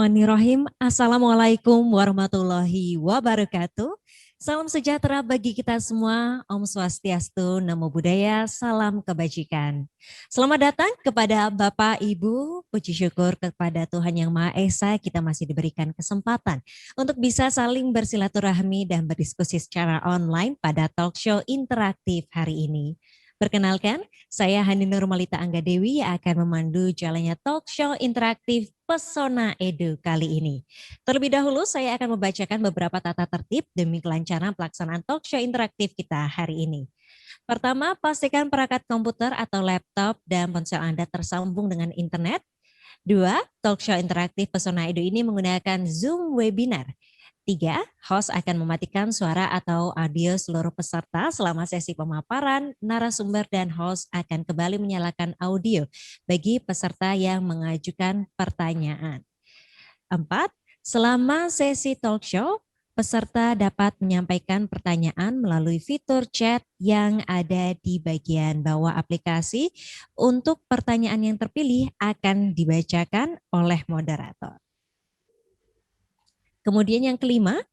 Bismillahirrahmanirrahim. Assalamualaikum warahmatullahi wabarakatuh. Salam sejahtera bagi kita semua. Om Swastiastu, Namo Buddhaya, salam kebajikan. Selamat datang kepada Bapak, Ibu. Puji syukur kepada Tuhan Yang Maha Esa, kita masih diberikan kesempatan untuk bisa saling bersilaturahmi dan berdiskusi secara online pada talk show interaktif hari ini. Perkenalkan, saya Hani Nurmalita Anggadewi yang akan memandu jalannya talk show interaktif Pesona Edu kali ini. Terlebih dahulu saya akan membacakan beberapa tata tertib demi kelancaran pelaksanaan talk show interaktif kita hari ini. Pertama, pastikan perangkat komputer atau laptop dan ponsel Anda tersambung dengan internet. 2, talk show interaktif Pesona Edu ini menggunakan Zoom webinar. 3, host akan mematikan suara atau audio seluruh peserta selama sesi pemaparan, narasumber dan host akan kembali menyalakan audio bagi peserta yang mengajukan pertanyaan. 4, selama sesi talk show, peserta dapat menyampaikan pertanyaan melalui fitur chat yang ada di bagian bawah aplikasi. Untuk pertanyaan yang terpilih akan dibacakan oleh moderator. Kemudian yang kelima,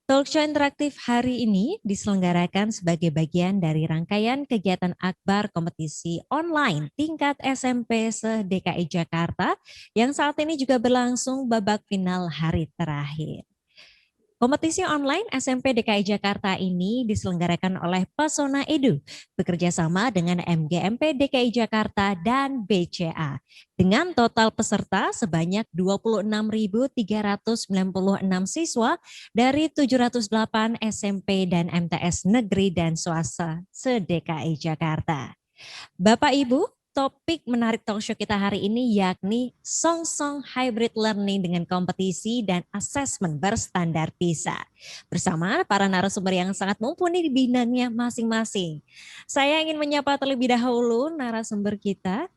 talk show interaktif hari ini diselenggarakan sebagai bagian dari rangkaian kegiatan akbar kompetisi online tingkat SMP se-DKI Jakarta yang saat ini juga berlangsung babak final hari terakhir. Kompetisi online SMP DKI Jakarta ini diselenggarakan oleh Pesona Edu bekerja sama dengan MGMP DKI Jakarta dan BCA dengan total peserta sebanyak 26.396 siswa dari 708 SMP dan MTS negeri dan swasta se-DKI Jakarta. Bapak Ibu, topik menarik talk show kita hari ini yakni Song-Song Hybrid Learning dengan kompetisi dan asesmen berstandar PISA. Bersama para narasumber yang sangat mumpuni di bidangnya masing-masing. Saya ingin menyapa terlebih dahulu narasumber kita,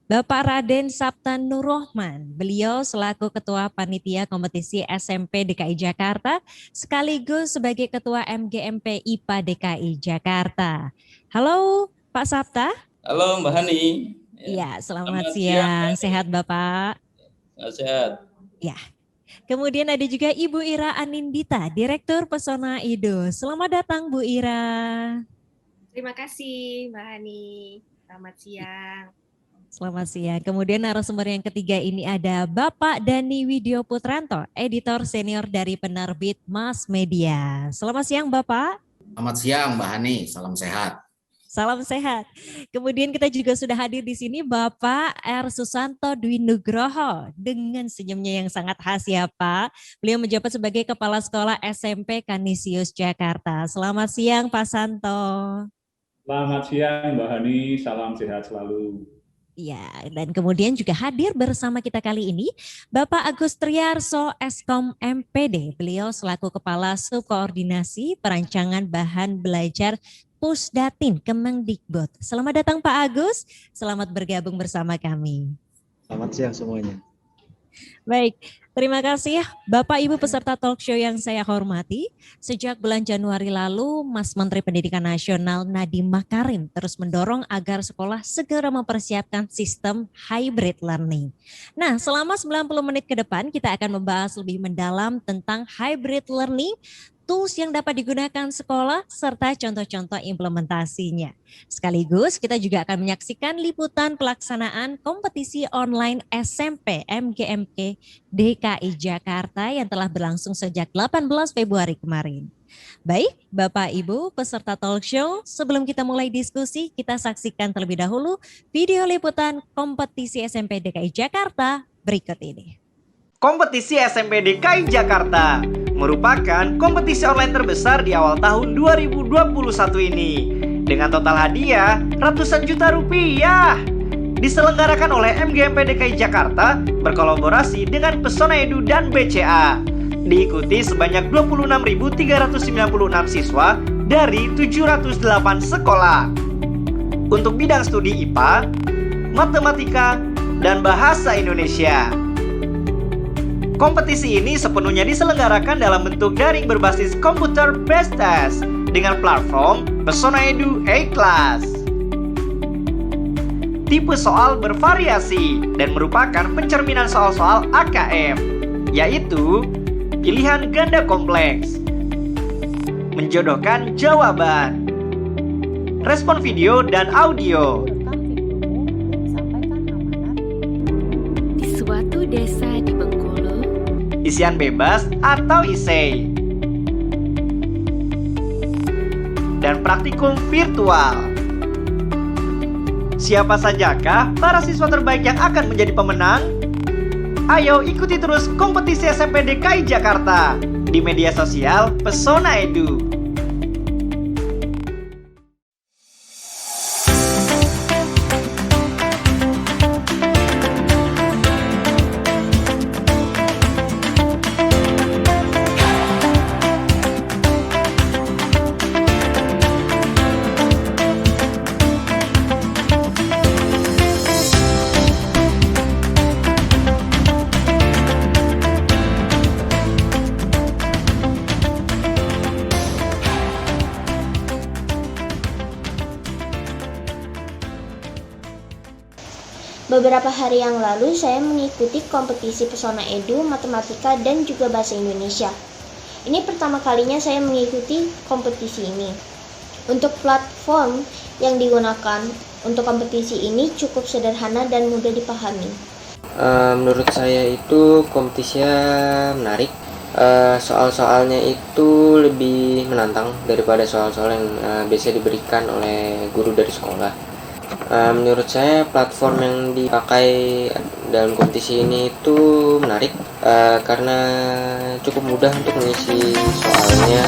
Bapak Raden Sabta Nurrohman. Beliau selaku Ketua Panitia Kompetisi SMP DKI Jakarta sekaligus sebagai Ketua MGMP IPA DKI Jakarta. Halo Pak Sabta. Halo Mbak Hani. Ya, selamat siang. Sehat Bapak? Sehat. Ya. Kemudian ada juga Ibu Ira Anindita, Direktur Pesona Edu. Selamat datang Bu Ira. Terima kasih Mbak Hani. Selamat siang. Selamat siang. Kemudian narasumber yang ketiga ini ada Bapak Dani Widyo Putranto, Editor Senior dari penerbit Mass Media. Selamat siang Bapak. Selamat siang Mbak Hani, salam sehat. Salam sehat. Kemudian kita juga sudah hadir di sini Bapak R. Susanto Dwi Nugroho dengan senyumnya yang sangat khas ya Pak. Beliau menjabat sebagai Kepala Sekolah SMP Kanisius Jakarta. Selamat siang Pak Santo. Selamat siang Mbak Hani, salam sehat selalu. Ya, dan kemudian juga hadir bersama kita kali ini Bapak Agus Triarso Eskom MPD. Beliau selaku Kepala Subkoordinasi Perancangan Bahan Belajar Pusdatin Kemendikbud. Selamat datang Pak Agus, selamat bergabung bersama kami. Selamat siang semuanya. Baik, terima kasih Bapak Ibu peserta talk show yang saya hormati. Sejak bulan Januari lalu, Mas Menteri Pendidikan Nasional Nadiem Makarim terus mendorong agar sekolah segera mempersiapkan sistem hybrid learning. Nah, selama 90 menit ke depan kita akan membahas lebih mendalam tentang hybrid learning, tools yang dapat digunakan sekolah, serta contoh-contoh implementasinya. Sekaligus kita juga akan menyaksikan liputan pelaksanaan kompetisi online SMP MGMP DKI Jakarta yang telah berlangsung sejak 18 Februari kemarin. Baik, Bapak Ibu peserta talk show, sebelum kita mulai diskusi, kita saksikan terlebih dahulu video liputan kompetisi SMP DKI Jakarta berikut ini. Kompetisi SMP DKI Jakarta merupakan kompetisi online terbesar di awal tahun 2021 ini dengan total hadiah ratusan juta rupiah. Diselenggarakan oleh MGMP DKI Jakarta berkolaborasi dengan Pesona Edu dan BCA. Diikuti sebanyak 26.396 siswa dari 708 sekolah. Untuk bidang studi IPA, matematika, dan bahasa Indonesia. Kompetisi ini sepenuhnya diselenggarakan dalam bentuk daring berbasis computer based test dengan platform Pesona Edu A-Class. Tipe soal bervariasi dan merupakan pencerminan soal-soal AKM. yaitu pilihan ganda kompleks, menjodohkan jawaban, respon video dan audio, di suatu desa di Bengkulu, isian bebas atau isei, dan praktikum virtual. Siapa sajakah para siswa terbaik yang akan menjadi pemenang? Ayo ikuti terus kompetisi SMP DKI Jakarta di media sosial Pesona Edu. Beberapa hari yang lalu saya mengikuti kompetisi Pesona Edu, Matematika, dan juga Bahasa Indonesia. Ini pertama kalinya saya mengikuti kompetisi ini. Untuk platform yang digunakan untuk kompetisi ini cukup sederhana dan mudah dipahami. Menurut saya itu kompetisinya menarik. Soal-soalnya itu lebih menantang daripada soal-soal yang biasa diberikan oleh guru dari sekolah. Menurut saya platform yang dipakai dalam kompetisi ini itu menarik karena cukup mudah untuk mengisi soalnya.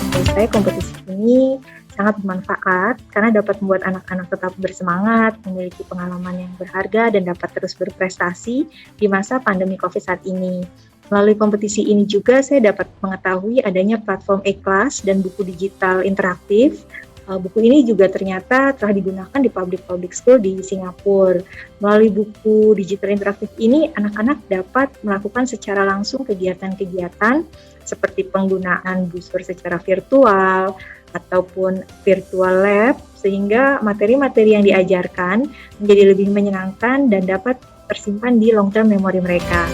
Menurut saya kompetisi ini sangat bermanfaat karena dapat membuat anak-anak tetap bersemangat, memiliki pengalaman yang berharga, dan dapat terus berprestasi di masa pandemi COVID saat ini. Melalui kompetisi ini juga saya dapat mengetahui adanya platform e-class dan buku digital interaktif. Buku ini juga ternyata telah digunakan di public school di Singapura. Melalui buku digital interaktif ini, anak-anak dapat melakukan secara langsung kegiatan-kegiatan seperti penggunaan busur secara virtual ataupun virtual lab, sehingga materi-materi yang diajarkan menjadi lebih menyenangkan dan dapat tersimpan di long-term memory mereka.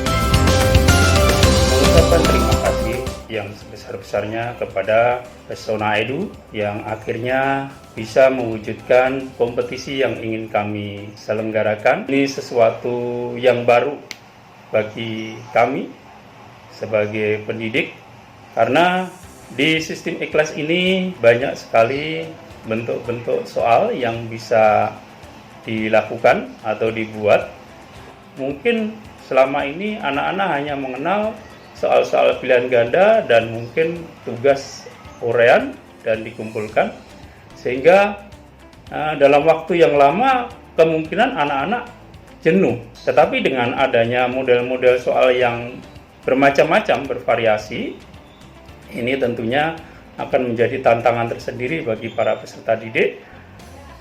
Mengucapkan terima kasih yang sebesar-besarnya kepada Pesona Edu yang akhirnya bisa mewujudkan kompetisi yang ingin kami selenggarakan. Ini sesuatu yang baru bagi kami sebagai pendidik, karena di sistem e-class ini banyak sekali bentuk-bentuk soal yang bisa dilakukan atau dibuat. Mungkin selama ini anak-anak hanya mengenal soal-soal pilihan ganda dan mungkin tugas uraian dan dikumpulkan, sehingga dalam waktu yang lama kemungkinan anak-anak jenuh. Tetapi dengan adanya model-model soal yang bermacam-macam, bervariasi, ini tentunya akan menjadi tantangan tersendiri bagi para peserta didik.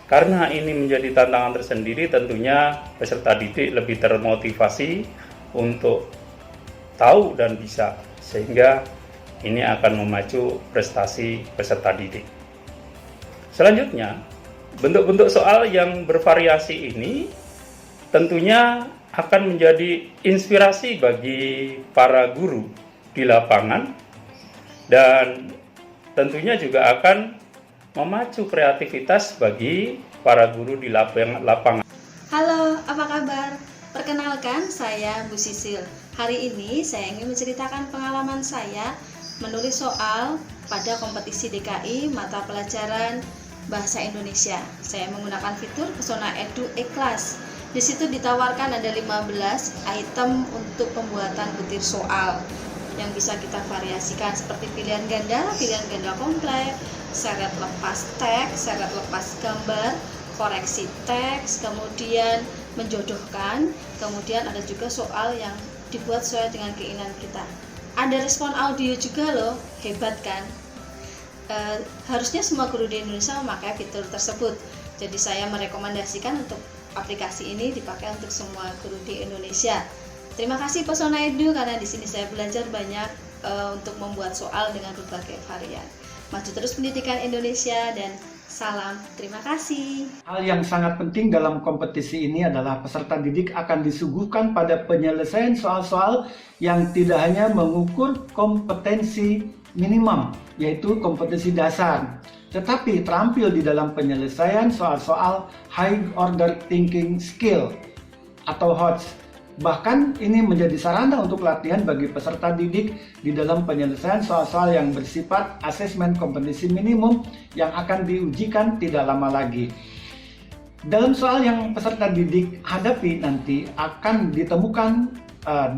Karena ini menjadi tantangan tersendiri, tentunya peserta didik lebih termotivasi untuk tahu dan bisa, sehingga ini akan memacu prestasi peserta didik. Selanjutnya, bentuk-bentuk soal yang bervariasi ini tentunya akan menjadi inspirasi bagi para guru di lapangan dan tentunya juga akan memacu kreativitas bagi para guru di lapangan. Halo, apa kabar? Perkenalkan, saya Bu Sisil. Hari ini saya ingin menceritakan pengalaman saya menulis soal pada kompetisi DKI mata pelajaran Bahasa Indonesia. Saya menggunakan fitur Pesona Edu e-class. Di situ ditawarkan ada 15 item untuk pembuatan butir soal yang bisa kita variasikan seperti pilihan ganda kompleks, syarat lepas teks, syarat lepas gambar, koreksi teks, kemudian menjodohkan, kemudian ada juga soal yang dibuat sesuai dengan keinginan kita. Ada respon audio juga loh, hebat kan? Harusnya semua guru di Indonesia memakai fitur tersebut. Jadi saya merekomendasikan untuk aplikasi ini dipakai untuk semua guru di Indonesia. Terima kasih Pesona Edu karena di sini saya belajar banyak untuk membuat soal dengan berbagai varian. Maju terus pendidikan Indonesia dan Salam, terima kasih. Hal yang sangat penting dalam kompetisi ini adalah peserta didik akan disuguhkan pada penyelesaian soal-soal yang tidak hanya mengukur kompetensi minimum, yaitu kompetensi dasar, tetapi terampil di dalam penyelesaian soal-soal high order thinking skill atau HOTS. Bahkan ini menjadi sarana untuk latihan bagi peserta didik di dalam penyelesaian soal-soal yang bersifat asesmen kompetensi minimum yang akan diujikan tidak lama lagi. Dalam soal yang peserta didik hadapi nanti akan ditemukan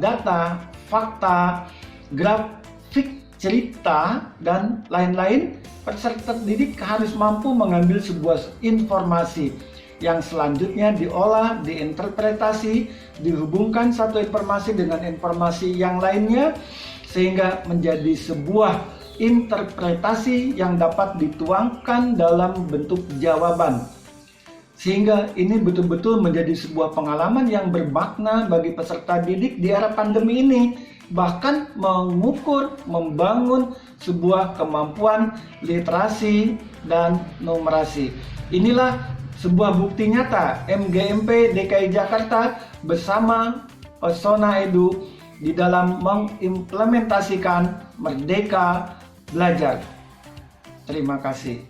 data, fakta, grafik, cerita, dan lain-lain. Peserta didik harus mampu mengambil sebuah informasi yang selanjutnya diolah, diinterpretasi, dihubungkan satu informasi dengan informasi yang lainnya sehingga menjadi sebuah interpretasi yang dapat dituangkan dalam bentuk jawaban. Sehingga ini betul-betul menjadi sebuah pengalaman yang bermakna bagi peserta didik di era pandemi ini, bahkan mengukur, membangun sebuah kemampuan literasi dan numerasi. Inilah sebuah bukti nyata MGMP DKI Jakarta bersama Pesona Edu di dalam mengimplementasikan Merdeka Belajar. Terima kasih.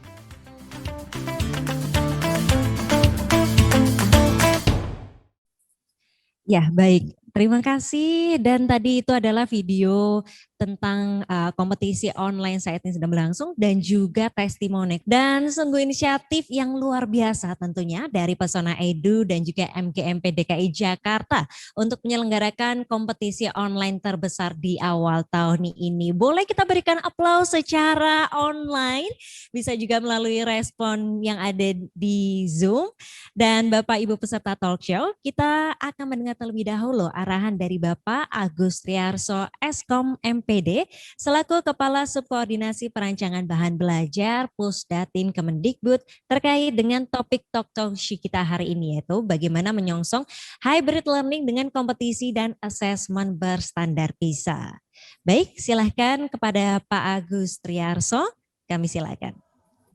Ya, baik. Terima kasih. Dan tadi itu adalah video tentang kompetisi online saat ini sedang berlangsung dan juga testimoni. Dan sungguh inisiatif yang luar biasa tentunya dari Pesona Edu dan juga MGMP DKI Jakarta untuk menyelenggarakan kompetisi online terbesar di awal tahun ini. Boleh kita berikan aplaus secara online, bisa juga melalui respon yang ada di Zoom. Dan Bapak Ibu peserta talk show, kita akan mendengar terlebih dahulu arahan dari Bapak Agus Triarso Eskom MPD selaku Kepala Subkoordinasi Perancangan Bahan Belajar Pusdatin Kemendikbud terkait dengan topik talk show kita hari ini, yaitu bagaimana menyongsong hybrid learning dengan kompetisi dan asesmen berstandar PISA. Baik, silahkan kepada Pak Agus Triarso, kami silakan.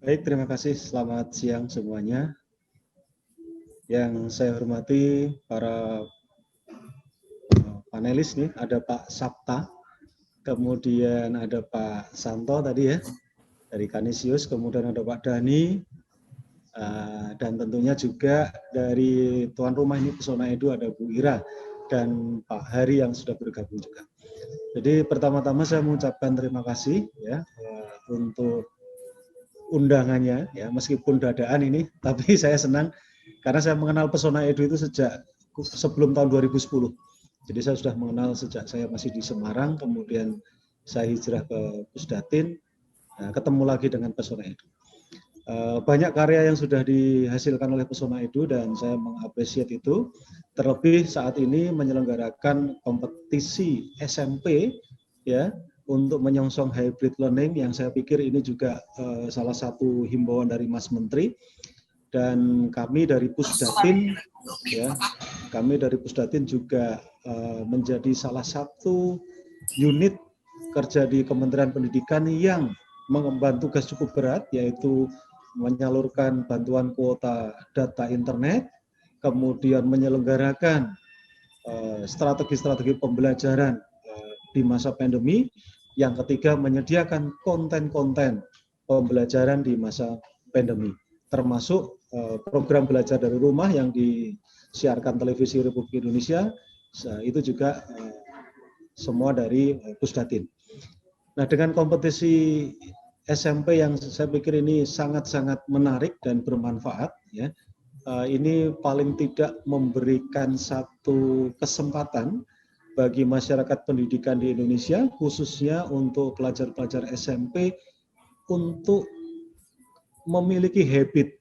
Baik, terima kasih. Selamat siang semuanya. Yang saya hormati para panelis nih, ada Pak Sapta, kemudian ada Pak Santo tadi ya, dari Kanisius, kemudian ada Pak Dhani, dan tentunya juga dari tuan rumah ini Pesona Edu ada Bu Ira dan Pak Hari yang sudah bergabung juga. Jadi pertama-tama saya mengucapkan terima kasih ya untuk undangannya ya, meskipun dadaan ini, tapi saya senang karena saya mengenal Pesona Edu itu sejak sebelum tahun 2010. Jadi saya sudah mengenal sejak saya masih di Semarang, kemudian saya hijrah ke Pusdatin, ketemu lagi dengan Pesona Edu. Banyak karya yang sudah dihasilkan oleh Pesona Edu dan saya mengapresiasi itu. Terlebih saat ini menyelenggarakan kompetisi SMP ya untuk menyongsong hybrid learning yang saya pikir ini juga salah satu himbauan dari Mas Menteri. Dan kami dari Pusdatin ya, kami dari Pusdatin juga menjadi salah satu unit kerja di Kementerian Pendidikan yang mengemban tugas cukup berat, yaitu menyalurkan bantuan kuota data internet, kemudian menyelenggarakan strategi-strategi pembelajaran di masa pandemi, yang ketiga menyediakan konten-konten pembelajaran di masa pandemi, termasuk program belajar dari rumah yang disiarkan Televisi Republik Indonesia, itu juga semua dari Pusdatin. Nah, dengan kompetisi SMP yang saya pikir ini sangat-sangat menarik dan bermanfaat, ya, ini paling tidak memberikan satu kesempatan bagi masyarakat pendidikan di Indonesia, khususnya untuk pelajar-pelajar SMP, untuk memiliki habit.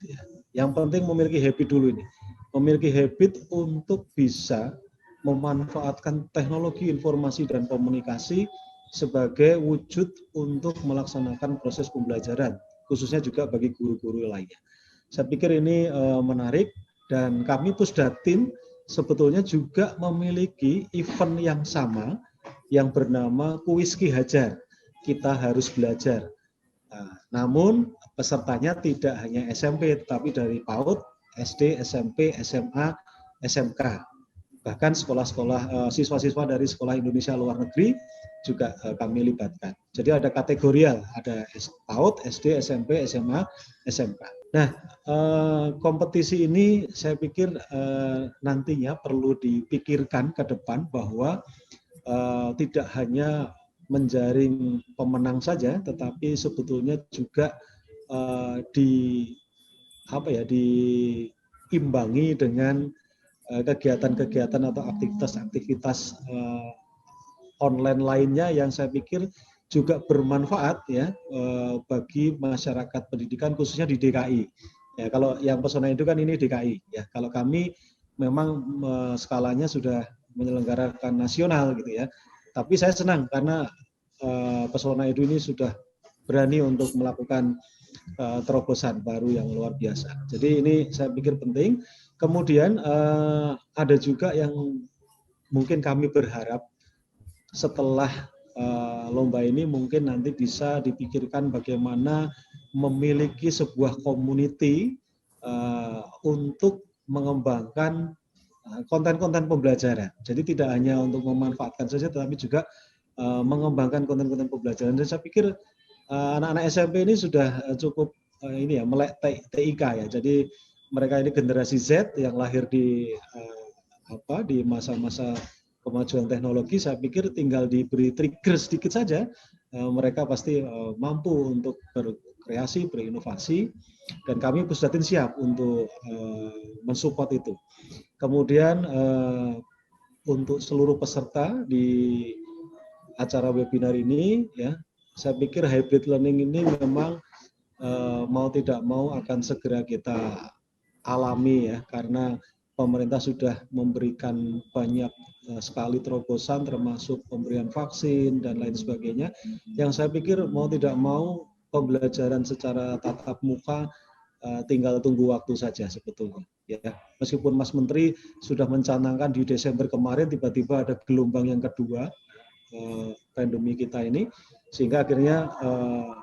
Yang penting memiliki habit dulu ini. Memiliki habit untuk bisa memanfaatkan teknologi informasi dan komunikasi sebagai wujud untuk melaksanakan proses pembelajaran, khususnya juga bagi guru-guru lainnya. Saya pikir ini menarik, dan kami Pusdatin sebetulnya juga memiliki event yang sama yang bernama Kuis Ki Hajar, Kita Harus Belajar. Namun pesertanya tidak hanya SMP, tetapi dari PAUD, SD, SMP, SMA, SMK. Bahkan sekolah-sekolah siswa-siswa dari sekolah Indonesia luar negeri juga kami libatkan. Jadi ada kategorial, ada PAUD, SD, SMP, SMA, SMK. Nah, kompetisi ini saya pikir nantinya perlu dipikirkan ke depan bahwa tidak hanya menjaring pemenang saja, tetapi sebetulnya juga diimbangi dengan kegiatan-kegiatan atau aktivitas-aktivitas online lainnya yang saya pikir juga bermanfaat ya bagi masyarakat pendidikan khususnya di DKI. Ya, kalau yang Pesona Edu kan ini DKI ya. Kalau kami memang skalanya sudah menyelenggarakan nasional gitu ya. Tapi saya senang karena Pesona Edu ini sudah berani untuk melakukan terobosan baru yang luar biasa. Jadi ini saya pikir penting. Kemudian ada juga yang mungkin kami berharap setelah lomba ini mungkin nanti bisa dipikirkan bagaimana memiliki sebuah community untuk mengembangkan konten-konten pembelajaran. Jadi tidak hanya untuk memanfaatkan saja, tetapi juga mengembangkan konten-konten pembelajaran. Dan saya pikir anak-anak SMP ini sudah cukup melek TIK ya. Jadi mereka ini generasi Z yang lahir di masa-masa kemajuan teknologi. Saya pikir tinggal diberi trigger sedikit saja, mereka pasti mampu untuk berkreasi, berinovasi, dan kami Pusdatin siap untuk mensupport itu. Kemudian untuk seluruh peserta di acara webinar ini, ya, saya pikir hybrid learning ini memang mau tidak mau akan segera kita alami ya, karena pemerintah sudah memberikan banyak sekali terobosan termasuk pemberian vaksin dan lain sebagainya, yang saya pikir mau tidak mau pembelajaran secara tatap muka tinggal tunggu waktu saja sebetulnya ya. Meskipun Mas Menteri sudah mencanangkan di Desember kemarin tiba-tiba ada gelombang yang kedua pandemi kita ini, sehingga akhirnya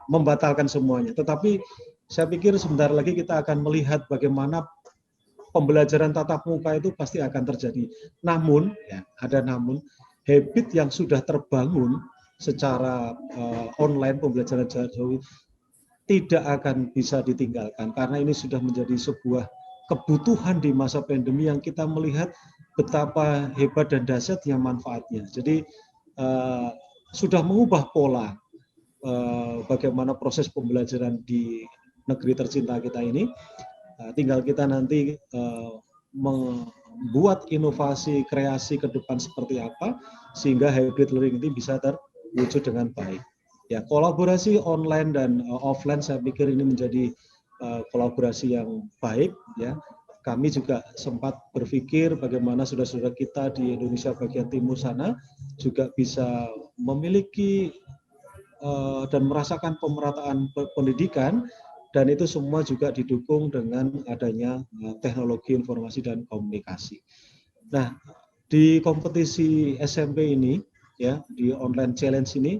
membatalkan semuanya. Tetapi saya pikir sebentar lagi kita akan melihat bagaimana pembelajaran tatap muka itu pasti akan terjadi. Namun, ya, ada namun, habit yang sudah terbangun secara online pembelajaran jarak jauh tidak akan bisa ditinggalkan, karena ini sudah menjadi sebuah kebutuhan di masa pandemi yang kita melihat betapa hebat dan dahsyatnya manfaatnya. Jadi sudah mengubah pola bagaimana proses pembelajaran di negeri tercinta kita ini. Tinggal kita nanti membuat inovasi kreasi ke depan seperti apa sehingga hybrid learning ini bisa terwujud dengan baik. Ya, kolaborasi online dan offline saya pikir ini menjadi kolaborasi yang baik ya. Kami juga sempat berpikir bagaimana saudara-saudara kita di Indonesia bagian timur sana juga bisa memiliki dan merasakan pemerataan pendidikan, dan itu semua juga didukung dengan adanya teknologi informasi dan komunikasi. Nah, di kompetisi SMP ini ya, di online challenge ini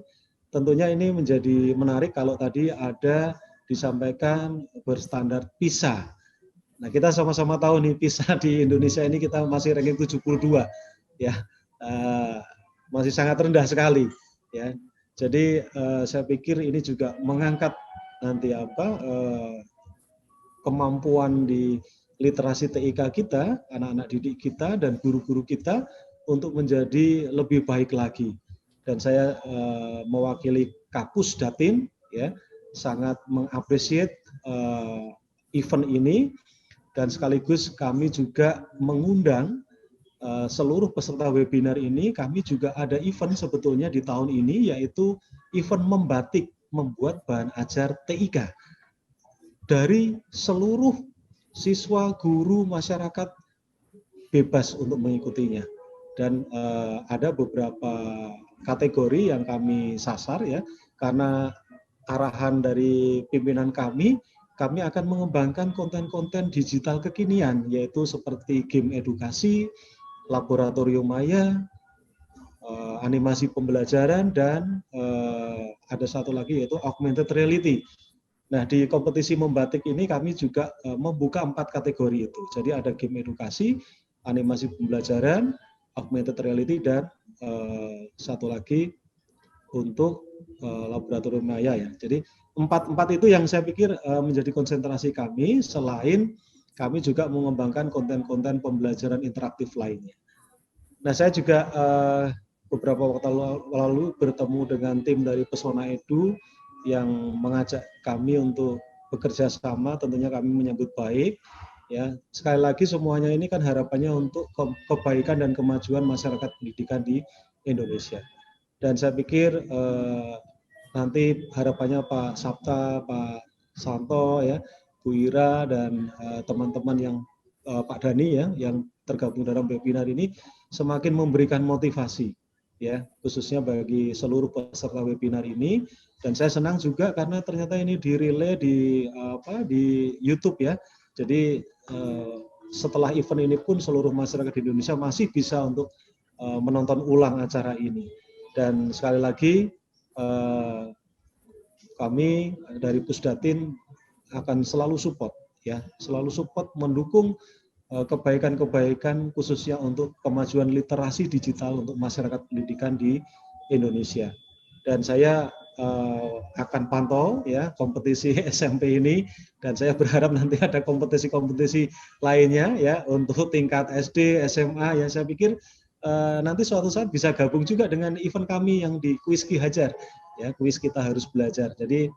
tentunya ini menjadi menarik kalau tadi ada disampaikan berstandar PISA. Nah, kita sama-sama tahu nih PISA di Indonesia ini kita masih ranking 72 ya. Masih sangat rendah sekali ya. Jadi saya pikir ini juga mengangkat nanti kemampuan di literasi TIK kita, anak-anak didik kita dan guru-guru kita untuk menjadi lebih baik lagi. Dan saya mewakili Kapus Datin ya, sangat mengapresiasi event ini, dan sekaligus kami juga mengundang seluruh peserta webinar ini. Kami juga ada event sebetulnya di tahun ini, yaitu event membatik, membuat bahan ajar TIK dari seluruh siswa, guru, masyarakat bebas untuk mengikutinya. Dan ada beberapa kategori yang kami sasar ya, karena arahan dari pimpinan kami akan mengembangkan konten-konten digital kekinian, yaitu seperti game edukasi, laboratorium maya, animasi pembelajaran, dan ada satu lagi yaitu augmented reality. Nah, di kompetisi membatik ini kami juga membuka 4 kategori itu. Jadi ada game edukasi, animasi pembelajaran, augmented reality, dan satu lagi untuk laboratorium maya ya. Jadi empat itu yang saya pikir menjadi konsentrasi kami, selain kami juga mengembangkan konten-konten pembelajaran interaktif lainnya. Nah, saya juga beberapa waktu lalu bertemu dengan tim dari Pesona Edu yang mengajak kami untuk bekerja sama, tentunya kami menyambut baik. Ya, sekali lagi semuanya ini kan harapannya untuk kebaikan dan kemajuan masyarakat pendidikan di Indonesia. Dan saya pikir nanti harapannya Pak Sabta, Pak Santo, ya, Bu Ira, dan teman-teman yang Pak Dhani ya, yang tergabung dalam webinar ini semakin memberikan motivasi, ya, khususnya bagi seluruh peserta webinar ini. Dan saya senang juga karena ternyata ini di-relay di YouTube ya. Jadi setelah event ini pun seluruh masyarakat di Indonesia masih bisa untuk menonton ulang acara ini. Dan sekali lagi kami dari Pusdatin akan selalu support ya, selalu support mendukung kebaikan-kebaikan khususnya untuk kemajuan literasi digital untuk masyarakat pendidikan di Indonesia. Dan saya akan pantau ya kompetisi SMP ini, dan saya berharap nanti ada kompetisi-kompetisi lainnya ya untuk tingkat SD, SMA. Ya, saya pikir nanti suatu saat bisa gabung juga dengan event kami yang di kuis Ki Hajar ya, kuis kita harus belajar. Jadi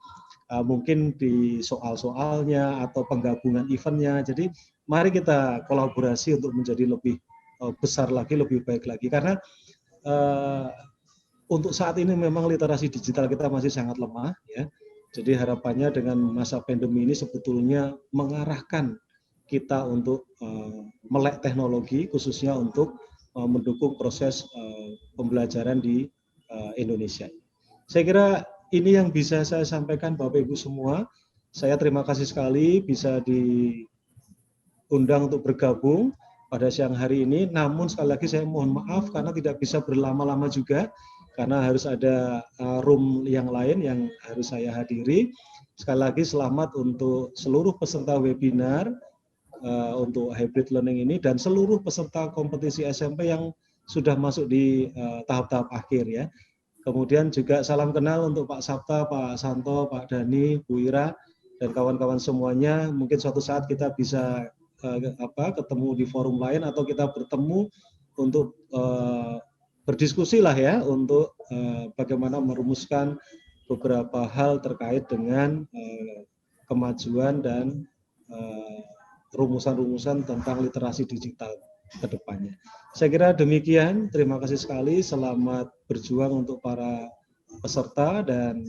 mungkin di soal-soalnya atau penggabungan eventnya. Jadi mari kita kolaborasi untuk menjadi lebih besar lagi, lebih baik lagi, karena untuk saat ini memang literasi digital kita masih sangat lemah ya. Jadi harapannya dengan masa pandemi ini sebetulnya mengarahkan kita untuk melek teknologi khususnya untuk mendukung proses pembelajaran di Indonesia. Saya kira ini yang bisa saya sampaikan Bapak Ibu semua. Saya terima kasih sekali bisa diundang untuk bergabung pada siang hari ini. Namun sekali lagi saya mohon maaf karena tidak bisa berlama-lama juga, karena harus ada room yang lain yang harus saya hadiri. Sekali lagi selamat untuk seluruh peserta webinar untuk hybrid learning ini dan seluruh peserta kompetisi SMP yang sudah masuk di tahap-tahap akhir ya. Kemudian juga salam kenal untuk Pak Sabta, Pak Santo, Pak Dhani, Bu Ira, dan kawan-kawan semuanya. Mungkin suatu saat kita bisa ketemu di forum lain atau kita bertemu untuk berdiskusi lah ya untuk bagaimana merumuskan beberapa hal terkait dengan kemajuan dan rumusan-rumusan tentang literasi digital ke depannya. Saya kira demikian, terima kasih sekali, selamat berjuang untuk para peserta dan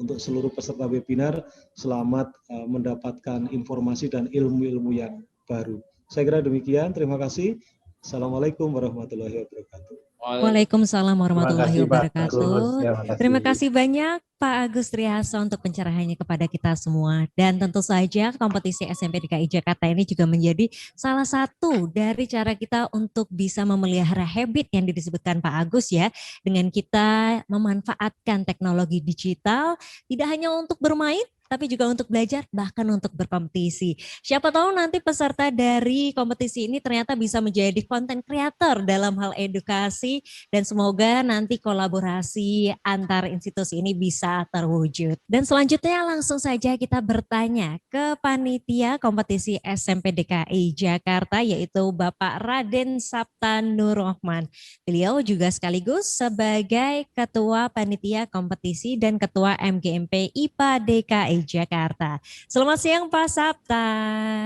untuk seluruh peserta webinar, selamat mendapatkan informasi dan ilmu-ilmu yang baru. Saya kira demikian, terima kasih. Assalamualaikum warahmatullahi wabarakatuh. Waalaikumsalam warahmatullahi wabarakatuh. Terima kasih banyak Pak Agus Triaso untuk pencerahannya kepada kita semua. Dan tentu saja kompetisi SMP DKI Jakarta ini juga menjadi salah satu dari cara kita untuk bisa memelihara habit yang disebutkan Pak Agus ya. Dengan kita memanfaatkan teknologi digital tidak hanya untuk bermain, tapi juga untuk belajar, bahkan untuk berkompetisi. Siapa tahu nanti peserta dari kompetisi ini ternyata bisa menjadi konten kreator dalam hal edukasi, dan semoga nanti kolaborasi antar institusi ini bisa terwujud. Dan selanjutnya langsung saja kita bertanya ke panitia kompetisi SMP DKI Jakarta, yaitu Bapak Raden Sabta Nur Rahman. Beliau juga sekaligus sebagai Ketua Panitia Kompetisi dan Ketua MGMP IPA DKI Jakarta. Selamat siang Pak Sabta.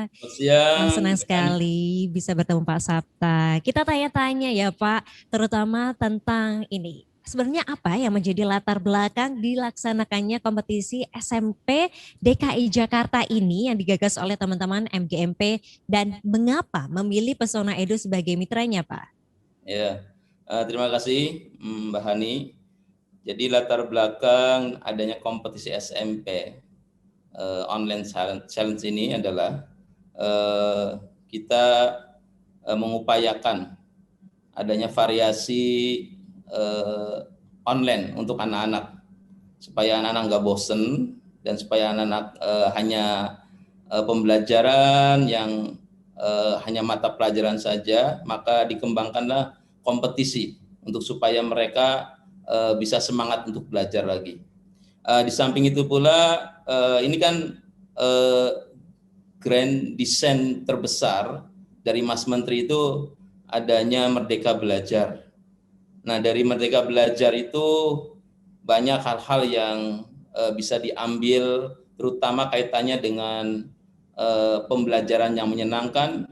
Selamat siang. Senang sekali bisa bertemu Pak Sabta. Kita tanya-tanya ya Pak, terutama tentang ini. Sebenarnya apa yang menjadi latar belakang dilaksanakannya kompetisi SMP DKI Jakarta ini yang digagas oleh teman-teman MGMP, dan mengapa memilih Pesona Edu sebagai mitranya Pak? Ya, terima kasih Mbak Hani. Jadi latar belakang adanya kompetisi SMP online challenge ini adalah kita mengupayakan adanya variasi online untuk anak-anak supaya anak-anak nggak bosen dan supaya anak-anak hanya pembelajaran yang hanya mata pelajaran saja, maka dikembangkanlah kompetisi untuk supaya mereka bisa semangat untuk belajar lagi. Di samping itu pula ini kan grand design terbesar dari Mas Menteri itu adanya Merdeka Belajar. Nah, dari Merdeka Belajar itu banyak hal-hal yang bisa diambil, terutama kaitannya dengan pembelajaran yang menyenangkan,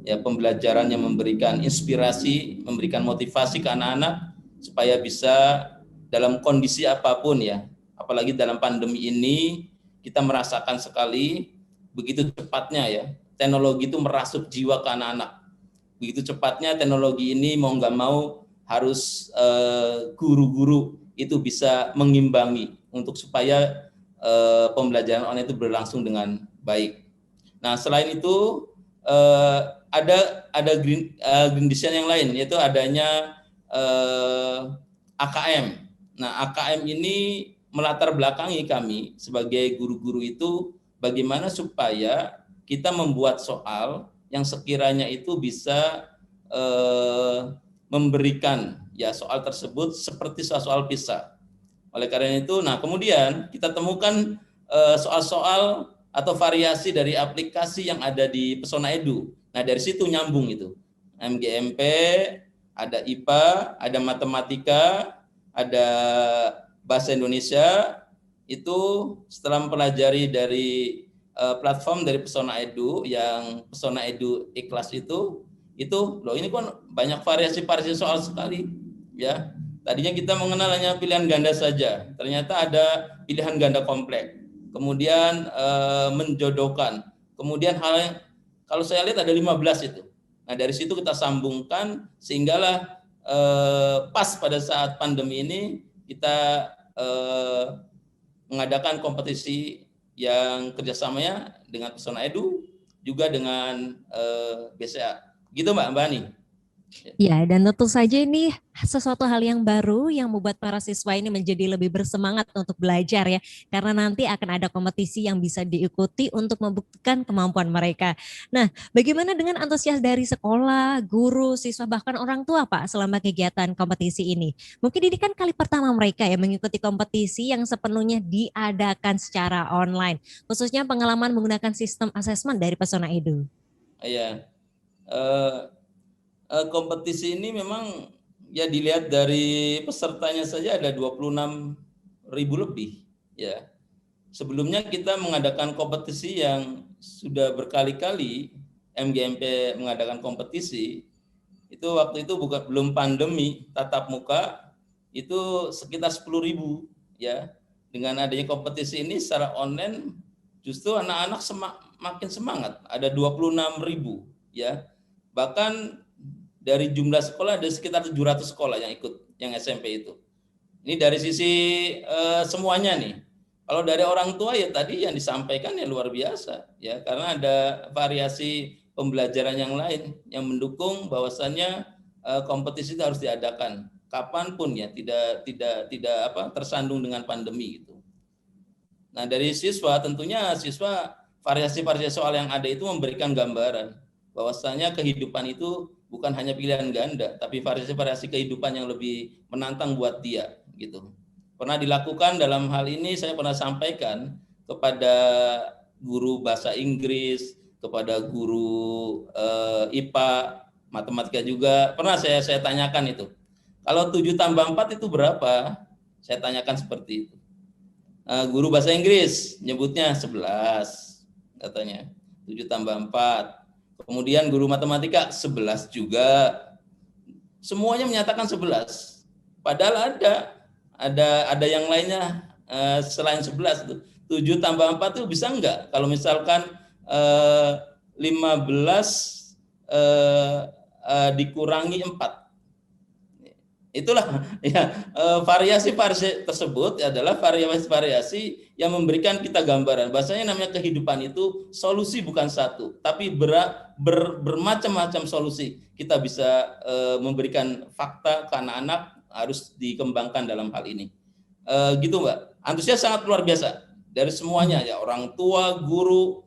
ya, pembelajaran yang memberikan inspirasi, memberikan motivasi ke anak-anak supaya bisa dalam kondisi apapun, ya, apalagi dalam pandemi ini kita merasakan sekali begitu cepatnya, ya, teknologi itu merasuk jiwa ke anak-anak. Begitu cepatnya teknologi ini mau nggak mau harus guru-guru itu bisa mengimbangi untuk supaya pembelajaran online itu berlangsung dengan baik. Nah, selain itu ada green design yang lain, yaitu adanya AKM. Nah, AKM ini melatar belakangi kami sebagai guru-guru itu bagaimana supaya kita membuat soal yang sekiranya itu bisa memberikan, ya, soal tersebut seperti soal PISA. Oleh karena itu, nah kemudian kita temukan soal-soal atau variasi dari aplikasi yang ada di Pesona Edu. Nah, dari situ nyambung itu. MGMP, ada IPA, ada matematika, ada bahasa Indonesia. Itu setelah mempelajari dari platform dari Pesona Edu, yang Pesona Edu Ikhlas itu loh, ini kan banyak variasi-variasi soal sekali, ya. Tadinya kita mengenal hanya pilihan ganda saja, ternyata ada pilihan ganda kompleks, kemudian menjodohkan, kemudian hal yang kalau saya lihat ada 15 itu. Nah, dari situ kita sambungkan sehinggalah pas pada saat pandemi ini kita mengadakan kompetisi yang kerjasamanya dengan Pesona Edu juga dengan BCA. Gitu Mbak Ani. Ya, dan tentu saja ini sesuatu hal yang baru yang membuat para siswa ini menjadi lebih bersemangat untuk belajar, ya. Karena nanti akan ada kompetisi yang bisa diikuti untuk membuktikan kemampuan mereka. Nah, bagaimana dengan antusias dari sekolah, guru, siswa, bahkan orang tua, Pak, selama kegiatan kompetisi ini? Mungkin ini kan kali pertama mereka ya mengikuti kompetisi yang sepenuhnya diadakan secara online, khususnya pengalaman menggunakan sistem asesmen dari Pesona Edu. Iya. Kompetisi ini memang ya dilihat dari pesertanya saja ada 26.000 lebih, ya. Sebelumnya kita mengadakan kompetisi yang sudah berkali-kali MGMP mengadakan kompetisi, itu waktu itu belum pandemi, tatap muka itu sekitar 10.000, ya. Dengan adanya kompetisi ini secara online justru anak-anak makin semangat, ada 26.000, ya. Bahkan dari jumlah sekolah ada sekitar 700 sekolah yang ikut, yang SMP itu. Ini dari sisi semuanya nih. Kalau dari orang tua ya tadi yang disampaikan ya luar biasa, ya, karena ada variasi pembelajaran yang lain yang mendukung bahwasannya kompetisi itu harus diadakan kapanpun, ya, tidak tersandung dengan pandemi gitu. Nah, dari siswa tentunya variasi-variasi soal yang ada itu memberikan gambaran bahwasanya kehidupan itu bukan hanya pilihan ganda, tapi variasi-variasi kehidupan yang lebih menantang buat dia, gitu. Pernah dilakukan dalam hal ini, saya pernah sampaikan kepada guru bahasa Inggris, kepada guru IPA, matematika juga, pernah saya tanyakan itu. Kalau 7 tambah 4 itu berapa? Saya tanyakan seperti itu. Guru bahasa Inggris nyebutnya 11, katanya. 7 tambah 4. Kemudian guru matematika 11 juga. Semuanya menyatakan 11. Padahal ada yang lainnya selain 11 itu. 7 tambah 4 itu bisa enggak? Kalau misalkan 15 dikurangi 4. Itulah ya, variasi-variasi tersebut adalah variasi-variasi yang memberikan kita gambaran. Bahasanya namanya kehidupan itu solusi bukan satu, tapi bermacam-macam solusi. Kita bisa memberikan fakta ke anak-anak, harus dikembangkan dalam hal ini. Gitu Mbak, antusias sangat luar biasa dari semuanya ya, orang tua, guru,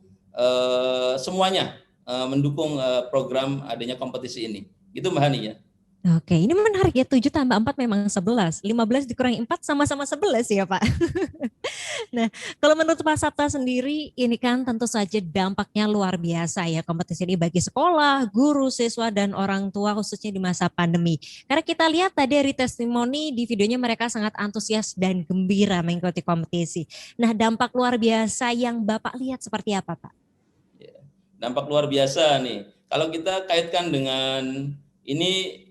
semuanya mendukung program adanya kompetisi ini. Gitu Mbak Hani ya. Oke, ini menarik ya, 7 tambah 4 memang 11, 15 dikurangi 4 sama-sama 11 ya Pak. Nah, kalau menurut Pak Sabta sendiri, ini kan tentu saja dampaknya luar biasa ya kompetisi ini bagi sekolah, guru, siswa, dan orang tua khususnya di masa pandemi. Karena kita lihat tadi dari testimoni di videonya mereka sangat antusias dan gembira mengikuti kompetisi. Nah, dampak luar biasa yang Bapak lihat seperti apa Pak? Dampak luar biasa nih. Kalau kita kaitkan dengan ini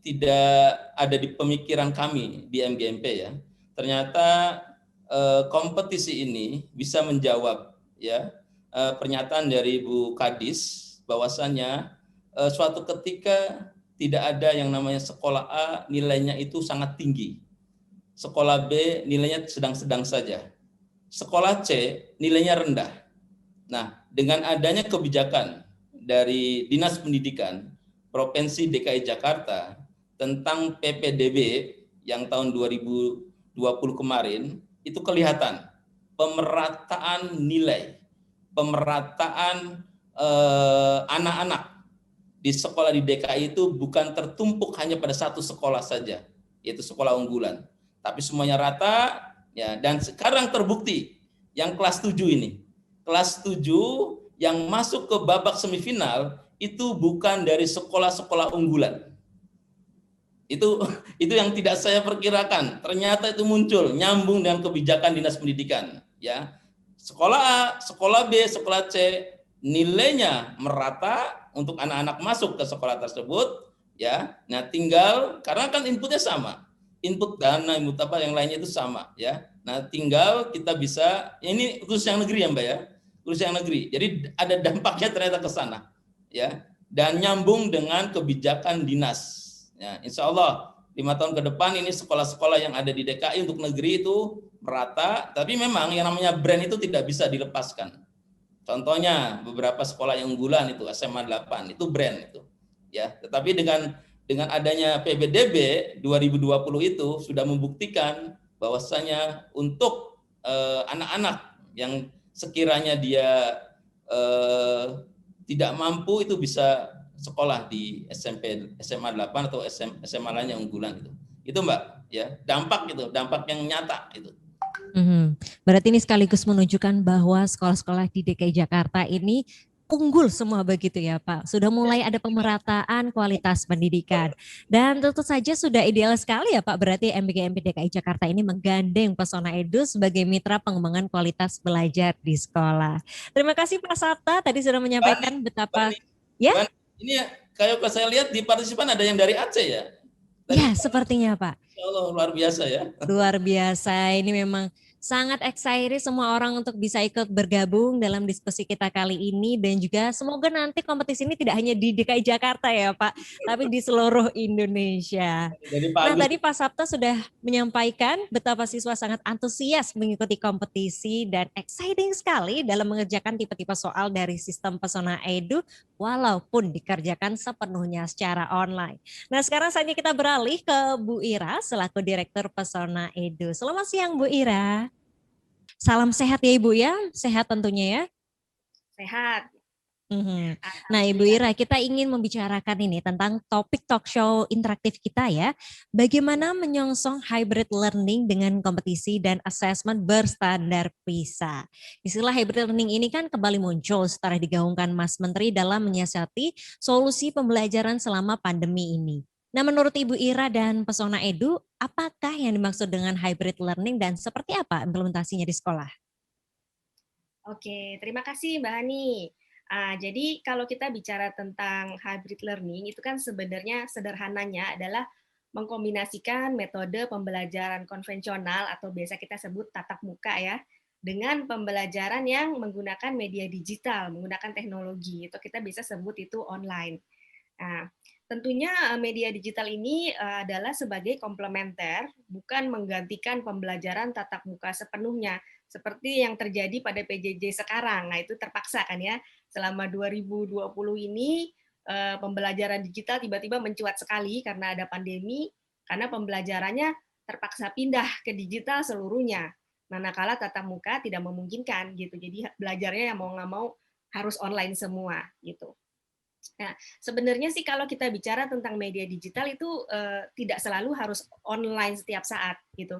tidak ada di pemikiran kami di MGMP ya. Ternyata kompetisi ini bisa menjawab ya pernyataan dari Bu Kadis bahwasannya suatu ketika tidak ada yang namanya sekolah A nilainya itu sangat tinggi, sekolah B nilainya sedang-sedang saja, sekolah C nilainya rendah. Nah, dengan adanya kebijakan dari Dinas Pendidikan Provinsi DKI Jakarta tentang PPDB yang tahun 2020 kemarin, itu kelihatan pemerataan nilai, pemerataan anak-anak di sekolah di DKI itu bukan tertumpuk hanya pada satu sekolah saja, yaitu sekolah unggulan, tapi semuanya rata ya. Dan sekarang terbukti yang kelas 7 ini, kelas 7 yang masuk ke babak semifinal itu bukan dari sekolah-sekolah unggulan. Itu yang tidak saya perkirakan. Ternyata itu muncul nyambung dengan kebijakan Dinas Pendidikan, ya. Sekolah A, sekolah B, sekolah C nilainya merata untuk anak-anak masuk ke sekolah tersebut, ya. Nah, tinggal karena kan inputnya sama. Input dana, input apa yang lainnya itu sama, ya. Nah, tinggal kita bisa, ini khusus yang negeri ya, Mbak ya. Khusus yang negeri. Jadi ada dampaknya ternyata ke sana. Ya, dan nyambung dengan kebijakan dinas. Ya, insya Allah 5 tahun ke depan ini sekolah-sekolah yang ada di DKI untuk negeri itu merata, tapi memang yang namanya brand itu tidak bisa dilepaskan. Contohnya beberapa sekolah yang unggulan itu SMA 8 itu brand itu. Ya, tetapi dengan adanya PPDB 2020 itu sudah membuktikan bahwasanya untuk anak-anak yang sekiranya dia tidak mampu itu bisa sekolah di SMP, SMA 8 atau SMA lain yang unggulan itu. Itu Mbak, ya, dampak yang nyata itu. Berarti ini sekaligus menunjukkan bahwa sekolah-sekolah di DKI Jakarta ini unggul semua begitu ya Pak. Sudah mulai ada pemerataan kualitas pendidikan. Dan tentu saja sudah ideal sekali ya Pak, berarti MBGMP DKI Jakarta ini menggandeng Pesona Edu sebagai mitra pengembangan kualitas belajar di sekolah. Terima kasih Pak Sabta, tadi sudah menyampaikan betapa ya. Ini kalau saya lihat di partisipan ada yang dari Aceh ya. Ya, sepertinya Pak. Ya Allah, luar biasa ya. Luar biasa, ini memang sangat excited semua orang untuk bisa ikut bergabung dalam diskusi kita kali ini, dan juga semoga nanti kompetisi ini tidak hanya di DKI Jakarta ya Pak, tapi di seluruh Indonesia. Nah, tadi Pak Sabta sudah menyampaikan betapa siswa sangat antusias mengikuti kompetisi dan exciting sekali dalam mengerjakan tipe-tipe soal dari sistem Pesona Edu walaupun dikerjakan sepenuhnya secara online. Nah, sekarang saatnya kita beralih ke Bu Ira selaku Direktur Pesona Edu. Selamat siang Bu Ira. Salam sehat ya Ibu ya, sehat tentunya ya. Sehat. Nah Ibu Ira, kita ingin membicarakan ini tentang topik talk show interaktif kita ya. Bagaimana menyongsong hybrid learning dengan kompetisi dan assessment berstandar PISA. Istilah hybrid learning ini kan kembali muncul setelah digaungkan Mas Menteri dalam menyiasati solusi pembelajaran selama pandemi ini. Nah, menurut Ibu Ira dan Pesona Edu, apakah yang dimaksud dengan hybrid learning dan seperti apa implementasinya di sekolah? Oke, terima kasih Mbak Hani. Jadi kalau kita bicara tentang hybrid learning, itu kan sebenarnya sederhananya adalah mengkombinasikan metode pembelajaran konvensional atau biasa kita sebut tatap muka ya, dengan pembelajaran yang menggunakan media digital, menggunakan teknologi. Itu kita bisa sebut itu online. Nah, tentunya media digital ini adalah sebagai komplementer, bukan menggantikan pembelajaran tatap muka sepenuhnya, seperti yang terjadi pada PJJ sekarang. Nah, itu terpaksa kan ya, selama 2020 ini pembelajaran digital tiba-tiba mencuat sekali karena ada pandemi, karena pembelajarannya terpaksa pindah ke digital seluruhnya. manakala tatap muka tidak memungkinkan gitu. Jadi belajarnya yang mau nggak mau harus online semua gitu. Nah, sebenarnya sih kalau kita bicara tentang media digital itu tidak selalu harus online setiap saat gitu.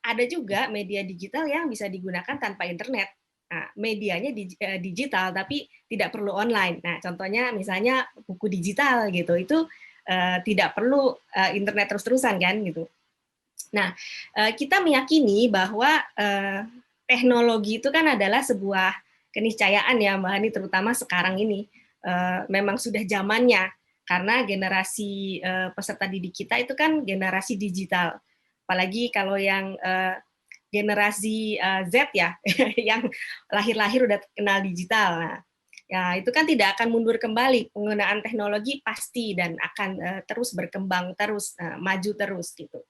Ada juga media digital yang bisa digunakan tanpa internet. Nah, medianya digital tapi tidak perlu online. Nah, contohnya misalnya buku digital gitu, itu tidak perlu internet terus-terusan kan gitu. Nah, kita meyakini bahwa teknologi itu kan adalah sebuah keniscayaan ya Mbak Hani, terutama sekarang ini memang sudah zamannya, karena generasi peserta didik kita itu kan generasi digital, apalagi kalau yang generasi Z ya, yang lahir-lahir udah kenal digital. Nah, ya itu kan tidak akan mundur kembali, penggunaan teknologi pasti dan akan terus berkembang terus, maju terus gitu.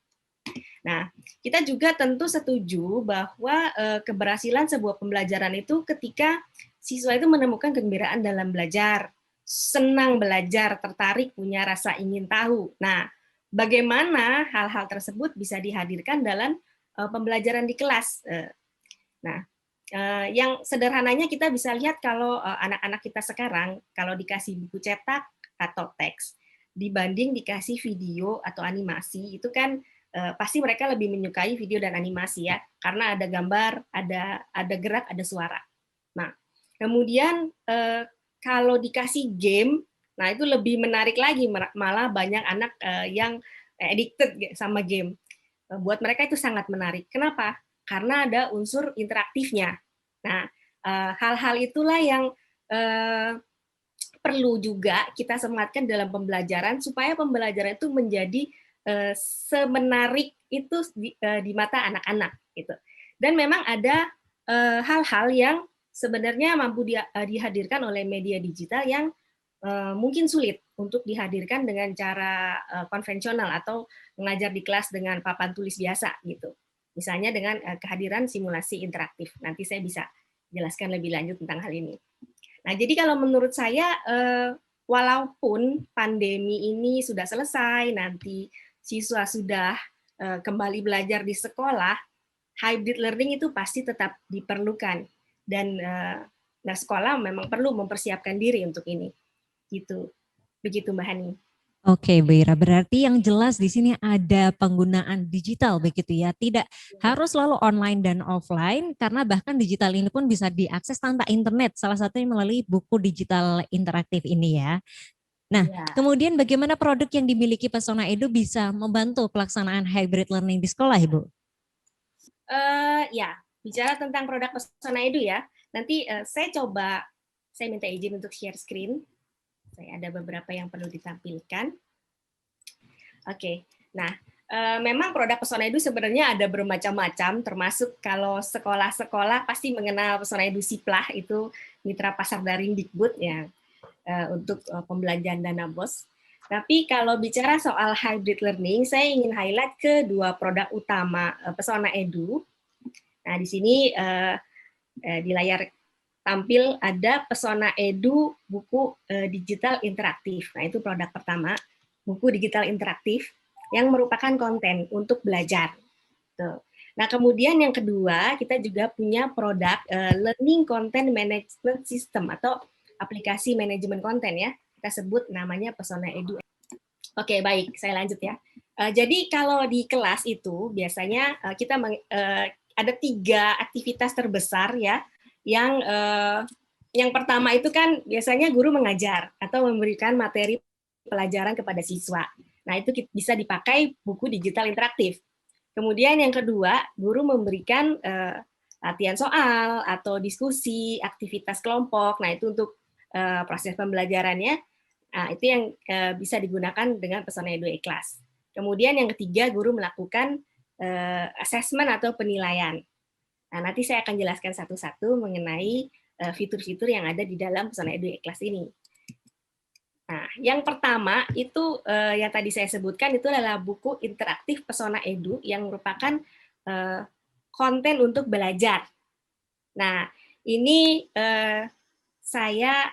Nah, kita juga tentu setuju bahwa keberhasilan sebuah pembelajaran itu ketika siswa itu menemukan kegembiraan dalam belajar, senang belajar, tertarik, punya rasa ingin tahu. Nah, bagaimana hal-hal tersebut bisa dihadirkan dalam pembelajaran di kelas? Nah, yang sederhananya kita bisa lihat kalau anak-anak kita sekarang, kalau dikasih buku cetak atau teks, dibanding dikasih video atau animasi, itu kan pasti mereka lebih menyukai video dan animasi ya, karena ada gambar, ada gerak, ada suara. Nah, kemudian kalau dikasih game, nah itu lebih menarik lagi, malah banyak anak yang addicted sama game. Buat mereka itu sangat menarik. Kenapa? Karena ada unsur interaktifnya. Nah, hal-hal itulah yang perlu juga kita sematkan dalam pembelajaran supaya pembelajaran itu menjadi semenarik itu di mata anak-anak gitu. Dan memang ada hal-hal yang sebenarnya mampu dihadirkan oleh media digital yang mungkin sulit untuk dihadirkan dengan cara konvensional atau mengajar di kelas dengan papan tulis biasa gitu. Misalnya dengan kehadiran simulasi interaktif. Nanti saya bisa jelaskan lebih lanjut tentang hal ini. Nah, jadi kalau menurut saya walaupun pandemi ini sudah selesai, nanti siswa sudah kembali belajar di sekolah, hybrid learning itu pasti tetap diperlukan dan sekolah memang perlu mempersiapkan diri untuk ini. Gitu. Begitu Mbak Hani. Oke, Bu Ira, berarti yang jelas di sini ada penggunaan digital begitu ya. Tidak harus selalu online dan offline karena bahkan digital ini pun bisa diakses tanpa internet. Salah satunya melalui buku digital interaktif ini ya. Nah, kemudian bagaimana produk yang dimiliki Pesona Edu bisa membantu pelaksanaan hybrid learning di sekolah, Ibu? Ya, bicara tentang produk Pesona Edu ya, nanti saya minta izin untuk share screen. Saya ada beberapa yang perlu ditampilkan. Oke, nah memang produk Pesona Edu sebenarnya ada bermacam-macam, termasuk kalau sekolah-sekolah pasti mengenal Pesona Edu Siplah, itu mitra pasar daring Dikbud ya. Untuk pembelajaran dana BOS. Tapi kalau bicara soal hybrid learning, saya ingin highlight ke dua produk utama Pesona Edu. Nah, di sini di layar tampil ada Pesona Edu buku digital interaktif. Nah, itu produk pertama, buku digital interaktif yang merupakan konten untuk belajar. Tuh. Nah, kemudian yang kedua, kita juga punya produk Learning Content Management System atau aplikasi manajemen konten ya, kita sebut namanya Pesona Edu. Oke, baik, saya lanjut ya. Jadi kalau di kelas itu biasanya kita ada 3 aktivitas terbesar ya, yang pertama itu kan biasanya guru mengajar atau memberikan materi pelajaran kepada siswa. Nah, itu bisa dipakai buku digital interaktif. Kemudian yang kedua, guru memberikan latihan soal atau diskusi, aktivitas kelompok. Nah, itu untuk proses pembelajarannya, nah, itu yang bisa digunakan dengan Pesona Edu E-Class. Kemudian yang ketiga, guru melakukan assessment atau penilaian. Nah, nanti saya akan jelaskan satu-satu mengenai fitur-fitur yang ada di dalam Pesona Edu E-Class ini. Nah, yang pertama itu yang tadi saya sebutkan itu adalah buku interaktif Pesona Edu yang merupakan konten untuk belajar. Nah, ini saya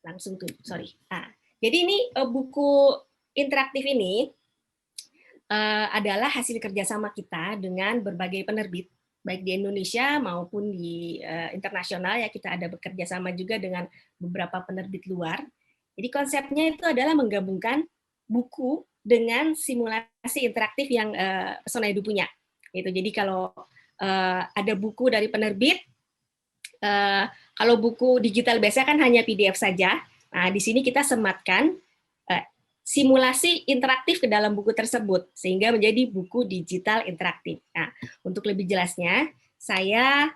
langsung tuh, sorry. Nah, jadi ini buku interaktif ini adalah hasil kerjasama kita dengan berbagai penerbit, baik di Indonesia maupun di internasional ya, kita ada bekerja sama juga dengan beberapa penerbit luar. Jadi konsepnya itu adalah menggabungkan buku dengan simulasi interaktif yang Pesona Edu punya. Gitu. Jadi kalau ada buku dari penerbit, kalau buku digital biasa kan hanya PDF saja. Nah, di sini kita sematkan simulasi interaktif ke dalam buku tersebut, sehingga menjadi buku digital interaktif. Nah, untuk lebih jelasnya, saya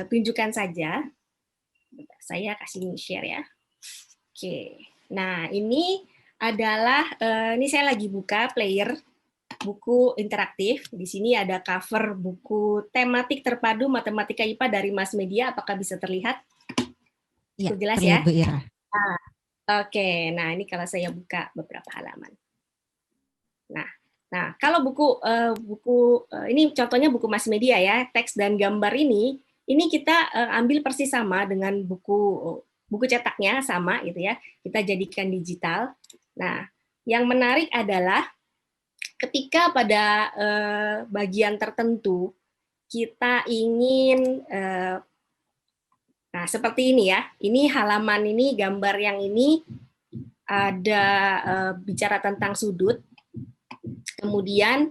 tunjukkan saja. Saya kasih share ya. Oke. Nah, ini adalah, ini saya lagi buka player buku interaktif. Di sini ada cover buku tematik terpadu matematika IPA dari Mas Media. Apakah bisa terlihat? Ya, jelas terlihat, ya? Bu Ira. Nah, oke, nah ini kalau saya buka beberapa halaman. Nah kalau buku ini contohnya buku Mas Media ya, teks dan gambar ini kita ambil persis sama dengan buku cetaknya sama gitu ya, kita jadikan digital. Nah, yang menarik adalah ketika pada bagian tertentu kita ingin nah, seperti ini ya. Ini halaman ini, gambar yang ini ada bicara tentang sudut. Kemudian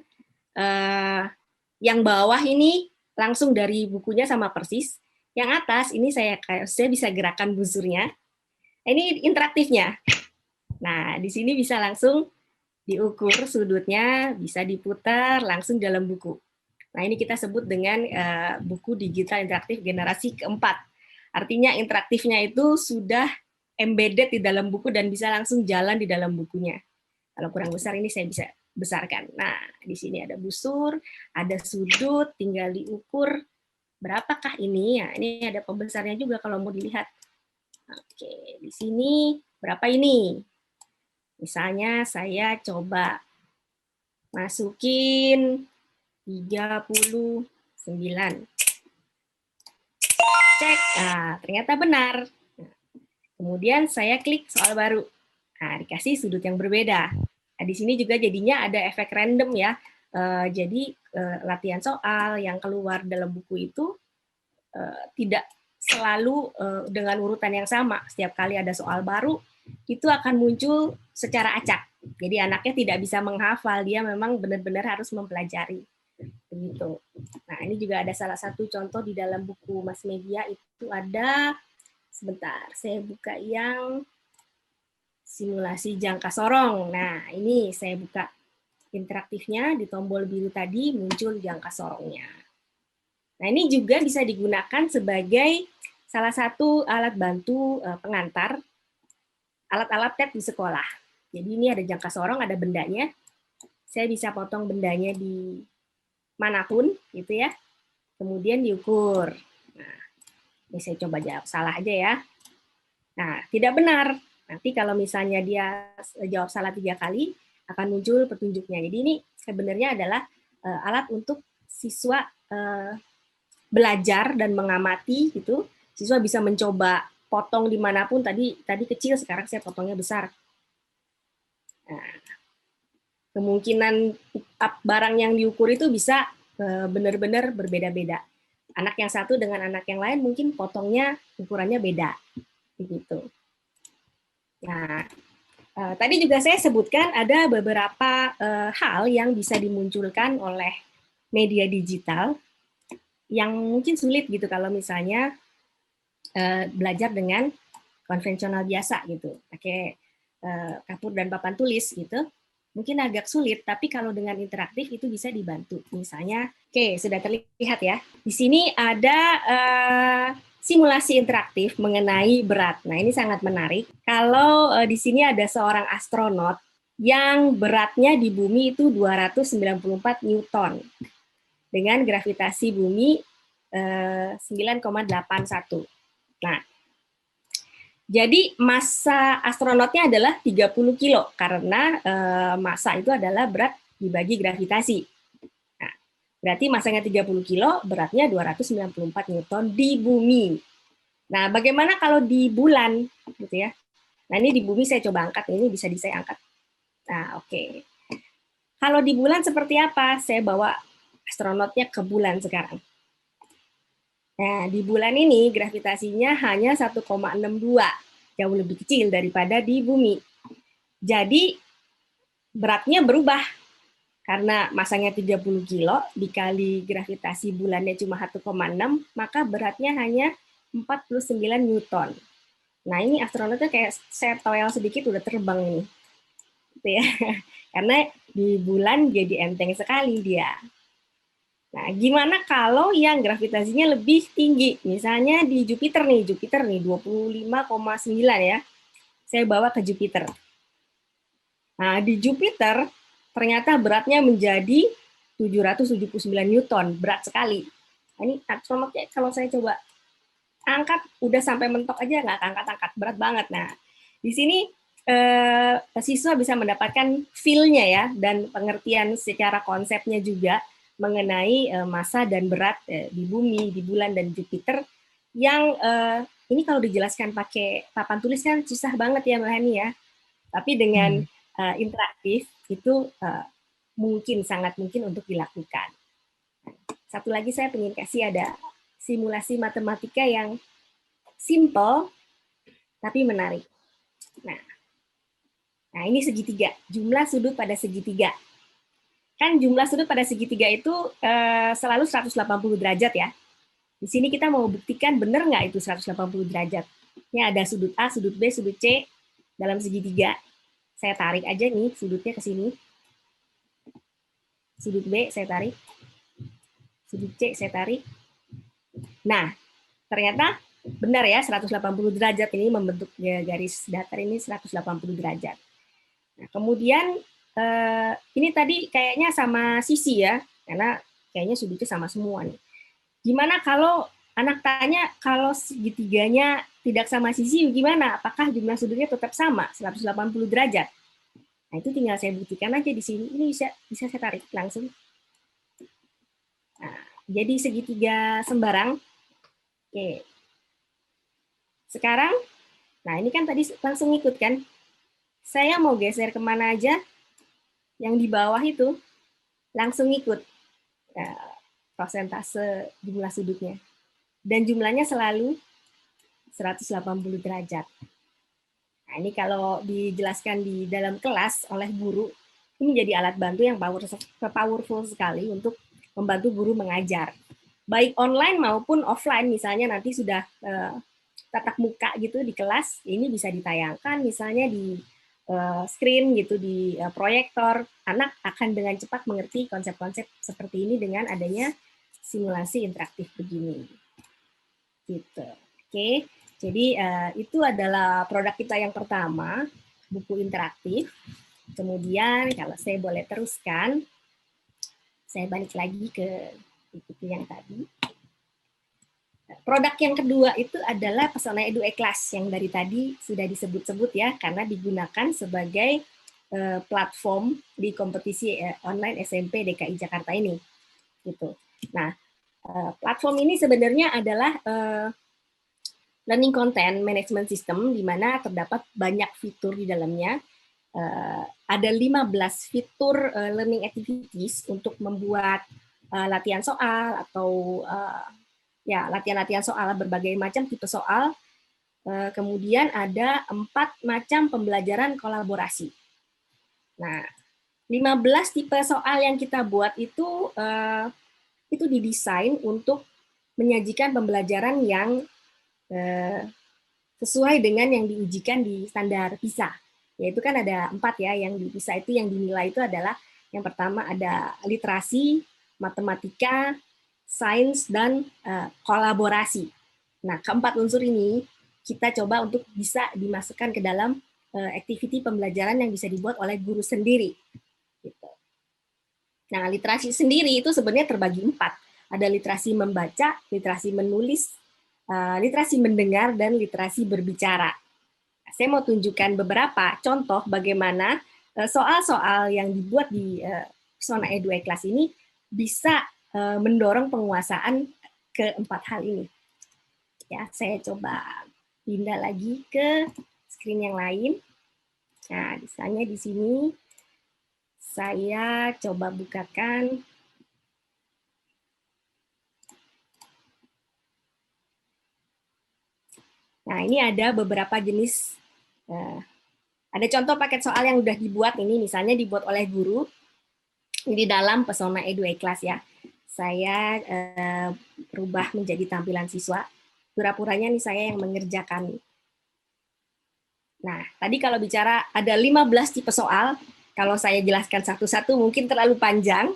yang bawah ini langsung dari bukunya sama persis. Yang atas ini saya bisa gerakan busurnya. Ini interaktifnya. Nah, di sini bisa langsung diukur sudutnya, bisa diputar langsung dalam buku. Nah, ini kita sebut dengan buku digital interaktif generasi keempat. Artinya interaktifnya itu sudah embedded di dalam buku dan bisa langsung jalan di dalam bukunya. Kalau kurang besar ini saya bisa besarkan. Nah, di sini ada busur, ada sudut, tinggal diukur berapakah ini. Ya, ini ada pembesarnya juga kalau mau dilihat. Oke, di sini berapa ini? Misalnya saya coba masukin 39. Cek, ternyata benar. Kemudian saya klik soal baru. Nah, dikasih sudut yang berbeda. Nah, di sini juga jadinya ada efek random ya. Jadi latihan soal yang keluar dalam buku itu tidak selalu dengan urutan yang sama. Setiap kali ada soal baru, itu akan muncul secara acak. Jadi anaknya tidak bisa menghafal, dia memang benar-benar harus mempelajari. Begitu. Nah, ini juga ada salah satu contoh di dalam buku Mas Media, itu ada, sebentar, saya buka yang simulasi jangka sorong. Nah, ini saya buka interaktifnya, di tombol biru tadi muncul jangka sorongnya. Nah, ini juga bisa digunakan sebagai salah satu alat bantu pengantar alat-alat TET di sekolah. Jadi ini ada jangka sorong, ada bendanya. Saya bisa potong bendanya di manapun gitu ya, kemudian diukur. Nah, ini saya coba jawab salah aja ya. Nah, tidak benar. Nanti kalau misalnya dia jawab salah 3 kali, akan muncul petunjuknya. Jadi ini sebenarnya adalah alat untuk siswa belajar dan mengamati gitu. Siswa bisa mencoba potong dimanapun. Tadi kecil, sekarang saya potongnya besar. Nah, kemungkinan barang yang diukur itu bisa benar-benar berbeda-beda. Anak yang satu dengan anak yang lain mungkin potongnya ukurannya beda, begitu. Nah, tadi juga saya sebutkan ada beberapa hal yang bisa dimunculkan oleh media digital yang mungkin sulit gitu kalau misalnya belajar dengan konvensional biasa gitu, pakai kapur dan papan tulis gitu. Mungkin agak sulit, tapi kalau dengan interaktif itu bisa dibantu. Misalnya, oke, sudah terlihat ya. Di sini ada simulasi interaktif mengenai berat. Nah, ini sangat menarik. Kalau di sini ada seorang astronot yang beratnya di bumi itu 294 Newton dengan gravitasi bumi 9,81. Nah, jadi massa astronotnya adalah 30 kilo karena massa itu adalah berat dibagi gravitasi. Nah, berarti massanya 30 kilo, beratnya 294 Newton di bumi. Nah, bagaimana kalau di bulan gitu ya? Nah, ini di bumi saya coba angkat, ini bisa saya angkat. Nah, oke. Kalau di bulan seperti apa? Saya bawa astronotnya ke bulan sekarang. Nah, di bulan ini gravitasinya hanya 1,62, jauh lebih kecil daripada di bumi. Jadi beratnya berubah. Karena masanya 30 kilo dikali gravitasi bulannya cuma 1,6, maka beratnya hanya 49 Newton. Nah, ini astronotnya kayak saya toel sedikit udah terbang ini. Gitu ya. Karena di bulan jadi enteng sekali dia. Nah, gimana kalau yang gravitasinya lebih tinggi? Misalnya di Jupiter nih 25,9 ya. Saya bawa ke Jupiter. Nah, di Jupiter ternyata beratnya menjadi 779 Newton, berat sekali. Nah, ini astronotnya kalau saya coba angkat, udah sampai mentok aja nggak angkat-angkat, berat banget. Nah, di sini siswa bisa mendapatkan feel-nya ya, dan pengertian secara konsepnya juga mengenai massa dan berat di bumi, di bulan, dan Jupiter, yang ini kalau dijelaskan pakai papan tulis kan susah banget ya Mbak Hani ya. Tapi dengan interaktif itu sangat mungkin untuk dilakukan. Satu lagi saya ingin kasih ada simulasi matematika yang simple tapi menarik. Nah ini segitiga, jumlah sudut pada segitiga. Kan jumlah sudut pada segitiga itu selalu 180 derajat ya. Di sini kita mau buktikan benar nggak itu 180 derajat. Ini ada sudut A, sudut B, sudut C dalam segitiga. Saya tarik aja nih sudutnya ke sini. Sudut B saya tarik. Sudut C saya tarik. Nah, ternyata benar ya 180 derajat ini membentuk garis datar ini 180 derajat. Nah, kemudian ini tadi kayaknya sama sisi ya, karena kayaknya sudutnya sama semua nih. Gimana kalau anak tanya kalau segitiganya tidak sama sisi gimana? Apakah jumlah sudutnya tetap sama 180 derajat? Nah, itu tinggal saya buktikan aja di sini. Ini bisa saya tarik langsung. Nah, jadi segitiga sembarang. Oke. Sekarang, nah ini kan tadi langsung ikut kan. Saya mau geser kemana aja, yang di bawah itu langsung ikut persentase jumlah sudutnya. Dan jumlahnya selalu 180 derajat. Nah, ini kalau dijelaskan di dalam kelas oleh guru, ini jadi alat bantu yang powerful sekali untuk membantu guru mengajar. Baik online maupun offline, misalnya nanti sudah tatap muka gitu di kelas, ini bisa ditayangkan misalnya di screen gitu, di proyektor, anak akan dengan cepat mengerti konsep-konsep seperti ini dengan adanya simulasi interaktif begini. Gitu. Oke. Jadi itu adalah produk kita yang pertama, buku interaktif. Kemudian kalau saya boleh teruskan, saya balik lagi ke buku yang tadi. Produk yang kedua itu adalah Pesona Edu E-Class yang dari tadi sudah disebut-sebut ya, karena digunakan sebagai platform di kompetisi online SMP DKI Jakarta ini. Gitu. Nah, platform ini sebenarnya adalah learning content management system, di mana terdapat banyak fitur di dalamnya. Ada 15 fitur learning activities untuk membuat latihan soal atau latihan-latihan soal, berbagai macam tipe soal. Kemudian ada 4 macam pembelajaran kolaborasi. Nah, 15 tipe soal yang kita buat itu didesain untuk menyajikan pembelajaran yang sesuai dengan yang diujikan di standar PISA. Yaitu kan ada 4 ya, yang di PISA itu yang dinilai itu adalah yang pertama ada literasi, matematika, sains, dan kolaborasi. Nah, keempat unsur ini kita coba untuk bisa dimasukkan ke dalam activity pembelajaran yang bisa dibuat oleh guru sendiri. Gitu. Nah, literasi sendiri itu sebenarnya terbagi 4. Ada literasi membaca, literasi menulis, literasi mendengar, dan literasi berbicara. Saya mau tunjukkan beberapa contoh bagaimana soal-soal yang dibuat di Pesona Edu E-Class ini bisa mendorong penguasaan keempat hal ini. Ya, saya coba pindah lagi ke screen yang lain. Nah, misalnya di sini Saya coba bukakan. Nah, ini ada beberapa jenis. Ada contoh paket soal yang udah dibuat ini, misalnya dibuat oleh guru di dalam Pesona Edu E-Class ya. Saya berubah menjadi tampilan siswa. Pura-puranya nih saya yang mengerjakan. Nah, tadi kalau bicara ada 15 tipe soal, kalau saya jelaskan satu-satu mungkin terlalu panjang,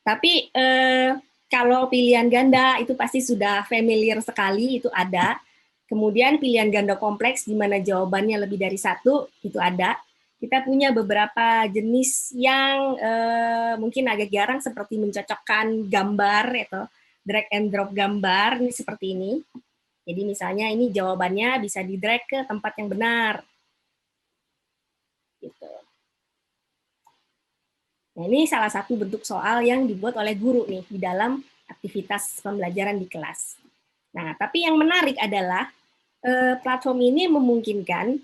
tapi kalau pilihan ganda itu pasti sudah familiar sekali, itu ada. Kemudian pilihan ganda kompleks di mana jawabannya lebih dari satu, itu ada. Kita punya beberapa jenis yang mungkin agak jarang seperti mencocokkan gambar atau drag and drop gambar, ini seperti ini. Jadi misalnya ini jawabannya bisa di drag ke tempat yang benar. Gitu. Nah, ini salah satu bentuk soal yang dibuat oleh guru nih di dalam aktivitas pembelajaran di kelas. Nah, tapi yang menarik adalah platform ini memungkinkan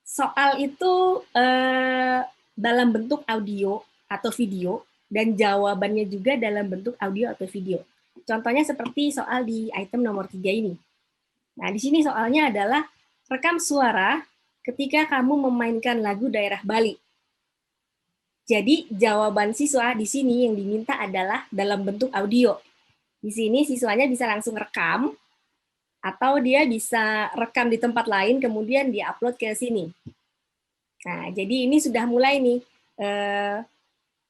soal itu dalam bentuk audio atau video dan jawabannya juga dalam bentuk audio atau video. Contohnya seperti soal di item nomor 3 ini. Nah, di sini soalnya adalah rekam suara ketika kamu memainkan lagu daerah Bali. Jadi jawaban siswa di sini yang diminta adalah dalam bentuk audio. Di sini siswanya bisa langsung rekam, atau dia bisa rekam di tempat lain, kemudian dia-upload ke sini. Nah, jadi ini sudah mulai nih,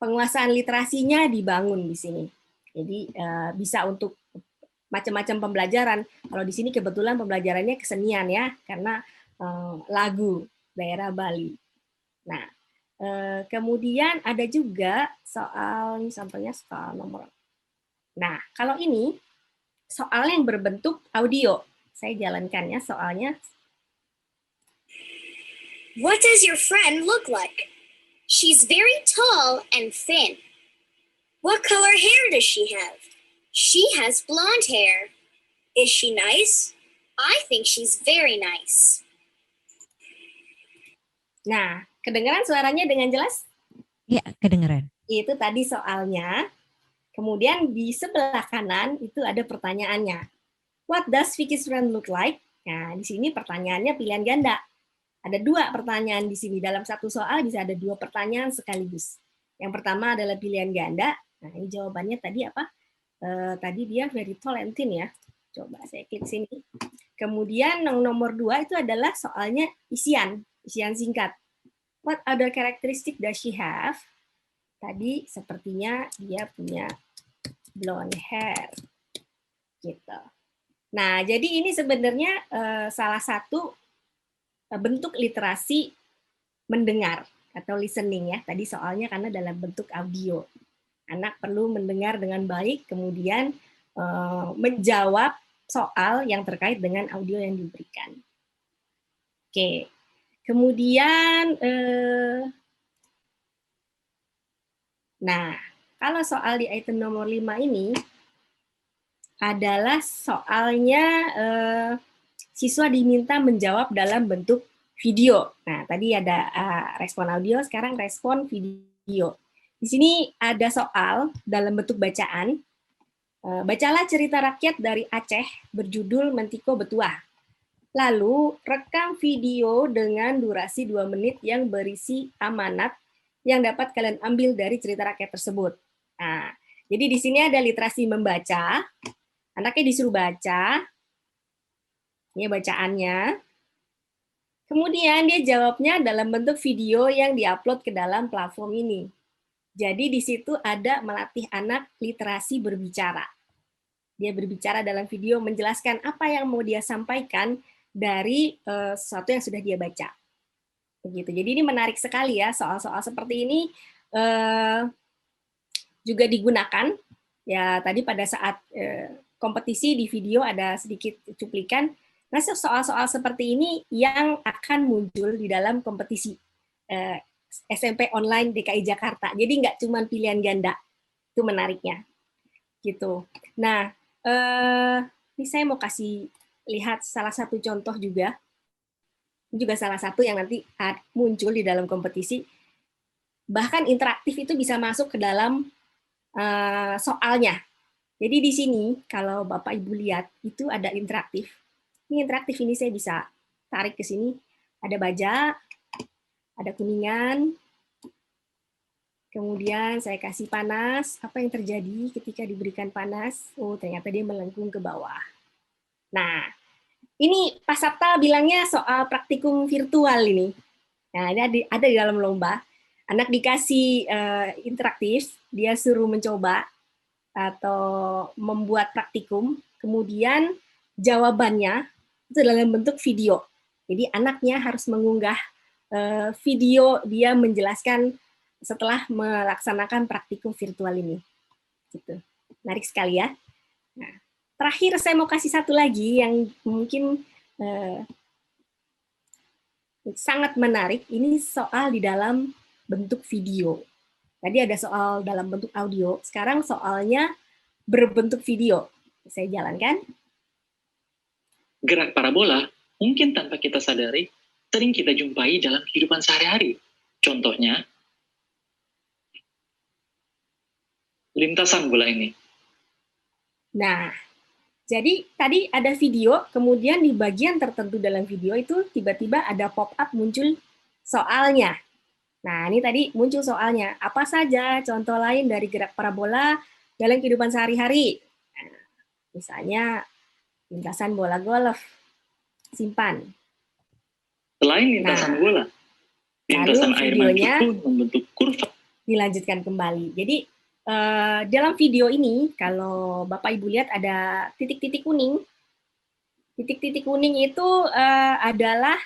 penguasaan literasinya dibangun di sini. Jadi bisa untuk macam-macam pembelajaran. Kalau di sini kebetulan pembelajarannya kesenian ya, karena lagu daerah Bali. Nah, kemudian ada juga soal, ini contohnya soal nomor. Nah, kalau ini soal yang berbentuk audio. Saya jalankan ya soalnya. What does your friend look like? She's very tall and thin. What color hair does she have? She has blonde hair. Is she nice? I think she's very nice. Nah, kedengaran suaranya dengan jelas? Ya, kedengaran. Itu tadi soalnya. Kemudian di sebelah kanan itu ada pertanyaannya. What does Vicky's friend look like? Nah, di sini pertanyaannya pilihan ganda. Ada 2 pertanyaan di sini. Dalam satu soal bisa ada 2 pertanyaan sekaligus. Yang pertama adalah pilihan ganda. Nah, ini jawabannya tadi apa? Tadi dia very tall and thin ya. Coba saya klik sini. Kemudian yang nomor 2 itu adalah soalnya isian singkat. What other characteristic does she have? Tadi sepertinya dia punya blonde hair. Gitu. Nah, jadi ini sebenarnya salah satu bentuk literasi mendengar atau listening ya. Tadi soalnya karena dalam bentuk audio. Anak perlu mendengar dengan baik, kemudian menjawab soal yang terkait dengan audio yang diberikan. Oke. Kemudian, nah, kalau soal di item nomor 5 ini adalah soalnya siswa diminta menjawab dalam bentuk video. Nah, tadi ada respon audio, sekarang respon video. Di sini ada soal dalam bentuk bacaan. Bacalah cerita rakyat dari Aceh berjudul Mentiko Betuah. Lalu rekam video dengan durasi 2 menit yang berisi amanat yang dapat kalian ambil dari cerita rakyat tersebut. Nah, jadi di sini ada literasi membaca. Anaknya disuruh baca. Ini bacaannya. Kemudian dia jawabnya dalam bentuk video yang diupload ke dalam platform ini. Jadi di situ ada melatih anak literasi berbicara. Dia berbicara dalam video menjelaskan apa yang mau dia sampaikan dari sesuatu yang sudah dia baca. Begitu. Jadi ini menarik sekali ya, soal-soal seperti ini juga digunakan. Ya tadi pada saat kompetisi di video ada sedikit cuplikan. Nah, soal-soal seperti ini yang akan muncul di dalam kompetisi SMP online DKI Jakarta. Jadi nggak cuma pilihan ganda, itu menariknya, gitu. Nah, ini saya mau kasih lihat salah satu contoh juga. Ini juga salah satu yang nanti muncul di dalam kompetisi. bahkan interaktif itu bisa masuk ke dalam soalnya. Jadi di sini kalau Bapak Ibu lihat itu ada interaktif. Ini interaktif, ini saya bisa tarik ke sini. Ada baja, ada kuningan. Kemudian saya kasih panas. Apa yang terjadi ketika diberikan panas? Oh, ternyata dia melengkung ke bawah. Nah, ini Pak Sabta bilangnya soal praktikum virtual ini. Nah, ini ada di dalam lomba. Anak dikasih interaktif, dia suruh mencoba atau membuat praktikum, kemudian jawabannya itu dalam bentuk video. Jadi anaknya harus mengunggah video dia menjelaskan setelah melaksanakan praktikum virtual ini. Gitu. Menarik sekali ya. Nah, terakhir saya mau kasih satu lagi yang mungkin sangat menarik. Ini soal di dalam bentuk video. Tadi ada soal dalam bentuk audio, sekarang soalnya berbentuk video. Saya jalankan. Gerak parabola mungkin tanpa kita sadari sering kita jumpai dalam kehidupan sehari-hari. Contohnya, lintasan bola ini. Nah, jadi tadi ada video, kemudian di bagian tertentu dalam video itu tiba-tiba ada pop-up muncul soalnya. Nah, ini tadi muncul soalnya. Apa saja contoh lain dari gerak parabola dalam kehidupan sehari-hari? Nah, misalnya, lintasan bola golf. Simpan. Selain lintasan bola, lintasan air videonya mancur pun membentuk kurva. Dilanjutkan kembali. Jadi, dalam video ini, kalau Bapak Ibu lihat ada titik-titik kuning. Titik-titik kuning itu adalah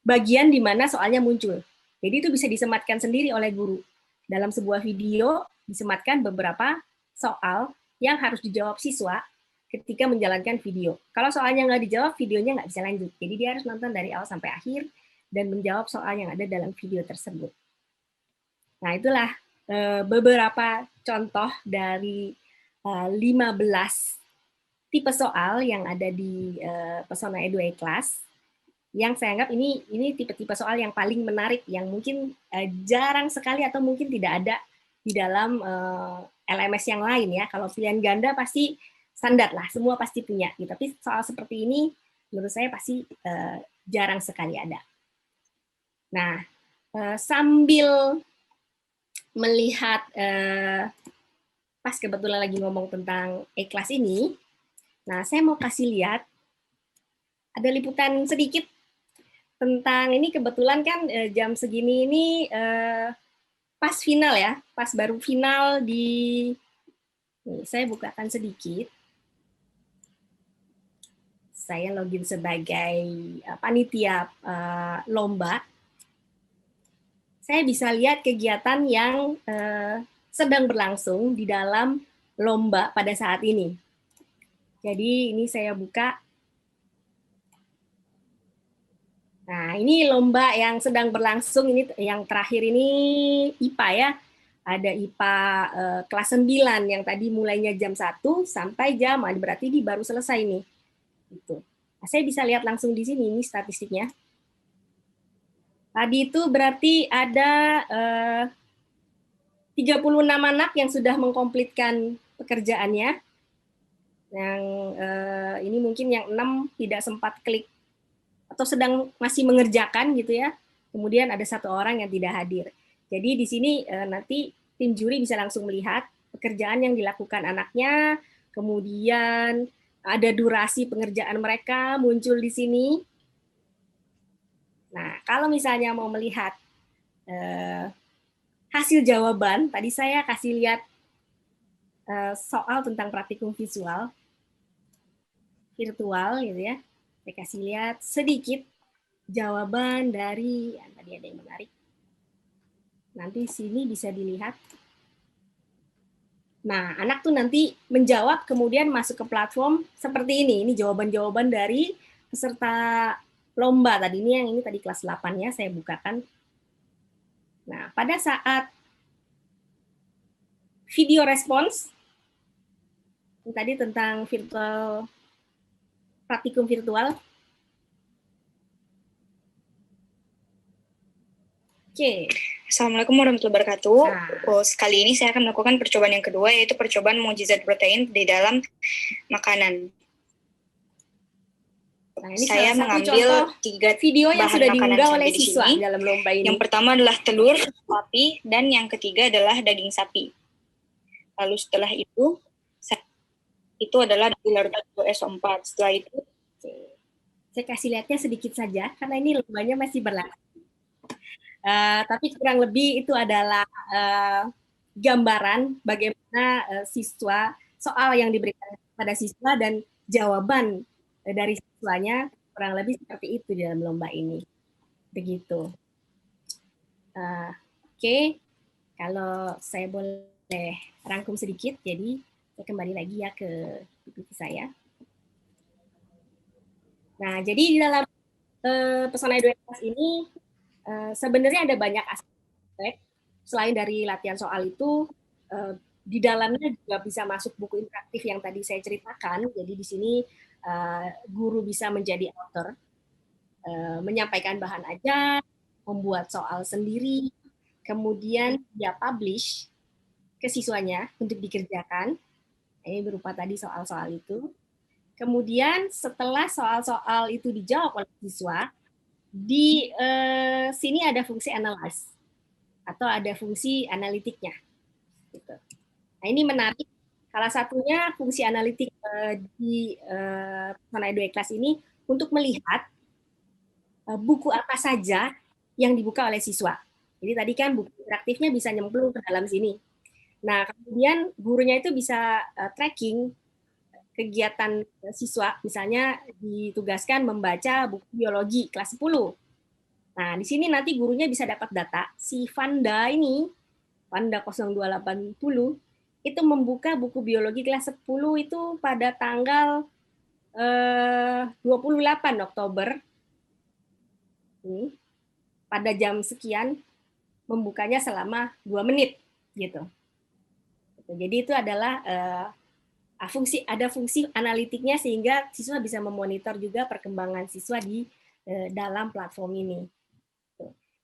bagian di mana soalnya muncul. Jadi itu bisa disematkan sendiri oleh guru. Dalam sebuah video disematkan beberapa soal yang harus dijawab siswa ketika menjalankan video. Kalau soalnya nggak dijawab, videonya nggak bisa lanjut. Jadi dia harus nonton dari awal sampai akhir dan menjawab soal yang ada dalam video tersebut. Nah, itulah beberapa contoh dari 15 tipe soal yang ada di Pesona Edu E-Class. Yang saya anggap ini tipe-tipe soal yang paling menarik, yang mungkin jarang sekali atau mungkin tidak ada di dalam LMS yang lain ya. Kalau pilihan ganda pasti standar lah, semua pasti punya. Gitu. Tapi soal seperti ini menurut saya pasti jarang sekali ada. Nah, sambil melihat pas kebetulan lagi ngomong tentang E-Class ini, nah saya mau kasih lihat ada liputan sedikit tentang ini. Kebetulan kan jam segini ini pas final ya, pas baru final di, nih, saya bukakan sedikit. Saya login sebagai panitia lomba. Saya bisa lihat kegiatan yang sedang berlangsung di dalam lomba pada saat ini. Jadi ini saya buka. Nah, ini lomba yang sedang berlangsung, ini yang terakhir ini IPA ya. Ada IPA kelas 9 yang tadi mulainya jam 1 sampai jam, berarti ini baru selesai nih. Gitu. Nah, saya bisa lihat langsung di sini, ini statistiknya. Tadi itu berarti ada 36 anak yang sudah mengkomplitkan pekerjaannya. Yang ini mungkin yang 6 tidak sempat klik atau sedang masih mengerjakan gitu ya. Kemudian ada 1 orang yang tidak hadir. Jadi di sini nanti tim juri bisa langsung melihat pekerjaan yang dilakukan anaknya, kemudian ada durasi pengerjaan mereka muncul di sini. Nah, kalau misalnya mau melihat hasil jawaban, tadi saya kasih lihat soal tentang praktikum virtual gitu ya. Saya kasih lihat sedikit jawaban dari, ya, tadi ada yang menarik. Nanti sini bisa dilihat. Nah, anak tuh nanti menjawab, kemudian masuk ke platform seperti ini. Ini jawaban-jawaban dari peserta lomba tadi. Ini tadi kelas 8 ya, saya bukakan. Nah, pada saat video respons, ini tadi tentang virtual praktikum virtual. Oke. Assalamualaikum warahmatullahi wabarakatuh. Kali ini saya akan melakukan percobaan yang kedua, yaitu percobaan mukjizat protein di dalam makanan. Nah, ini Saya mengambil 3 video yang bahan sudah makanan diunggah sampai oleh di siswa sini. dalam lomba ini. Yang pertama adalah telur sapi dan yang ketiga adalah daging sapi. Lalu setelah itu adalah pilar SO4. Setelah itu saya kasih lihatnya sedikit saja karena ini lombanya masih berlangsung. Tapi kurang lebih itu adalah gambaran bagaimana siswa, soal yang diberikan pada siswa dan jawaban dari siswanya kurang lebih seperti itu di dalam lomba ini. Begitu. Oke. Kalau saya boleh rangkum sedikit, jadi saya kembali lagi ya ke PPT saya. Nah, jadi di dalam Pesona Edu Class ini sebenarnya ada banyak aspek. Selain dari latihan soal itu, di dalamnya juga bisa masuk buku interaktif yang tadi saya ceritakan. Jadi di sini guru bisa menjadi author, menyampaikan bahan ajar, membuat soal sendiri, kemudian dia publish ke siswanya untuk dikerjakan. Ini berupa tadi soal-soal itu. Kemudian setelah soal-soal itu dijawab oleh siswa, di sini ada fungsi analyze atau ada fungsi analitiknya. Gitu. Nah, ini menarik. Salah satunya fungsi analitik di Pesona Edu Class ini untuk melihat buku apa saja yang dibuka oleh siswa. Jadi tadi kan buku interaktifnya bisa nyemplung ke dalam sini. Nah, kemudian gurunya itu bisa tracking kegiatan siswa, misalnya ditugaskan membaca buku biologi kelas 10. Nah, di sini nanti gurunya bisa dapat data, si Vanda ini, Vanda 0280, itu membuka buku biologi kelas 10 itu pada tanggal 28 Oktober, pada jam sekian, membukanya selama 2 menit, gitu. Jadi itu adalah ada fungsi analitiknya sehingga siswa bisa memonitor juga perkembangan siswa di dalam platform ini.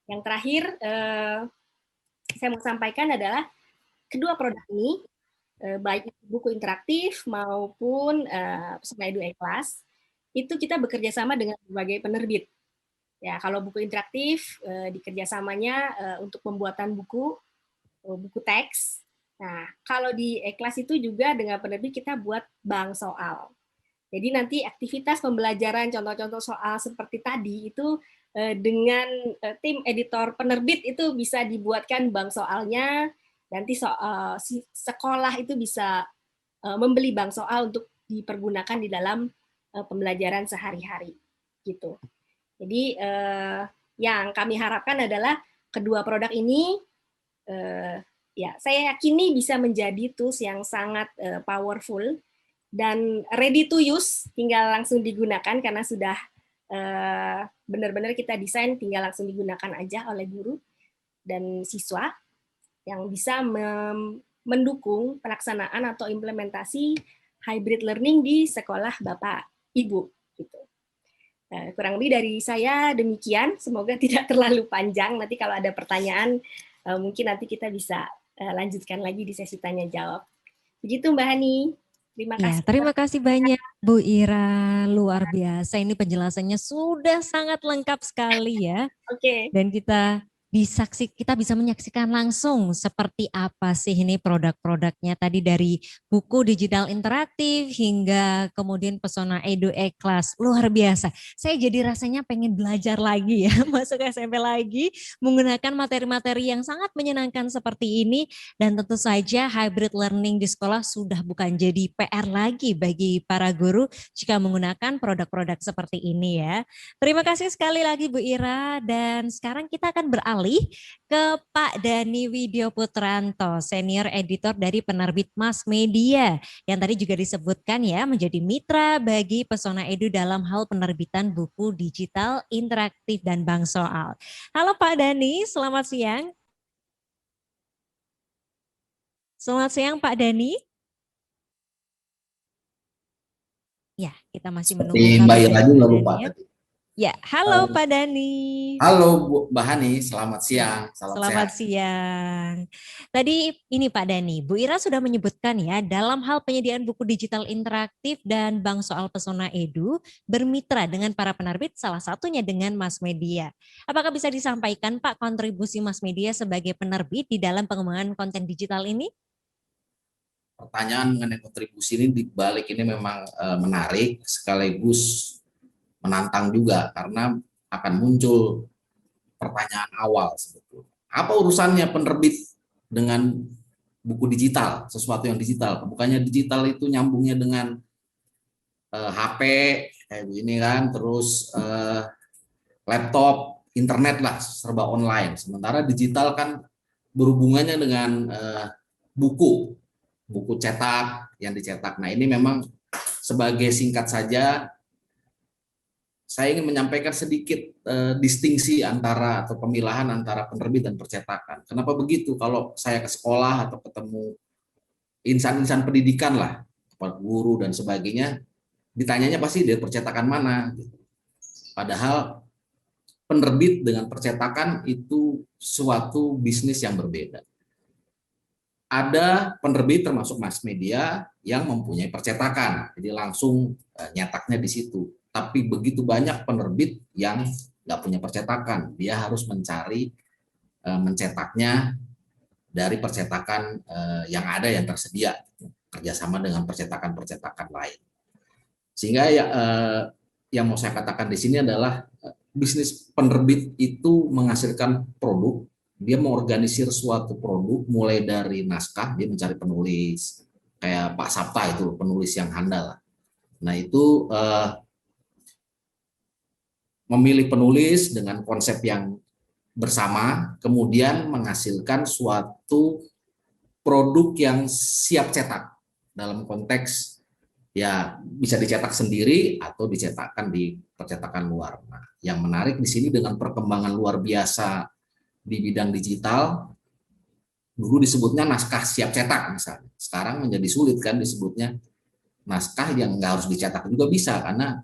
Yang terakhir saya mau sampaikan adalah kedua produk ini, baik buku interaktif maupun Pesona Edu Class, itu kita bekerja sama dengan berbagai penerbit. Ya, kalau buku interaktif dikerjasamanya untuk pembuatan buku teks. Nah, kalau di E-Class itu juga dengan penerbit kita buat bank soal. Jadi nanti aktivitas pembelajaran contoh-contoh soal seperti tadi itu dengan tim editor penerbit itu bisa dibuatkan bank soalnya. Nanti sekolah itu bisa membeli bank soal untuk dipergunakan di dalam pembelajaran sehari-hari. Gitu. Jadi yang kami harapkan adalah kedua produk ini ya, saya yakini bisa menjadi tools yang sangat powerful dan ready to use, tinggal langsung digunakan karena sudah benar-benar kita desain tinggal langsung digunakan aja oleh guru dan siswa yang bisa mendukung pelaksanaan atau implementasi hybrid learning di sekolah Bapak Ibu. Gitu. Kurang lebih dari saya demikian, semoga tidak terlalu panjang. Nanti kalau ada pertanyaan mungkin nanti kita bisa lanjutkan lagi di sesi tanya jawab. Begitu Mbak Hani. Terima kasih. Ya, terima kasih banyak Bu Ira, luar biasa. Ini penjelasannya sudah sangat lengkap sekali ya. Oke. Dan kita bisa menyaksikan langsung seperti apa sih ini produk-produknya tadi dari buku digital interaktif hingga kemudian Pesona Edu Class, luar biasa. Saya jadi rasanya pengen belajar lagi ya, masuk SMP lagi menggunakan materi-materi yang sangat menyenangkan seperti ini dan tentu saja hybrid learning di sekolah sudah bukan jadi PR lagi bagi para guru jika menggunakan produk-produk seperti ini ya. Terima kasih sekali lagi Bu Ira dan sekarang kita akan beralih ke Pak Dani Widyo Putranto, senior editor dari penerbit Mass Media yang tadi juga disebutkan ya menjadi mitra bagi Pesona Edu dalam hal penerbitan buku digital interaktif dan bank soal. Halo Pak Dani, selamat siang. Selamat siang Pak Dani. Ya, kita masih menunggu. Mbak Ira juga lupa. Ya, halo Pak Dani. Halo Bu Bahani, selamat siang. Salam Selamat sehat. siang. Tadi ini Pak Dani, Bu Ira sudah menyebutkan ya dalam hal penyediaan buku digital interaktif dan Bank Soal Pesona Edu bermitra dengan para penerbit, salah satunya dengan mass media. Apakah bisa disampaikan Pak kontribusi mass media sebagai penerbit di dalam pengembangan konten digital ini? Pertanyaan mengenai kontribusi ini di balik ini memang menarik sekaligus menantang juga karena akan muncul pertanyaan awal sebetulnya. Apa urusannya penerbit dengan buku digital, sesuatu yang digital? Bukannya digital itu nyambungnya dengan HP kayak gini kan, terus laptop, internet lah, serba online. Sementara digital kan berhubungannya dengan buku cetak yang dicetak. Nah ini memang sebagai singkat saja, saya ingin menyampaikan sedikit distingsi antara atau pemilahan antara penerbit dan percetakan. Kenapa begitu? Kalau saya ke sekolah atau ketemu insan-insan pendidikan lah, guru dan sebagainya, ditanyanya pasti dari percetakan mana. Padahal penerbit dengan percetakan itu suatu bisnis yang berbeda. Ada penerbit termasuk mass media yang mempunyai percetakan, jadi langsung nyetaknya di situ. Tapi begitu banyak penerbit yang nggak punya percetakan, dia harus mencari mencetaknya dari percetakan yang ada yang tersedia, kerjasama dengan percetakan-percetakan lain. Sehingga yang mau saya katakan di sini adalah bisnis penerbit itu menghasilkan produk, dia mengorganisir suatu produk mulai dari naskah, dia mencari penulis, kayak Pak Sapta itu penulis yang handal. Nah itu memilih penulis dengan konsep yang bersama, kemudian menghasilkan suatu produk yang siap cetak dalam konteks ya bisa dicetak sendiri atau dicetakkan di percetakan luar. Nah, yang menarik di sini dengan perkembangan luar biasa di bidang digital, dulu disebutnya naskah siap cetak misalnya, sekarang menjadi sulit kan disebutnya naskah yang nggak harus dicetak juga bisa karena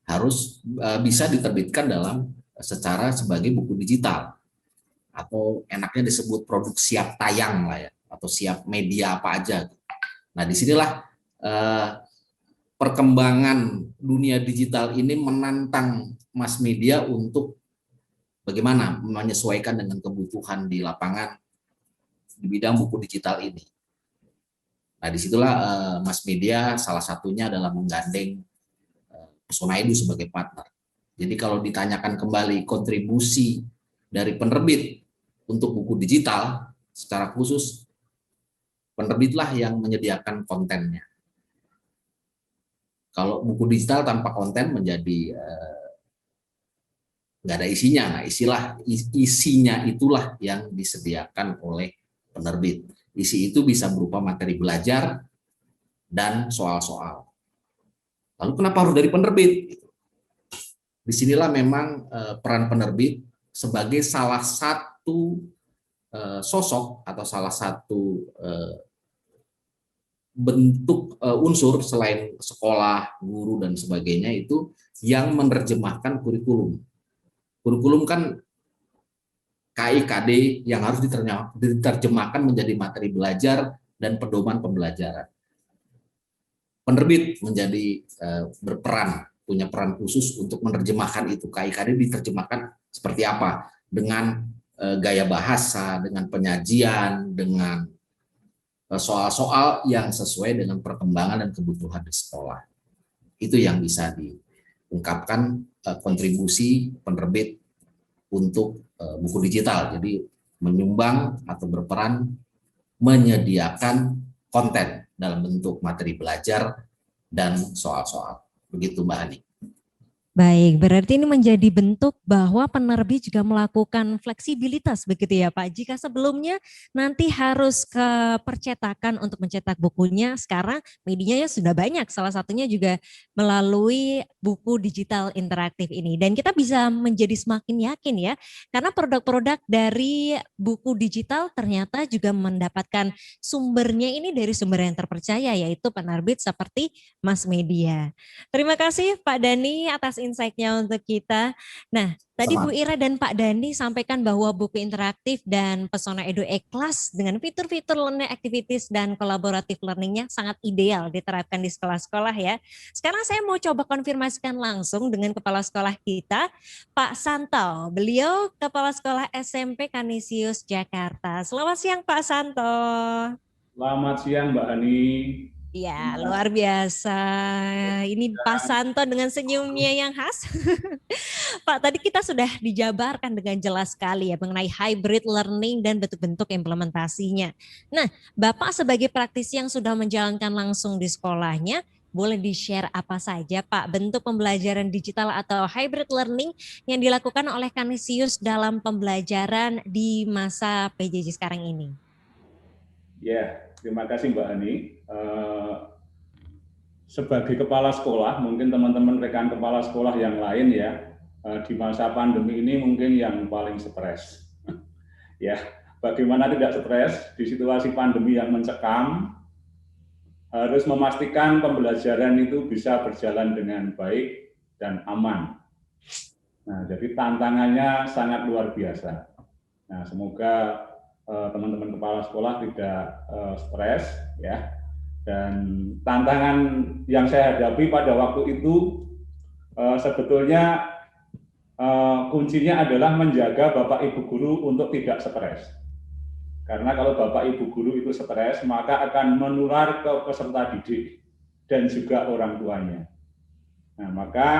harus bisa diterbitkan dalam secara sebagai buku digital atau enaknya disebut produk siap tayang lah ya atau siap media apa aja. Nah disinilah perkembangan dunia digital ini menantang mass media untuk bagaimana menyesuaikan dengan kebutuhan di lapangan di bidang buku digital ini. Nah disitulah mass media salah satunya adalah menggandeng Pesona Edu sebagai partner. Jadi kalau ditanyakan kembali kontribusi dari penerbit untuk buku digital, secara khusus penerbitlah yang menyediakan kontennya. Kalau buku digital tanpa konten menjadi nggak ada isinya. Nah, isinya itulah yang disediakan oleh penerbit. Isi itu bisa berupa materi belajar dan soal-soal. Lalu kenapa harus dari penerbit? Disinilah memang peran penerbit sebagai salah satu sosok atau salah satu bentuk unsur selain sekolah, guru, dan sebagainya itu yang menerjemahkan kurikulum. Kurikulum kan KIKD yang harus diterjemahkan menjadi materi belajar dan pedoman pembelajaran. Penerbit menjadi berperan, punya peran khusus untuk menerjemahkan itu. KIKD diterjemahkan seperti apa? Dengan gaya bahasa, dengan penyajian, dengan soal-soal yang sesuai dengan perkembangan dan kebutuhan di sekolah. Itu yang bisa diungkapkan kontribusi penerbit untuk buku digital. Jadi menyumbang atau berperan menyediakan konten dalam bentuk materi belajar dan soal-soal. Begitu Mbak Hani. Baik, berarti ini menjadi bentuk bahwa penerbit juga melakukan fleksibilitas begitu ya Pak. Jika sebelumnya nanti harus ke percetakan untuk mencetak bukunya, sekarang medianya sudah banyak. Salah satunya juga melalui buku digital interaktif ini. Dan kita bisa menjadi semakin yakin ya, karena produk-produk dari buku digital ternyata juga mendapatkan sumbernya ini dari sumber yang terpercaya, yaitu penerbit seperti mass media. Terima kasih Pak Dani atas insight-nya untuk kita. Nah, tadi Bu Ira dan Pak Dani sampaikan bahwa buku interaktif dan Pesona Edu E-Class dengan fitur-fitur learning activities dan collaborative learning-nya sangat ideal diterapkan di sekolah-sekolah ya. Sekarang saya mau coba konfirmasikan langsung dengan Kepala Sekolah kita, Pak Santo. Beliau Kepala Sekolah SMP Kanisius Jakarta. Selamat siang Pak Santo. Selamat siang Mbak Hani. Ya, luar biasa. Ini Pak Santo dengan senyumnya yang khas. Pak, tadi kita sudah dijabarkan dengan jelas sekali ya mengenai hybrid learning dan bentuk-bentuk implementasinya. Nah, Bapak sebagai praktisi yang sudah menjalankan langsung di sekolahnya, boleh di-share apa saja Pak bentuk pembelajaran digital atau hybrid learning yang dilakukan oleh Kanisius dalam pembelajaran di masa PJJ sekarang ini? Ya, terima kasih Mbak Hani. Sebagai kepala sekolah, mungkin teman-teman rekan kepala sekolah yang lain ya, di masa pandemi ini mungkin yang paling stres. Ya, bagaimana tidak stres di situasi pandemi yang mencekam, harus memastikan pembelajaran itu bisa berjalan dengan baik dan aman. Nah, jadi tantangannya sangat luar biasa. Nah, semoga teman-teman kepala sekolah tidak stres ya. Dan tantangan yang saya hadapi pada waktu itu sebetulnya kuncinya adalah menjaga Bapak Ibu guru untuk tidak stres. Karena kalau Bapak Ibu guru itu stres, maka akan menular ke peserta didik dan juga orang tuanya. Nah, maka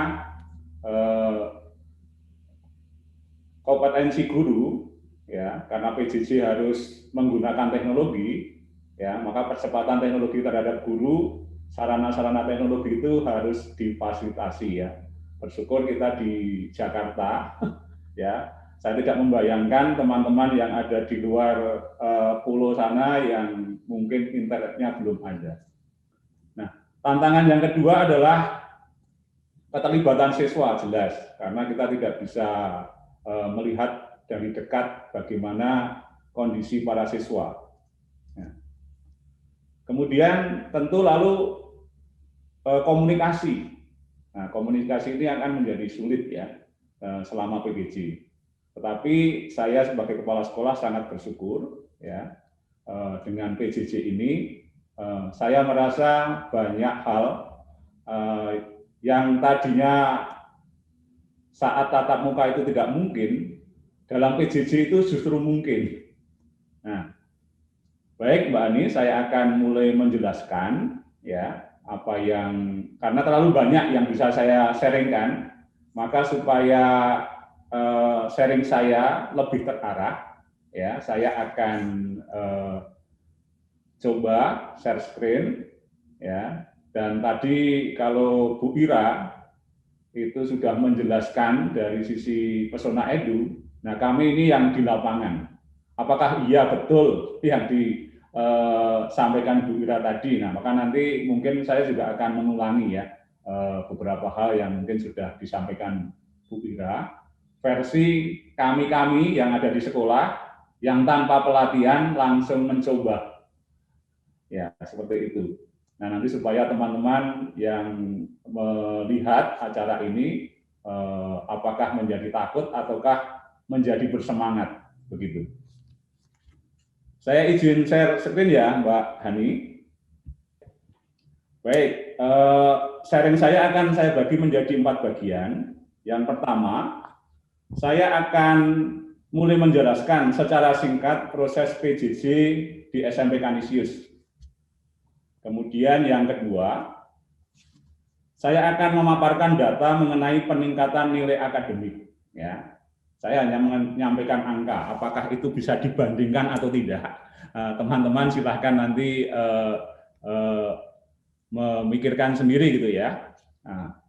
kompetensi guru ya, karena PJJ harus menggunakan teknologi, ya, maka percepatan teknologi terhadap guru, sarana-sarana teknologi itu harus difasilitasi ya. Bersyukur kita di Jakarta, ya. Saya tidak membayangkan teman-teman yang ada di luar pulau sana yang mungkin internetnya belum ada. Nah, tantangan yang kedua adalah keterlibatan siswa jelas, karena kita tidak bisa melihat dari dekat bagaimana kondisi para siswa. Kemudian tentu lalu komunikasi. Nah, komunikasi ini akan menjadi sulit ya selama PJJ. Tetapi saya sebagai kepala sekolah sangat bersyukur ya dengan PJJ ini. Saya merasa banyak hal yang tadinya saat tatap muka itu tidak mungkin, dalam PJJ itu justru mungkin. Nah, baik Mbak Ani, saya akan mulai menjelaskan ya apa yang, karena terlalu banyak yang bisa saya sharingkan, maka supaya sharing saya lebih terarah ya, saya akan coba share screen ya. Dan tadi kalau Bu Ira itu sudah menjelaskan dari sisi Pesona Edu, nah kami ini yang di lapangan. Apakah iya betul yang disampaikan Bu Ira tadi? Nah, maka nanti mungkin saya juga akan mengulangi ya beberapa hal yang mungkin sudah disampaikan Bu Ira. Versi kami-kami yang ada di sekolah yang tanpa pelatihan langsung mencoba. Ya, seperti itu. Nah, nanti supaya teman-teman yang melihat acara ini apakah menjadi takut ataukah menjadi bersemangat, begitu. Saya izin share screen ya, Mbak Hani. Baik, sharing saya akan saya bagi menjadi 4 bagian. Yang pertama, saya akan mulai menjelaskan secara singkat proses PJJ di SMP Kanisius. Kemudian yang kedua, saya akan memaparkan data mengenai peningkatan nilai akademik. Ya, saya hanya menyampaikan angka, apakah itu bisa dibandingkan atau tidak. Teman-teman silahkan nanti memikirkan sendiri gitu ya. Nah,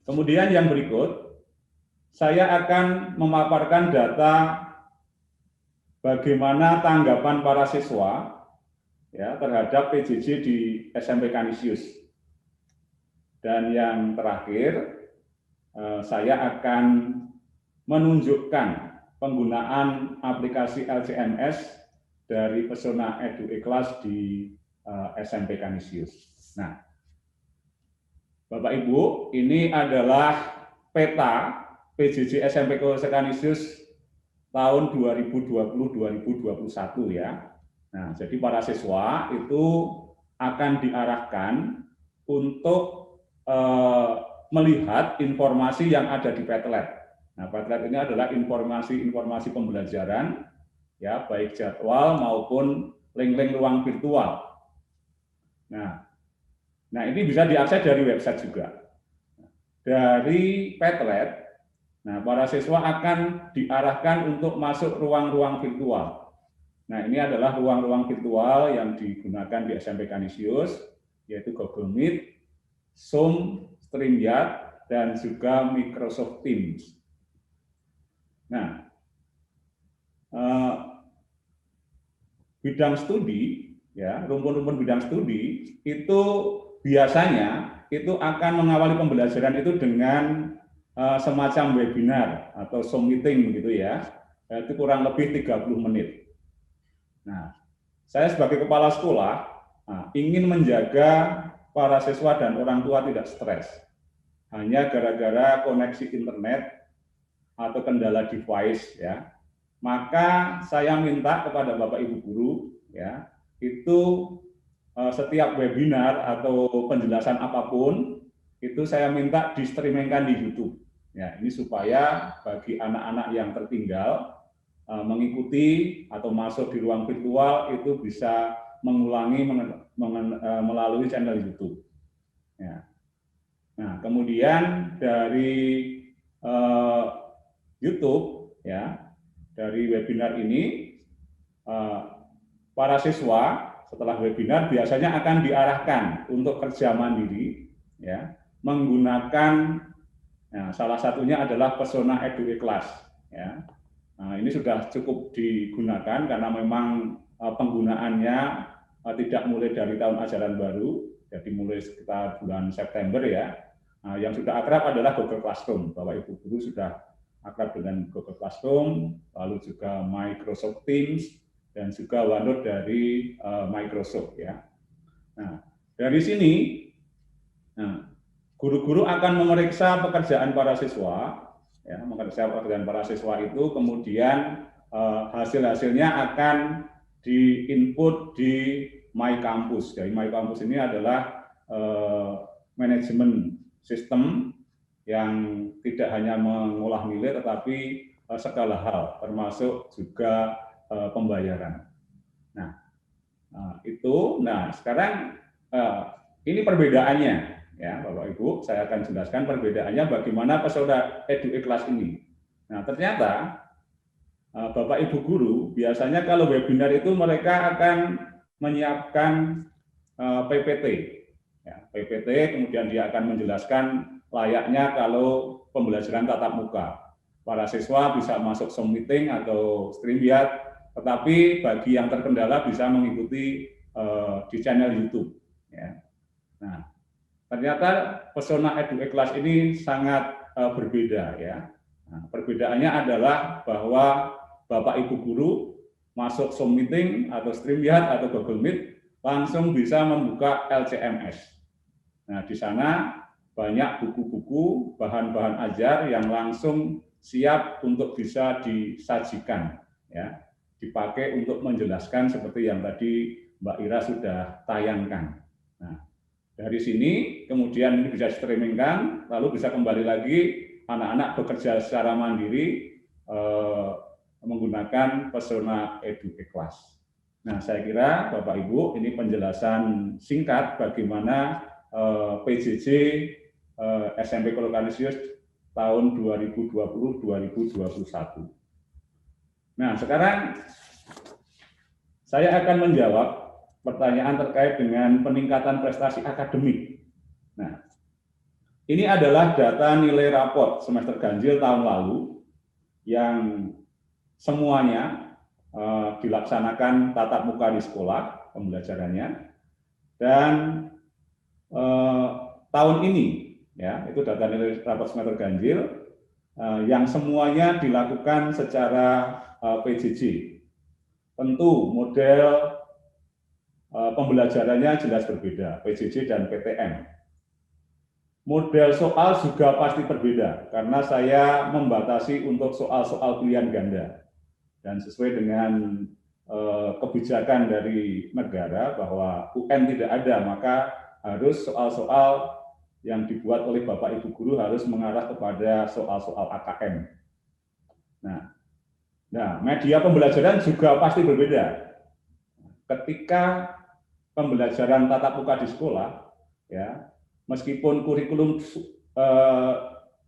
kemudian yang berikut, saya akan memaparkan data bagaimana tanggapan para siswa ya terhadap PJJ di SMP Kanisius. Dan yang terakhir, saya akan menunjukkan penggunaan aplikasi LCMS dari Pesona Edu E-Class di SMP Kanisius. Nah, Bapak Ibu, ini adalah peta PJJ SMP Kolose Kanisius tahun 2020-2021 ya. Nah, jadi para siswa itu akan diarahkan untuk melihat informasi yang ada di Padlet. Nah, Padlet ini adalah informasi pembelajaran, ya, baik jadwal maupun link-link ruang virtual. Nah, ini bisa diakses dari website juga. Dari Padlet, nah, para siswa akan diarahkan untuk masuk ruang-ruang virtual. Nah, ini adalah ruang-ruang virtual yang digunakan di SMP Kanisius, yaitu Google Meet, Zoom, StreamYard, dan juga Microsoft Teams. Nah, bidang studi, ya, rumpun-rumpun bidang studi itu biasanya itu akan mengawali pembelajaran itu dengan semacam webinar atau Zoom meeting begitu ya, itu kurang lebih 30 menit. Nah, saya sebagai kepala sekolah ingin menjaga para siswa dan orang tua tidak stres hanya gara-gara koneksi internet atau kendala device ya. Maka saya minta kepada Bapak Ibu guru ya, itu setiap webinar atau penjelasan apapun itu saya minta di-streamingkan di YouTube. Ya, ini supaya bagi anak-anak yang tertinggal mengikuti atau masuk di ruang virtual itu bisa mengulangi melalui channel YouTube. Ya. Nah, kemudian dari YouTube, ya, dari webinar ini para siswa setelah webinar biasanya akan diarahkan untuk kerja mandiri, ya, menggunakan, nah, salah satunya adalah Pesona EduIKlas. Ya. Nah, ini sudah cukup digunakan karena memang penggunaannya tidak mulai dari tahun ajaran baru, jadi mulai sekitar bulan September ya. Nah, yang sudah akrab adalah Google Classroom. Bapak Ibu guru sudah akrab dengan Google Classroom, lalu juga Microsoft Teams, dan juga OneNote dari Microsoft ya. Nah, dari sini guru-guru akan memeriksa pekerjaan para siswa, ya, memeriksa pekerjaan para siswa itu, kemudian hasil-hasilnya akan diinput di My Campus. Jadi My Campus ini adalah manajemen sistem yang tidak hanya mengolah nilai, tetapi segala hal, termasuk juga pembayaran. Nah, itu. Nah, sekarang ini perbedaannya, ya, Bapak Ibu. Saya akan jelaskan perbedaannya bagaimana Pesona EduIKlas ini. Nah, ternyata Bapak Ibu guru biasanya kalau webinar itu mereka akan menyiapkan PPT, ya, PPT, kemudian dia akan menjelaskan layaknya kalau pembelajaran tatap muka. Para siswa bisa masuk Zoom meeting atau StreamYard, tetapi bagi yang terkendala bisa mengikuti di channel YouTube. Ya. Nah, ternyata Pesona EduIKlas ini sangat berbeda ya. Nah, perbedaannya adalah bahwa Bapak Ibu guru masuk Zoom meeting atau StreamYard atau Google Meet langsung bisa membuka LCMS. Nah, di sana banyak buku-buku, bahan-bahan ajar yang langsung siap untuk bisa disajikan, ya, dipakai untuk menjelaskan seperti yang tadi Mbak Ira sudah tayangkan. Nah, dari sini kemudian ini bisa streamingkan, lalu bisa kembali lagi anak-anak bekerja secara mandiri menggunakan Pesona EduIKlas. Nah, saya kira Bapak Ibu ini penjelasan singkat bagaimana PJJ SMP Kolose Kanisius tahun 2020-2021. Nah, sekarang saya akan menjawab pertanyaan terkait dengan peningkatan prestasi akademik. Nah, ini adalah data nilai raport semester ganjil tahun lalu yang semuanya dilaksanakan tatap muka di sekolah pembelajarannya, dan tahun ini ya itu data nilai raport semester ganjil yang semuanya dilakukan secara PJJ. Tentu model pembelajarannya jelas berbeda, PJJ dan PTM. model soal juga pasti berbeda karena saya membatasi untuk soal-soal pilihan ganda dan sesuai dengan kebijakan dari negara bahwa UN tidak ada, maka harus soal-soal yang dibuat oleh Bapak Ibu guru harus mengarah kepada soal-soal AKM. Nah, media pembelajaran juga pasti berbeda. Ketika pembelajaran tatap muka di sekolah, ya, meskipun kurikulum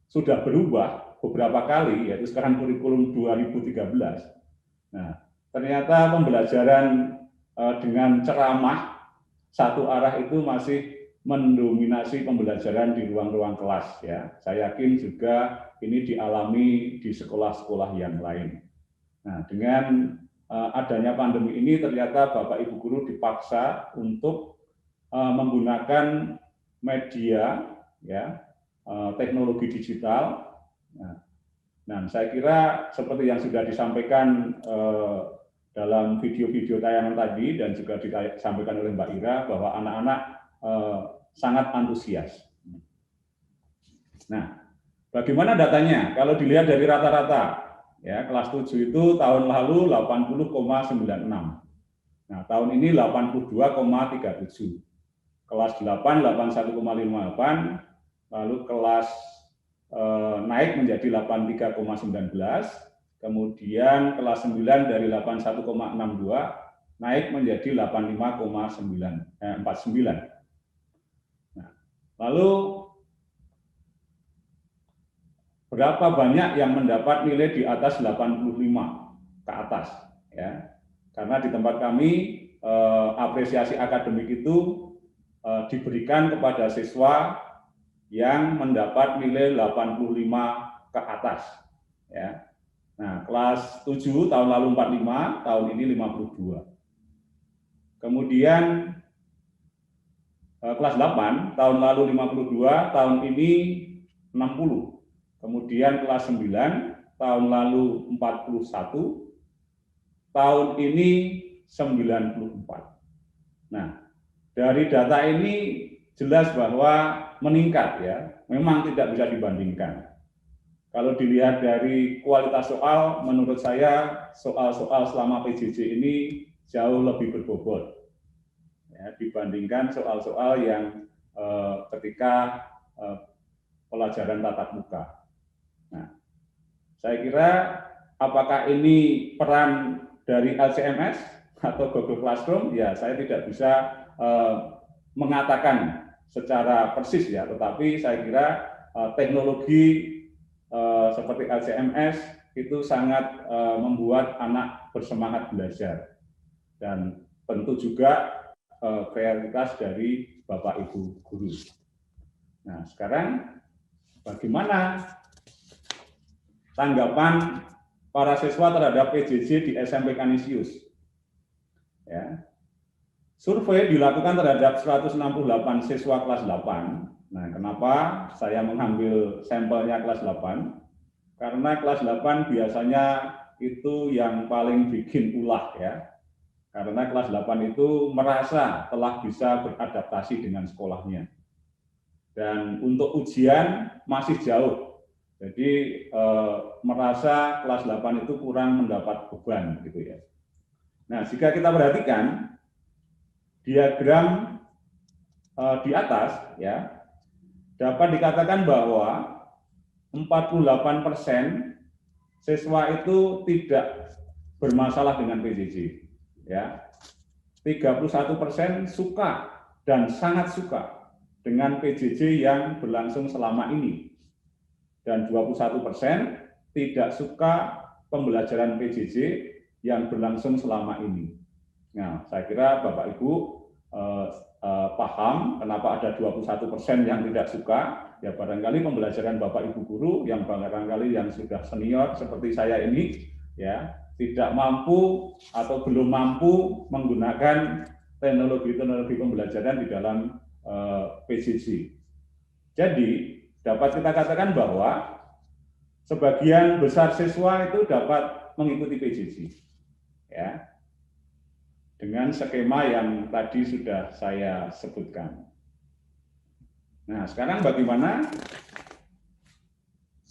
sudah berubah beberapa kali, yaitu sekarang kurikulum 2013. Nah, ternyata pembelajaran dengan ceramah satu arah itu masih mendominasi pembelajaran di ruang-ruang kelas. Ya, saya yakin juga ini dialami di sekolah-sekolah yang lain. Nah, dengan adanya pandemi ini ternyata Bapak Ibu guru dipaksa untuk menggunakan media, ya, teknologi digital. Nah, saya kira seperti yang sudah disampaikan dalam video-video tayangan tadi dan juga disampaikan oleh Mbak Ira bahwa anak-anak sangat antusias. Nah, bagaimana datanya? Kalau dilihat dari rata-rata, ya, kelas 7 itu tahun lalu 80,96. Nah, tahun ini 82,37. Kelas 8 81,58, lalu kelas naik menjadi 83,19, kemudian kelas 9 dari 81,62 naik menjadi 85,49. Nah, lalu berapa banyak yang mendapat nilai di atas 85 ke atas, ya? Karena di tempat kami apresiasi akademik itu diberikan kepada siswa yang mendapat nilai 85 ke atas, ya. Nah, kelas 7 tahun lalu 45, tahun ini 52. Kemudian kelas 8 tahun lalu 52, tahun ini 60. Kemudian kelas 9 tahun lalu 41, tahun ini 94. Nah, dari data ini jelas bahwa meningkat, ya, memang tidak bisa dibandingkan. Kalau dilihat dari kualitas soal, menurut saya soal-soal selama PJJ ini jauh lebih berbobot, ya, dibandingkan soal-soal yang ketika pelajaran tatap muka. Nah, saya kira apakah ini peran dari LCMS atau Google Classroom? Ya, saya tidak bisa mengatakan secara persis, ya, tetapi saya kira teknologi seperti LCMS itu sangat membuat anak bersemangat belajar dan tentu juga kreativitas dari Bapak Ibu guru. Nah, sekarang bagaimana tanggapan para siswa terhadap PJJ di SMP Kanisius? Ya. Survei dilakukan terhadap 168 siswa kelas 8. Nah, kenapa saya mengambil sampelnya kelas 8? Karena kelas 8 biasanya itu yang paling bikin ulah, ya. Karena kelas 8 itu merasa telah bisa beradaptasi dengan sekolahnya. Dan untuk ujian masih jauh. Jadi merasa kelas 8 itu kurang mendapat beban, gitu, ya. Nah, jika kita perhatikan diagram di atas, ya, dapat dikatakan bahwa 48% siswa itu tidak bermasalah dengan PJJ, ya. 31% suka dan sangat suka dengan PJJ yang berlangsung selama ini, dan 21% tidak suka pembelajaran PJJ yang berlangsung selama ini. Nah, saya kira Bapak Ibu paham kenapa ada 21% yang tidak suka. Ya, barangkali pembelajaran Bapak Ibu guru yang barangkali yang sudah senior seperti saya ini, ya, tidak mampu atau belum mampu menggunakan teknologi pembelajaran di dalam PJJ. Jadi dapat kita katakan bahwa sebagian besar siswa itu dapat mengikuti PJJ, ya, dengan skema yang tadi sudah saya sebutkan. Nah, sekarang bagaimana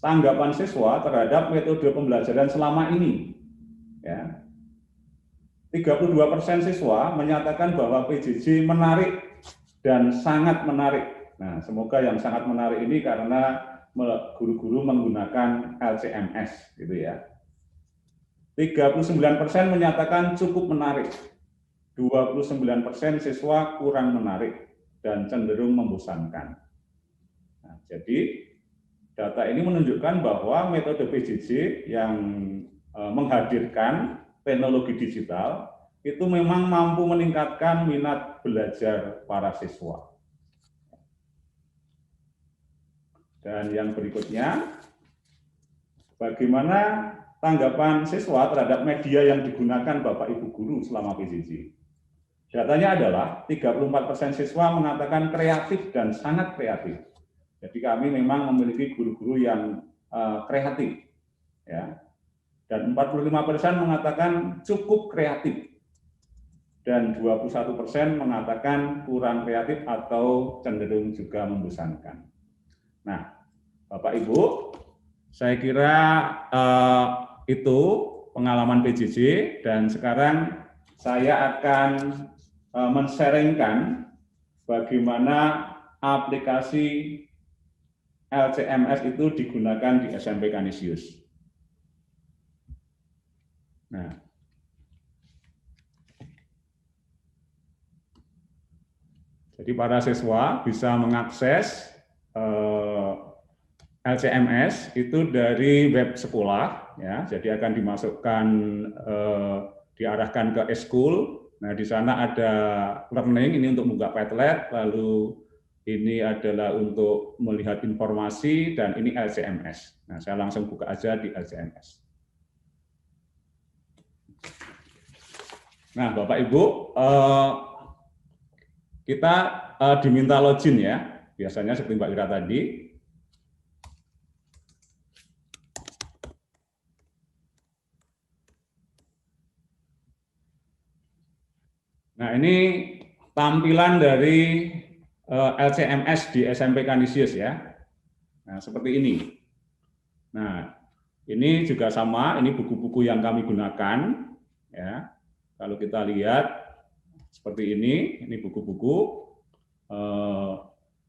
tanggapan siswa terhadap metode pembelajaran selama ini? Ya, 32% siswa menyatakan bahwa PJJ menarik dan sangat menarik. Nah, semoga yang sangat menarik ini karena guru-guru menggunakan LCMS, gitu ya. 39% menyatakan cukup menarik, 29% siswa kurang menarik dan cenderung membosankan. Nah, jadi data ini menunjukkan bahwa metode PJJ yang menghadirkan teknologi digital itu memang mampu meningkatkan minat belajar para siswa. Dan yang berikutnya, bagaimana tanggapan siswa terhadap media yang digunakan Bapak Ibu guru selama PJJ? Datanya adalah 34% siswa mengatakan kreatif dan sangat kreatif. Jadi kami memang memiliki guru-guru yang kreatif, ya. Dan 45% mengatakan cukup kreatif. Dan 21% mengatakan kurang kreatif atau cenderung juga membosankan. Nah, Bapak Ibu, saya kira itu pengalaman PJJ, dan sekarang saya akan men-sharingkan bagaimana aplikasi LCMS itu digunakan di SMP Kanisius. Nah, jadi para siswa bisa mengakses LCMS itu dari web sekolah, ya. Jadi akan dimasukkan, diarahkan ke e-school. Nah, di sana ada learning, ini untuk buka Padlet, lalu ini adalah untuk melihat informasi, dan ini LCMS. Nah, saya langsung buka aja di LCMS. Nah, Bapak Ibu, kita diminta login ya, biasanya seperti Mbak Ira tadi. Nah, ini tampilan dari LCMS di SMP Kanisius ya. Nah, seperti ini. Nah, ini juga sama, ini buku-buku yang kami gunakan ya. Kalau kita lihat seperti ini buku-buku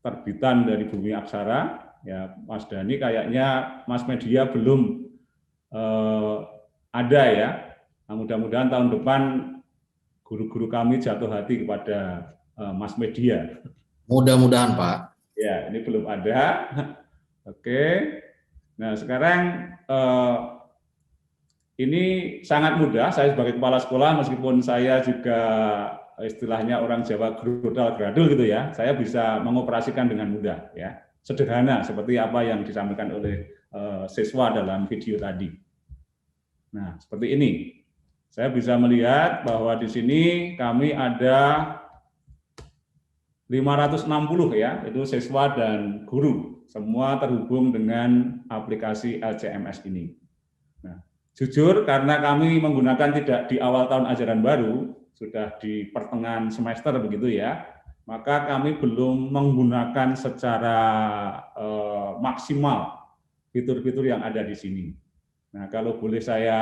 terbitan dari Bumi Aksara ya. Mas Dhani kayaknya Mas Media belum ada ya. Nah, mudah-mudahan tahun depan guru-guru kami jatuh hati kepada Mas Media. Mudah-mudahan, Pak. Ya, ini belum ada. Oke. Nah, sekarang ini sangat mudah. Saya sebagai kepala sekolah, meskipun saya juga istilahnya orang Jawa gradul gitu ya, saya bisa mengoperasikan dengan mudah ya. Sederhana seperti apa yang disampaikan oleh siswa dalam video tadi. Nah, seperti ini. Saya bisa melihat bahwa di sini kami ada 560 ya, itu siswa dan guru, semua terhubung dengan aplikasi LCMS ini. Nah, jujur karena kami menggunakan tidak di awal tahun ajaran baru, sudah di pertengahan semester begitu ya, maka kami belum menggunakan secara maksimal fitur-fitur yang ada di sini. Nah, kalau boleh saya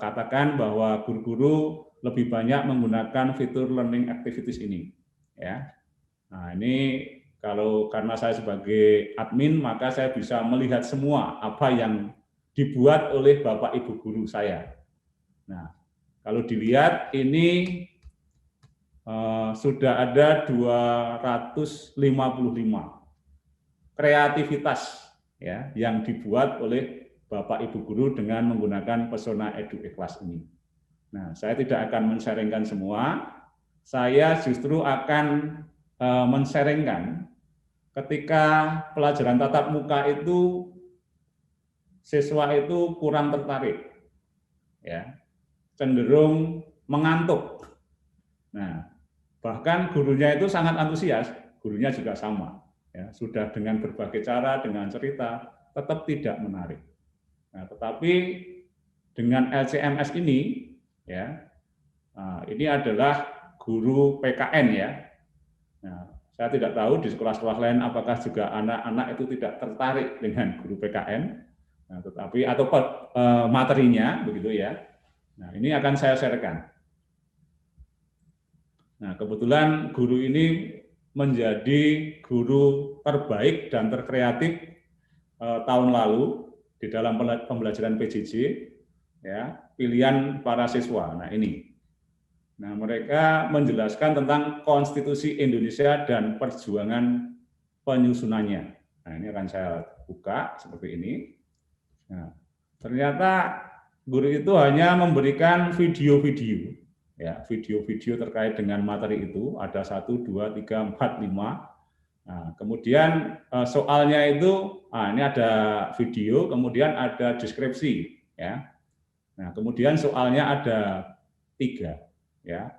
katakan bahwa guru-guru lebih banyak menggunakan fitur learning activities ini ya. Nah, ini karena saya sebagai admin, maka saya bisa melihat semua apa yang dibuat oleh Bapak Ibu guru saya. Nah, kalau dilihat ini sudah ada 255 kreativitas ya yang dibuat oleh Bapak Ibu guru dengan menggunakan Pesona Edu Ikhlas ini. Nah, saya tidak akan men-sharingkan semua. Saya justru akan men-sharingkan ketika pelajaran tatap muka itu siswa itu kurang tertarik, ya, cenderung mengantuk. Nah, bahkan gurunya itu sangat antusias, gurunya juga sama, ya, sudah dengan berbagai cara, dengan cerita, tetap tidak menarik. Nah, tetapi dengan LCMS ini, ya, ini adalah guru PKN ya. Nah, Saya tidak tahu di sekolah-sekolah lain apakah juga anak-anak itu tidak tertarik dengan guru PKN, nah, tetapi atau materinya begitu ya. Nah, ini akan saya sharekan. Nah, kebetulan guru ini menjadi guru terbaik dan terkreatif tahun lalu di dalam pembelajaran PJJ, ya, pilihan para siswa. Nah, ini. Nah, mereka menjelaskan tentang Konstitusi Indonesia dan perjuangan penyusunannya. Nah, ini akan saya buka seperti ini. Nah, ternyata guru itu hanya memberikan video-video, ya, video-video terkait dengan materi itu. Ada 1, 2, 3, 4, 5. Nah, kemudian soalnya itu, ini ada video, kemudian ada deskripsi, ya. Nah, kemudian soalnya ada 3. Ya,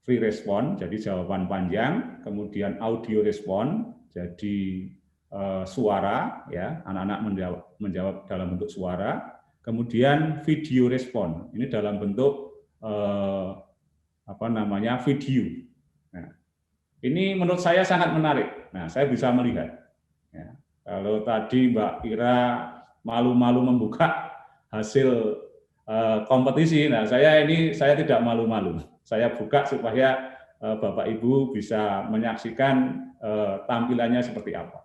free respon, jadi jawaban panjang, kemudian audio respon, jadi suara, ya, anak-anak menjawab dalam bentuk suara, kemudian video respon, ini dalam bentuk video. Nah, ini menurut saya sangat menarik. Nah, saya bisa melihat, ya, kalau tadi Mbak Ira malu-malu membuka hasil kompetisi, nah saya tidak malu-malu. Saya buka supaya Bapak Ibu bisa menyaksikan tampilannya seperti apa.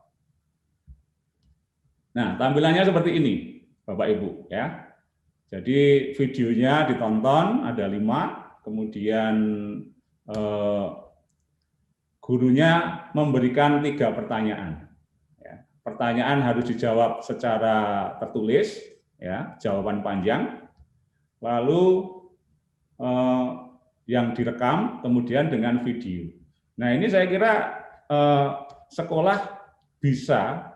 Nah, tampilannya seperti ini, Bapak Ibu, ya. Jadi videonya ditonton, ada 5, kemudian gurunya memberikan 3 pertanyaan. Ya. Pertanyaan harus dijawab secara tertulis, ya, jawaban panjang. Lalu yang direkam, kemudian dengan video. Nah, ini saya kira sekolah bisa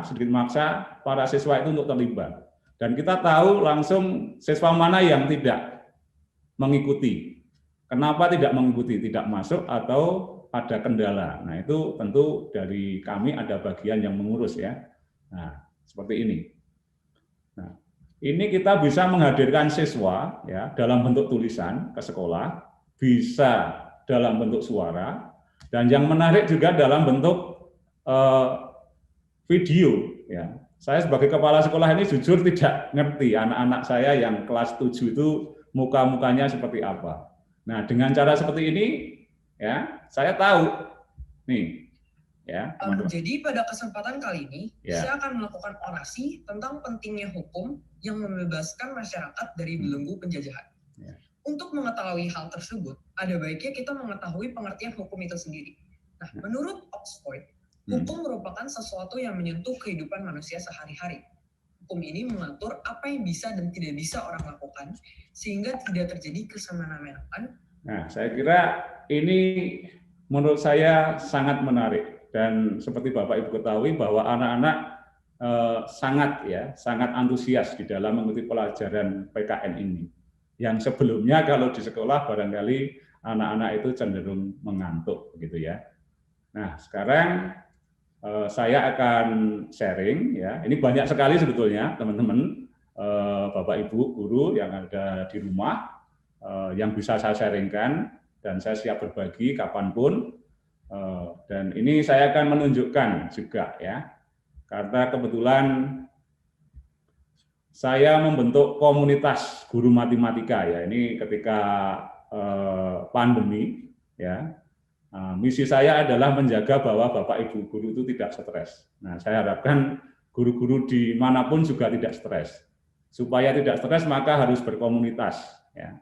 sedikit memaksa para siswa itu untuk terlibat. Dan kita tahu langsung siswa mana yang tidak mengikuti. Kenapa tidak mengikuti, tidak masuk atau ada kendala. Nah, itu tentu dari kami ada bagian yang mengurus, ya. Nah, seperti ini. Nah, ini kita bisa menghadirkan siswa, ya, dalam bentuk tulisan ke sekolah, bisa dalam bentuk suara, dan yang menarik juga dalam bentuk video. Ya. Saya sebagai kepala sekolah ini jujur tidak ngerti anak-anak saya yang kelas 7 itu muka-mukanya seperti apa. Nah, dengan cara seperti ini, ya, saya tahu nih. Ya, jadi pada kesempatan kali ini, ya, saya akan melakukan orasi tentang pentingnya hukum yang membebaskan masyarakat dari belenggu penjajahan. Ya. Untuk mengetahui hal tersebut, ada baiknya kita mengetahui pengertian hukum itu sendiri. Nah, menurut Oxford, hukum merupakan sesuatu yang menyentuh kehidupan manusia sehari-hari. Hukum ini mengatur apa yang bisa dan tidak bisa orang lakukan, sehingga tidak terjadi kesemena-menaan. Nah, saya kira ini menurut saya sangat menarik. Dan seperti Bapak Ibu ketahui bahwa anak-anak sangat antusias di dalam mengikuti pelajaran PKN ini. Yang sebelumnya kalau di sekolah barangkali anak-anak itu cenderung mengantuk, gitu ya. Nah, sekarang saya akan sharing, ya. Ini banyak sekali sebetulnya teman-teman, Bapak Ibu guru yang ada di rumah, yang bisa saya sharingkan, dan saya siap berbagi kapanpun. Dan ini saya akan menunjukkan juga, ya, karena kebetulan saya membentuk komunitas guru matematika, ya. Ini ketika pandemi, ya. Misi saya adalah menjaga bahwa Bapak Ibu guru itu tidak stres. Nah, saya harapkan guru-guru dimanapun juga tidak stres. Supaya tidak stres maka harus berkomunitas, ya.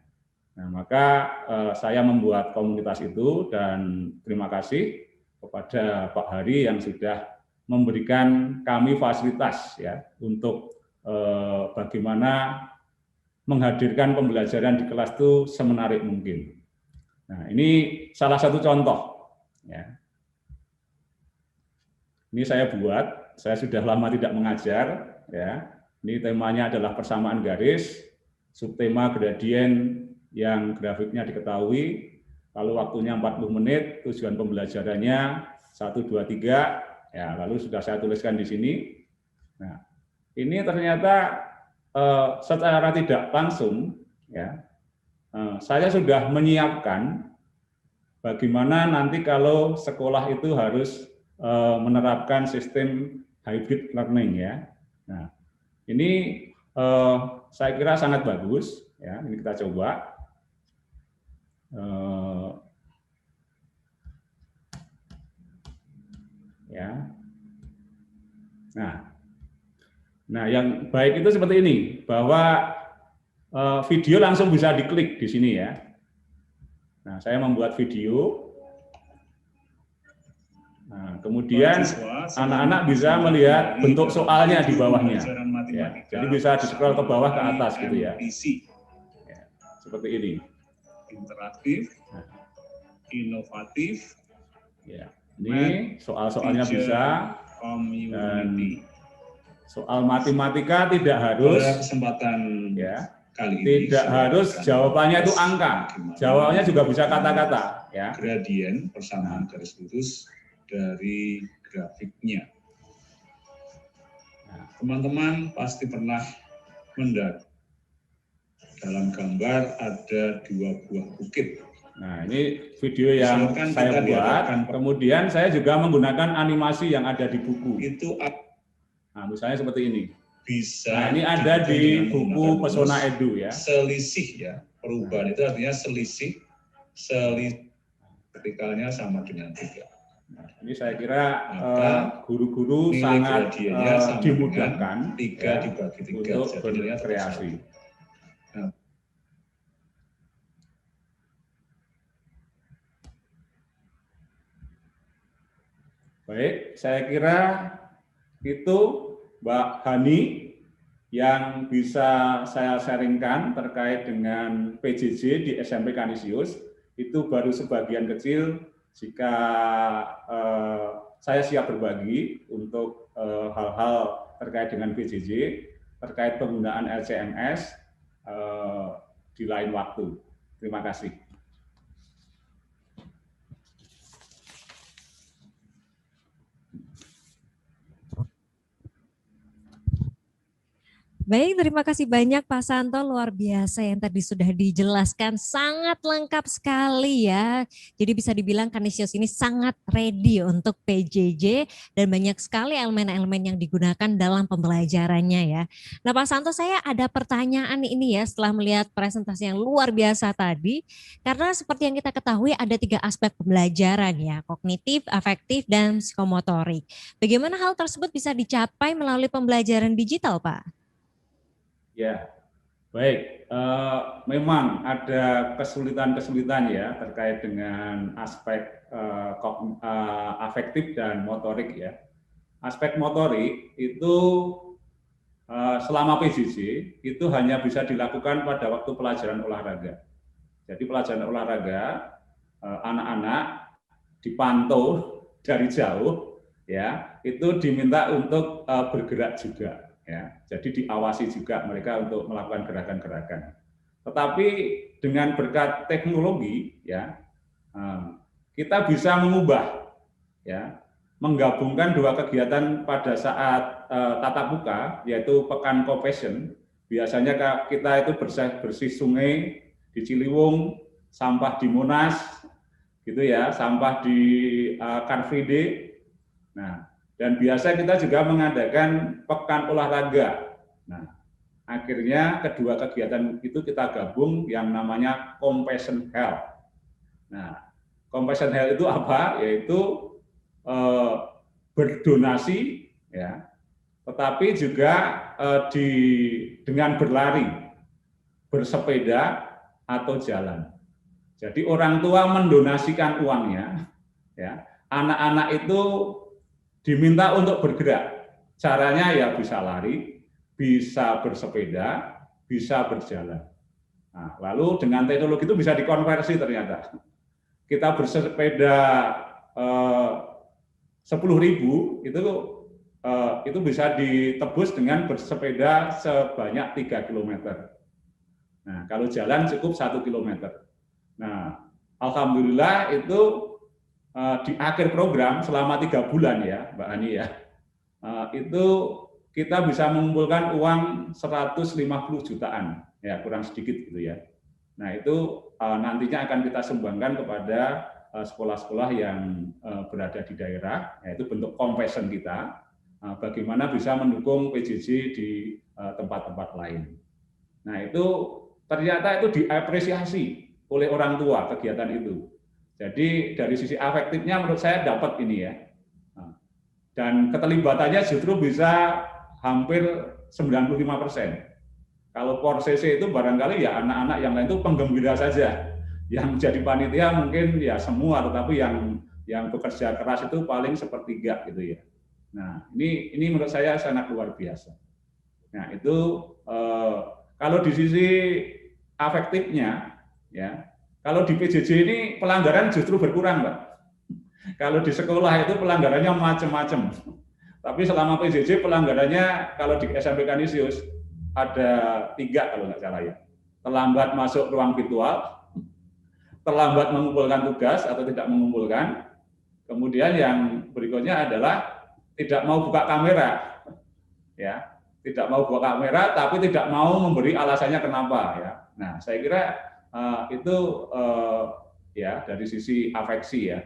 Nah, maka saya membuat komunitas itu, dan terima kasih kepada Pak Hari yang sudah memberikan kami fasilitas, ya, untuk bagaimana menghadirkan pembelajaran di kelas itu semenarik mungkin. Nah, ini salah satu contoh, ya. Ini saya buat, saya sudah lama tidak mengajar, ya. Ini temanya adalah persamaan garis, subtema gradien yang grafiknya diketahui, lalu waktunya 40 menit, tujuan pembelajarannya 1, 2, 3, ya, lalu sudah saya tuliskan di sini. Nah, ini ternyata secara tidak langsung, ya, saya sudah menyiapkan bagaimana nanti kalau sekolah itu harus menerapkan sistem hybrid learning ya. Nah, ini saya kira sangat bagus ya. Ini kita coba. Ya. Nah, yang baik itu seperti ini, bahwa video langsung bisa diklik di sini ya. Nah, saya membuat video. Nah, kemudian anak-anak bisa melihat bentuk soalnya di bawahnya. Ya, jadi bisa di-scroll ke bawah ke atas gitu ya. Ya, seperti ini. Interaktif, inovatif. Ya, ini soal-soalnya bisa. Dan soal matematika tidak harus. Pada kesempatan ya. Kali ini tidak harus jawabannya itu angka, jawabannya juga bisa kata-kata ya. Gradien persamaan garis lurus dari grafiknya. Teman-teman pasti pernah mendapat dalam gambar ada 2 buah bukit. Nah, ini video yang saya buat. Kemudian saya juga menggunakan animasi yang ada di buku. Itu misalnya seperti ini. Bisa. Nah, ini ada di buku Pesona Edu ya. Selisih ya, perubahan itu artinya selisih vertikalnya sama dengan 3. Nah, ini saya kira guru-guru sangat dimudahkan 3 dibagi 3 untuk berkreasi. Nah, baik, saya kira itu Mbak Hani yang bisa saya sharingkan terkait dengan PJJ di SMP Kanisius. Itu baru sebagian kecil. Jika saya siap berbagi untuk hal-hal terkait dengan PJJ, terkait penggunaan LCMS di lain waktu. Terima kasih. Baik, terima kasih banyak Pak Santo, luar biasa yang tadi sudah dijelaskan, sangat lengkap sekali ya. Jadi bisa dibilang Kanisius ini sangat ready untuk PJJ dan banyak sekali elemen-elemen yang digunakan dalam pembelajarannya ya. Nah Pak Santo, saya ada pertanyaan ini ya setelah melihat presentasi yang luar biasa tadi. Karena seperti yang kita ketahui ada 3 aspek pembelajaran ya, kognitif, afektif, dan psikomotorik. Bagaimana hal tersebut bisa dicapai melalui pembelajaran digital Pak? Ya, baik. Memang ada kesulitan-kesulitan ya terkait dengan aspek afektif dan motorik ya. Aspek motorik itu selama PJJ itu hanya bisa dilakukan pada waktu pelajaran olahraga. Jadi pelajaran olahraga anak-anak dipantau dari jauh ya, itu diminta untuk bergerak juga. Ya, jadi diawasi juga mereka untuk melakukan gerakan-gerakan. Tetapi dengan berkat teknologi, ya, kita bisa mengubah, ya, menggabungkan 2 kegiatan pada saat tatap muka, yaitu Pekan Compassion. Biasanya kita itu bersih sungai di Ciliwung, sampah di Monas, gitu ya, sampah di Car Free Day. Nah. Dan biasa kita juga mengadakan pekan olahraga. Nah, akhirnya kedua kegiatan itu kita gabung yang namanya Compassion Health. Nah, Compassion Health itu apa? Yaitu berdonasi, ya, tetapi juga dengan berlari, bersepeda atau jalan. Jadi orang tua mendonasikan uangnya, ya, anak-anak itu diminta untuk bergerak. Caranya ya bisa lari, bisa bersepeda, bisa berjalan. Nah, lalu dengan teknologi itu bisa dikonversi ternyata. Kita bersepeda 10.000 itu bisa ditebus dengan bersepeda sebanyak 3 km. Nah, kalau jalan cukup 1 km. Nah, alhamdulillah itu di akhir program selama 3 bulan ya, Mbak Ani ya, itu kita bisa mengumpulkan uang 150 jutaan, ya kurang sedikit gitu ya. Nah itu nantinya akan kita sumbangkan kepada sekolah-sekolah yang berada di daerah, yaitu bentuk compassion kita, bagaimana bisa mendukung PJJ di tempat-tempat lain. Nah, itu ternyata itu diapresiasi oleh orang tua kegiatan itu. Jadi dari sisi afektifnya menurut saya dapat ini ya. Dan keterlibatannya justru bisa hampir 95%. Kalau POR-CC itu barangkali ya anak-anak yang lain itu penggembira saja. Yang jadi panitia mungkin ya semua, tetapi yang bekerja keras itu paling sepertiga gitu ya. Nah, ini menurut saya sangat luar biasa. Nah, itu kalau di sisi afektifnya, ya, kalau di PJJ ini pelanggaran justru berkurang, Pak. Kalau di sekolah itu pelanggarannya macam-macam. Tapi selama PJJ pelanggarannya kalau di SMP Kanisius ada 3 kalau nggak salah ya. Terlambat masuk ruang virtual, terlambat mengumpulkan tugas atau tidak mengumpulkan. Kemudian yang berikutnya adalah tidak mau buka kamera, ya, tidak mau buka kamera, tapi tidak mau memberi alasannya kenapa, ya. Nah, saya kira itu ya dari sisi afeksi ya.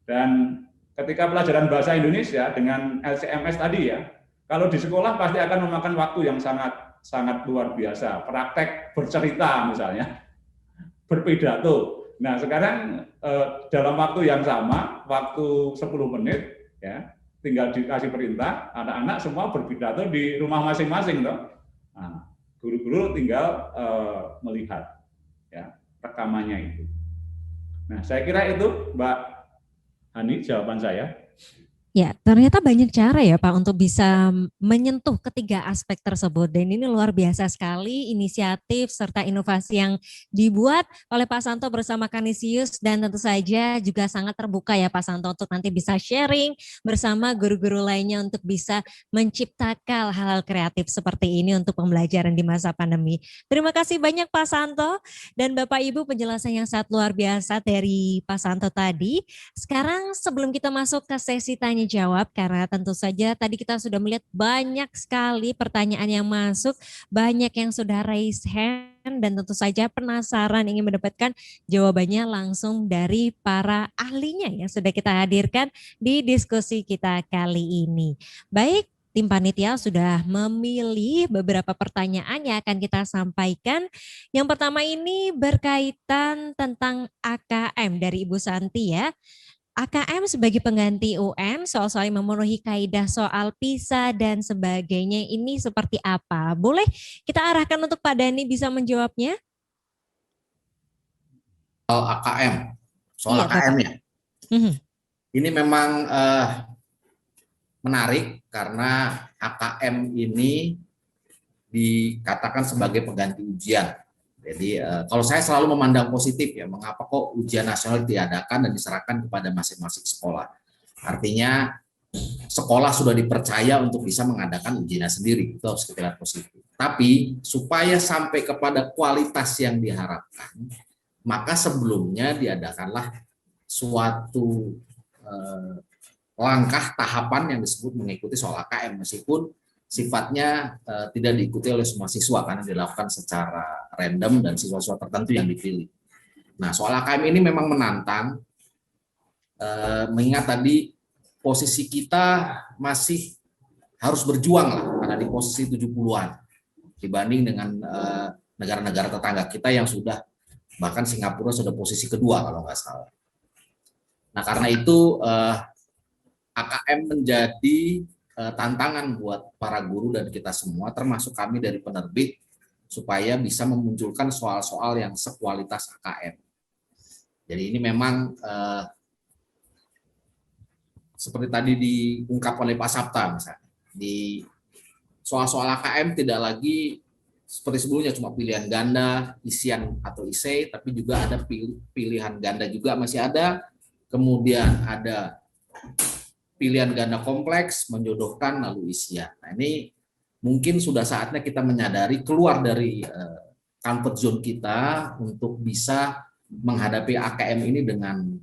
Dan ketika pelajaran bahasa Indonesia dengan LCMS tadi ya, kalau di sekolah pasti akan memakan waktu yang sangat luar biasa. Praktek bercerita misalnya, berpidato. Nah, sekarang dalam waktu yang sama, waktu 10 menit, ya, tinggal dikasih perintah, anak-anak semua berpidato di rumah masing-masing, toh. Nah, guru-guru tinggal melihat, ya, rekamannya itu. Nah, saya kira itu, Mbak Hani, jawaban saya. Ya, ternyata banyak cara ya Pak untuk bisa menyentuh ketiga aspek tersebut, dan ini luar biasa sekali inisiatif serta inovasi yang dibuat oleh Pak Santo bersama Kanisius, dan tentu saja juga sangat terbuka ya Pak Santo untuk nanti bisa sharing bersama guru-guru lainnya untuk bisa menciptakan hal-hal kreatif seperti ini untuk pembelajaran di masa pandemi. Terima kasih banyak Pak Santo dan Bapak Ibu, penjelasan yang sangat luar biasa dari Pak Santo tadi. Sekarang sebelum kita masuk ke sesi tanya jawab, karena tentu saja tadi kita sudah melihat banyak sekali pertanyaan yang masuk, banyak yang sudah raise hand, dan tentu saja penasaran ingin mendapatkan jawabannya langsung dari para ahlinya yang sudah kita hadirkan di diskusi kita kali ini. Baik, tim panitia sudah memilih beberapa pertanyaan yang akan kita sampaikan. Yang pertama ini berkaitan tentang AKM dari Ibu Santi ya. AKM sebagai pengganti UN, soal-soal yang memenuhi kaidah soal PISA dan sebagainya ini seperti apa? Boleh kita arahkan untuk Pak Dhani bisa menjawabnya? Soal AKM, soal AKM ya. Ini memang menarik karena AKM ini dikatakan sebagai pengganti ujian. Jadi kalau saya selalu memandang positif ya, mengapa kok ujian nasional diadakan dan diserahkan kepada masing-masing sekolah. Artinya sekolah sudah dipercaya untuk bisa mengadakan ujiannya sendiri, itu harus kita lihat positif. Tapi supaya sampai kepada kualitas yang diharapkan, maka sebelumnya diadakanlah suatu langkah tahapan yang disebut mengikuti soal AKM, meskipun sifatnya tidak diikuti oleh semua siswa karena dilakukan secara random dan siswa-siswa tertentu yang dipilih. Nah, soal AKM ini memang menantang, mengingat tadi posisi kita masih harus berjuang lah, karena di posisi 70-an dibanding dengan negara-negara tetangga kita yang sudah, bahkan Singapura sudah posisi kedua kalau nggak salah. Nah, karena itu AKM menjadi tantangan buat para guru dan kita semua, termasuk kami dari penerbit, supaya bisa memunculkan soal-soal yang sekualitas AKM. Jadi ini memang seperti tadi diungkap oleh Pak Sapta misalnya, di soal-soal AKM tidak lagi seperti sebelumnya cuma pilihan ganda, isian atau isei, tapi juga ada pilihan ganda juga masih ada, kemudian ada pilihan ganda kompleks, menjodohkan, lalu isian. Nah, ini mungkin sudah saatnya kita menyadari, keluar dari comfort zone kita untuk bisa menghadapi AKM ini dengan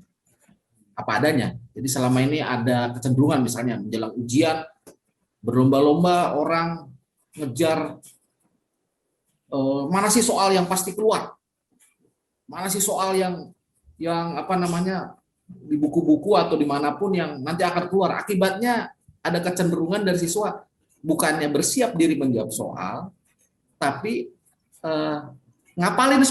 apa adanya. Jadi selama ini ada kecenderungan misalnya menjelang ujian, berlomba-lomba orang ngejar mana sih soal yang pasti keluar, mana sih soal yang apa namanya di buku-buku atau dimanapun yang nanti akan keluar. Akibatnya ada kecenderungan dari siswa bukannya bersiap diri menjawab soal, tapi ngapalin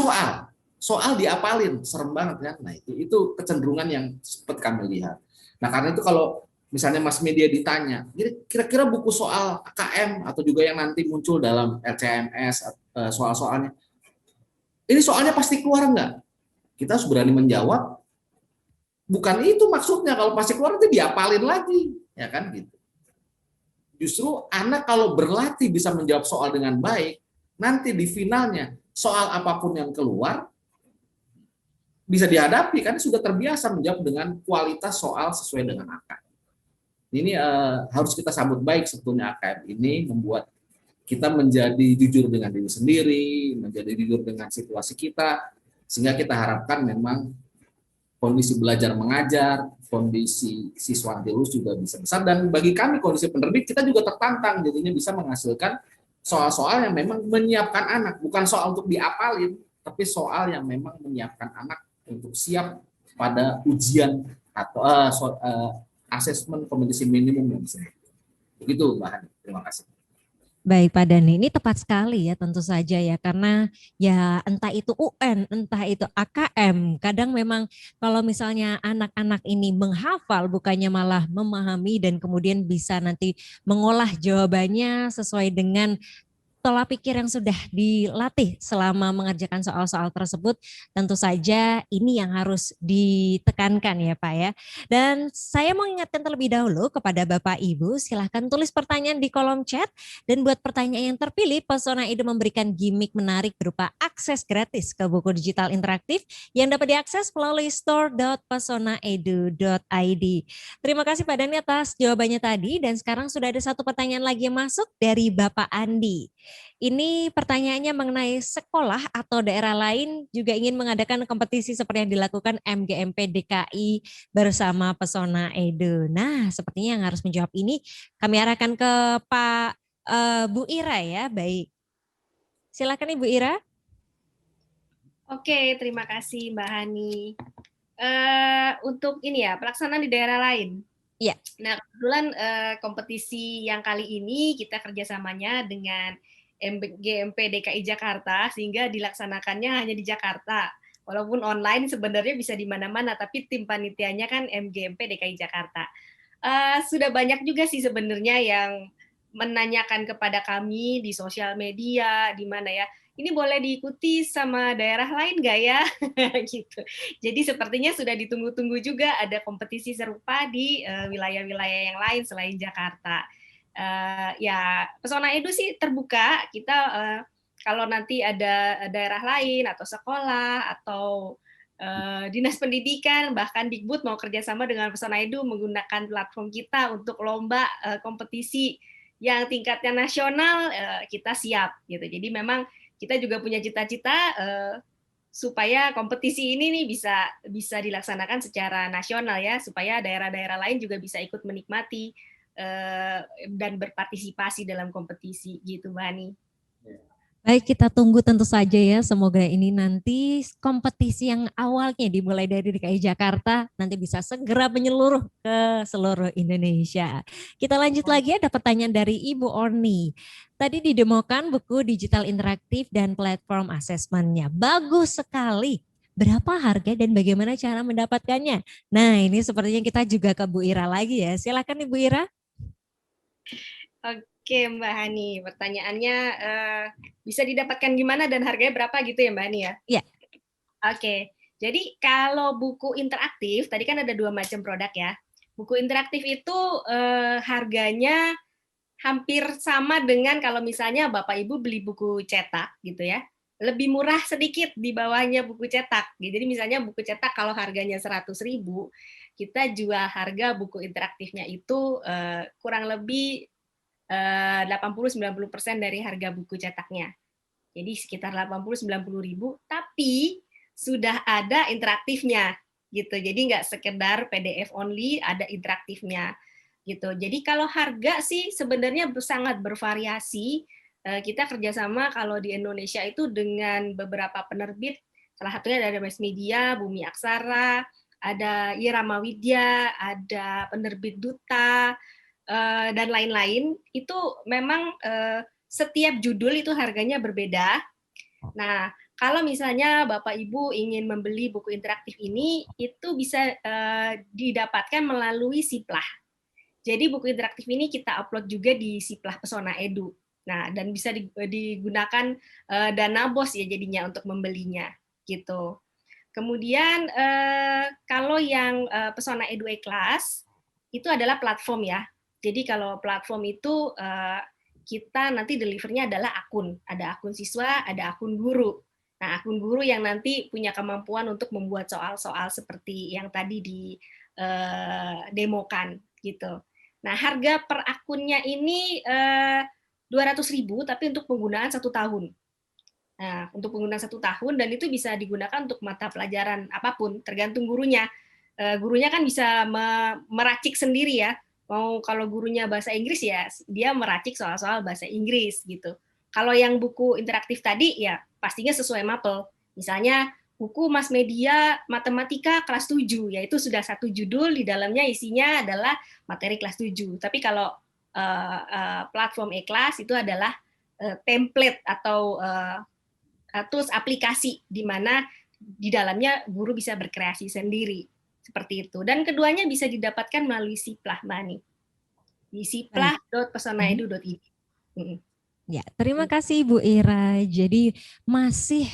soal diapalin, serem banget kan. Nah itu kecenderungan yang sempat kami lihat. Nah karena itu kalau misalnya mass media ditanya, kira-kira buku soal AKM atau juga yang nanti muncul dalam LCMS soal-soalnya, ini soalnya pasti keluar enggak? Kita harus berani menjawab. Bukan itu maksudnya, kalau pasti keluar itu diapalin lagi, ya kan gitu. Justru anak kalau berlatih bisa menjawab soal dengan baik, nanti di finalnya soal apapun yang keluar bisa dihadapi karena sudah terbiasa menjawab dengan kualitas soal sesuai dengan AKM. Ini harus kita sambut baik sebetulnya. AKM ini membuat kita menjadi jujur dengan diri sendiri, menjadi jujur dengan situasi kita, sehingga kita harapkan memang kondisi belajar mengajar, kondisi siswa anti lulus juga bisa besar, dan bagi kami kondisi penerbit kita juga tertantang, jadinya bisa menghasilkan soal-soal yang memang menyiapkan anak, bukan soal untuk diapalin, tapi soal yang memang menyiapkan anak untuk siap pada ujian atau asesmen kompetisi minimum yang disebut. Begitu Mbak Hani, terima kasih. Baik Pak Dhani, ini tepat sekali ya tentu saja ya, karena ya entah itu UN, entah itu AKM, kadang memang kalau misalnya anak-anak ini menghafal bukannya malah memahami dan kemudian bisa nanti mengolah jawabannya sesuai dengan pola pikir yang sudah dilatih selama mengerjakan soal-soal tersebut, tentu saja ini yang harus ditekankan ya Pak ya. Dan saya mau ingatkan terlebih dahulu kepada Bapak Ibu, silahkan tulis pertanyaan di kolom chat, dan buat pertanyaan yang terpilih, Pesona Edu memberikan gimmick menarik berupa akses gratis ke buku digital interaktif yang dapat diakses melalui store.pesonaedu.id. Terima kasih Pak Dhani atas jawabannya tadi, dan sekarang sudah ada satu pertanyaan lagi yang masuk dari Bapak Andi. Ini pertanyaannya mengenai sekolah atau daerah lain juga ingin mengadakan kompetisi seperti yang dilakukan MGMP DKI bersama Pesona Edu. Nah, sepertinya yang harus menjawab ini kami arahkan ke Pak Bu Ira ya. Baik, silakan Ibu Ira. Oke, terima kasih Mbak Hani. Untuk ini ya, pelaksanaan di daerah lain. Iya. Nah, kebetulan kompetisi yang kali ini kita kerjasamanya dengan MGMP DKI Jakarta, sehingga dilaksanakannya hanya di Jakarta. Walaupun online sebenarnya bisa di mana-mana, tapi tim panitianya kan MGMP DKI Jakarta. Sudah banyak juga sih sebenarnya yang menanyakan kepada kami di sosial media, di mana ya, ini boleh diikuti sama daerah lain nggak ya? Gitu. Jadi sepertinya sudah ditunggu-tunggu juga ada kompetisi serupa di wilayah-wilayah yang lain selain Jakarta. Ya Pesona Edu sih terbuka, kita kalau nanti ada daerah lain atau sekolah atau dinas pendidikan bahkan Dikbud mau kerjasama dengan Pesona Edu menggunakan platform kita untuk lomba kompetisi yang tingkatnya nasional, kita siap gitu. Jadi memang kita juga punya cita-cita supaya kompetisi ini nih bisa dilaksanakan secara nasional ya, supaya daerah-daerah lain juga bisa ikut menikmati dan berpartisipasi dalam kompetisi gitu Mbak Hani. Baik, kita tunggu tentu saja ya, semoga ini nanti kompetisi yang awalnya dimulai dari DKI Jakarta nanti bisa segera menyeluruh ke seluruh Indonesia. Kita lanjut lagi, ada pertanyaan dari Ibu Orni. Tadi didemokan buku digital interaktif dan platform asesmennya. Bagus sekali. Berapa harga dan bagaimana cara mendapatkannya? Nah, ini sepertinya kita juga ke Bu Ira lagi ya. Silakan Ibu Ira. Oke Mbak Hani, pertanyaannya bisa didapatkan gimana dan harganya berapa gitu ya Mbak Hani ya? Iya. Oke, jadi kalau buku interaktif, tadi kan ada 2 macam produk ya. Buku interaktif itu harganya hampir sama dengan kalau misalnya Bapak Ibu beli buku cetak gitu ya. Lebih murah sedikit di bawahnya buku cetak. Jadi misalnya buku cetak kalau harganya 100.000, kita jual harga buku interaktifnya itu kurang lebih 80-90% dari harga buku cetaknya. Jadi sekitar 80-90 ribu, tapi sudah ada interaktifnya gitu. Jadi nggak sekedar PDF only, ada interaktifnya gitu. Jadi kalau harga sih sebenarnya sangat bervariasi. Kita kerjasama kalau di Indonesia itu dengan beberapa penerbit, salah satunya ada Mass Media, Bumi Aksara, ada Irama Widya, ada penerbit Duta, dan lain-lain. Itu memang setiap judul itu harganya berbeda. Nah, kalau misalnya Bapak Ibu ingin membeli buku interaktif ini, itu bisa didapatkan melalui Siplah. Jadi buku interaktif ini kita upload juga di Siplah Pesona Edu. Nah, dan bisa digunakan dana BOS ya jadinya untuk membelinya gitu. Kemudian kalau yang Pesona Edu E-Class itu adalah platform ya. Jadi kalau platform itu kita nanti delivernya adalah akun. Ada akun siswa, ada akun guru. Nah, akun guru yang nanti punya kemampuan untuk membuat soal-soal seperti yang tadi didemokan gitu. Nah, harga per akunnya ini 200.000 tapi untuk penggunaan 1 tahun. Nah, untuk penggunaan 1 tahun dan itu bisa digunakan untuk mata pelajaran apapun, tergantung gurunya. Gurunya kan bisa meracik sendiri ya. Mau kalau gurunya bahasa Inggris ya dia meracik soal-soal bahasa Inggris gitu. Kalau yang buku interaktif tadi ya pastinya sesuai mapel. Misalnya buku Mass Media Matematika kelas 7 yaitu sudah 1 judul di dalamnya isinya adalah materi kelas 7. Tapi kalau platform E-Class itu adalah template atau tools aplikasi di mana di dalamnya guru bisa berkreasi sendiri seperti itu. Dan keduanya bisa didapatkan melalui Siplah, Mbak Ani. Di siplah.pesonaedu.id. Ya, terima kasih Bu Ira. Jadi masih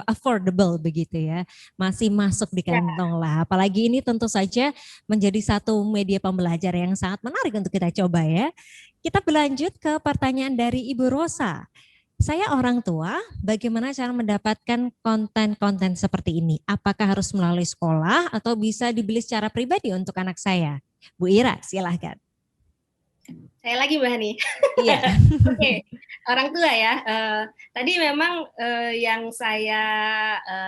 affordable begitu ya, masih masuk di kantong lah. Apalagi ini tentu saja menjadi satu media pembelajar yang sangat menarik untuk kita coba ya. Kita berlanjut ke pertanyaan dari Ibu Rosa. Saya orang tua, bagaimana cara mendapatkan konten-konten seperti ini? Apakah harus melalui sekolah atau bisa dibeli secara pribadi untuk anak saya? Bu Ira, silahkan. Saya lagi Mbak Hani. Iya. Oke, orang tua ya. Tadi memang yang saya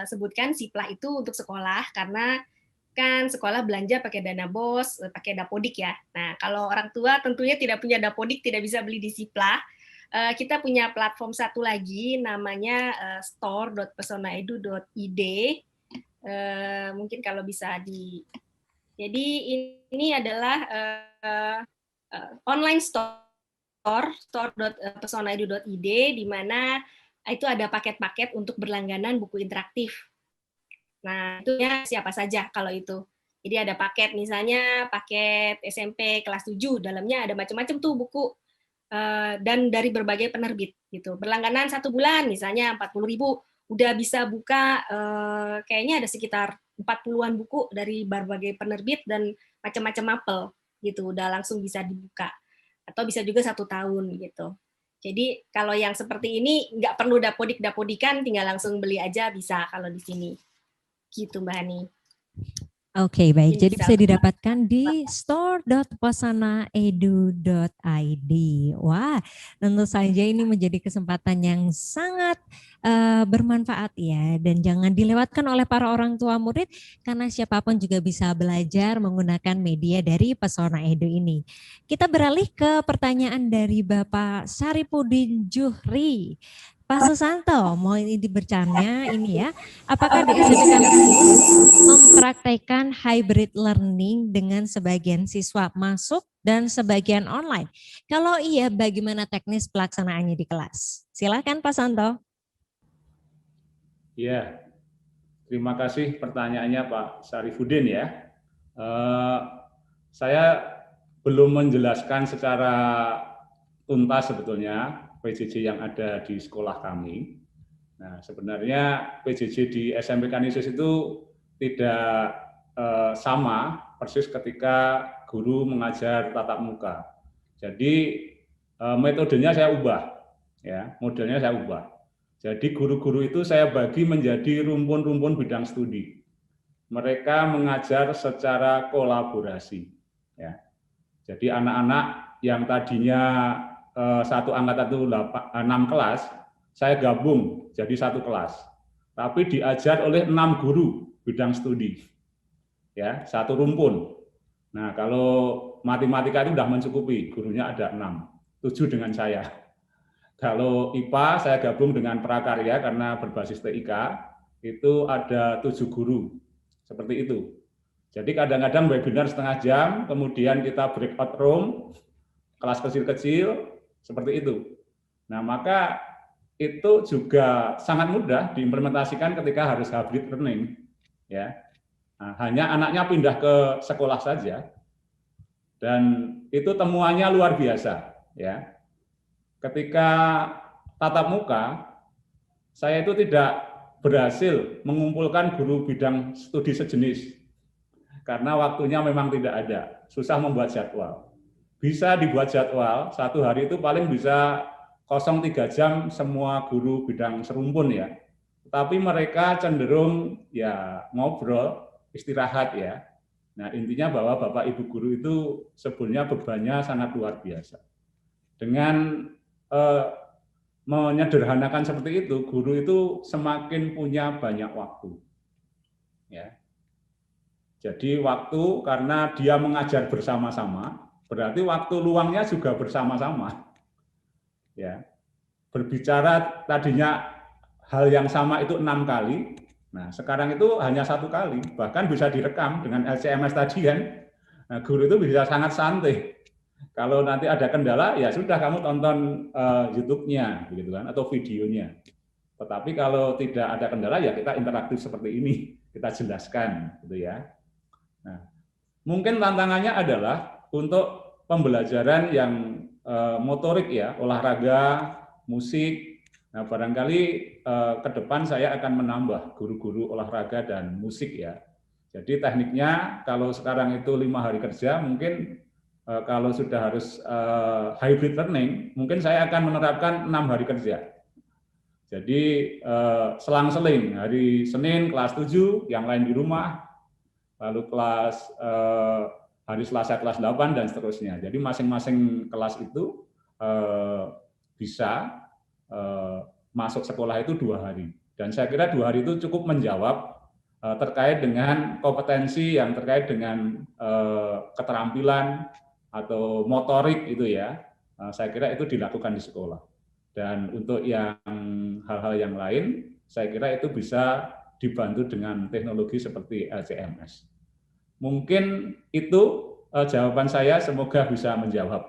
sebutkan Siplah itu untuk sekolah karena kan sekolah belanja pakai dana BOS, pakai Dapodik ya. Nah, kalau orang tua tentunya tidak punya Dapodik, tidak bisa beli di Siplah. Kita punya platform satu lagi namanya store.pesonaedu.id. Mungkin kalau bisa jadi ini adalah online store.pesonaedu.id di mana itu ada paket-paket untuk berlangganan buku interaktif. Nah, itu ya siapa saja kalau itu. Jadi ada paket misalnya paket SMP kelas 7, dalamnya ada macam-macam tuh buku. Dan dari berbagai penerbit gitu. Berlangganan 1 bulan misalnya 40.000 udah bisa buka kayaknya ada sekitar 40-an buku dari berbagai penerbit dan macam-macam mapel gitu. Udah langsung bisa dibuka atau bisa juga 1 tahun gitu. Jadi kalau yang seperti ini nggak perlu dapodikan, tinggal langsung beli aja bisa kalau di sini. Gitu Mbak Hani. Oke, baik. Jadi bisa didapatkan di store.pesonaedu.id. Wah, tentu saja ini menjadi kesempatan yang sangat bermanfaat ya. Dan jangan dilewatkan oleh para orang tua murid karena siapapun juga bisa belajar menggunakan media dari Pesona Edu ini. Kita beralih ke pertanyaan dari Bapak Saripudin Juhri. Pak Susanto, mau ini bercanda ini ya, apakah di SMP Kanisius mempraktekkan hybrid learning dengan sebagian siswa masuk dan sebagian online? Kalau iya, bagaimana teknis pelaksanaannya di kelas? Silakan Pak Santo. Ya, terima kasih pertanyaannya Pak Sarifudin ya. Saya belum menjelaskan secara tuntas sebetulnya PJJ yang ada di sekolah kami. Nah, sebenarnya PJJ di SMP Kanisius itu tidak sama persis ketika guru mengajar tatap muka. Jadi metodenya saya ubah, ya, modelnya saya ubah. Jadi guru-guru itu saya bagi menjadi rumpun-rumpun bidang studi. Mereka mengajar secara kolaborasi, ya. Jadi anak-anak yang tadinya satu angkatan itu 6 kelas, saya gabung jadi 1 kelas. Tapi diajar oleh 6 guru bidang studi. Ya, 1 rumpun. Nah, kalau matematika itu sudah mencukupi, gurunya ada 6, 7 dengan saya. Kalau IPA saya gabung dengan prakarya karena berbasis TIK, itu ada 7 guru. Seperti itu. Jadi kadang-kadang webinar setengah jam, kemudian kita breakout room, kelas kecil-kecil, seperti itu. Nah, maka itu juga sangat mudah diimplementasikan ketika harus hybrid learning. Ya. Nah, hanya anaknya pindah ke sekolah saja, dan itu temuannya luar biasa. Ya. Ketika tatap muka, saya itu tidak berhasil mengumpulkan guru bidang studi sejenis karena waktunya memang tidak ada, susah membuat jadwal. Bisa dibuat jadwal, satu hari itu paling bisa kosong 3 jam semua guru bidang serumpun ya. Tapi mereka cenderung ya ngobrol, istirahat ya. Nah, intinya bahwa Bapak Ibu guru itu sebetulnya bebannya sangat luar biasa. Dengan menyederhanakan seperti itu, guru itu semakin punya banyak waktu. Ya. Jadi waktu karena dia mengajar bersama-sama, berarti waktu luangnya juga bersama-sama. Ya. Berbicara tadinya hal yang sama itu 6 kali, nah sekarang itu hanya 1 kali, bahkan bisa direkam dengan LCMS tadi kan. Nah, guru itu bisa sangat santai. Kalau nanti ada kendala, ya sudah kamu tonton YouTube-nya, begitu kan, atau videonya. Tetapi kalau tidak ada kendala, ya kita interaktif seperti ini, kita jelaskan, gitu ya. Nah, mungkin tantangannya adalah untuk pembelajaran yang motorik ya, olahraga, musik. Nah, barangkali ke depan saya akan menambah guru-guru olahraga dan musik ya. Jadi tekniknya kalau sekarang itu 5 hari kerja, mungkin kalau sudah harus hybrid learning, mungkin saya akan menerapkan 6 hari kerja. Jadi selang-seling, hari Senin kelas 7, yang lain di rumah, lalu hari Selasa kelas 8, dan seterusnya. Jadi masing-masing kelas itu bisa masuk sekolah itu 2 hari. Dan saya kira 2 hari itu cukup menjawab terkait dengan kompetensi yang terkait dengan keterampilan atau motorik itu ya, saya kira itu dilakukan di sekolah. Dan untuk yang hal-hal yang lain, saya kira itu bisa dibantu dengan teknologi seperti LCMS. Mungkin itu jawaban saya, semoga bisa menjawab.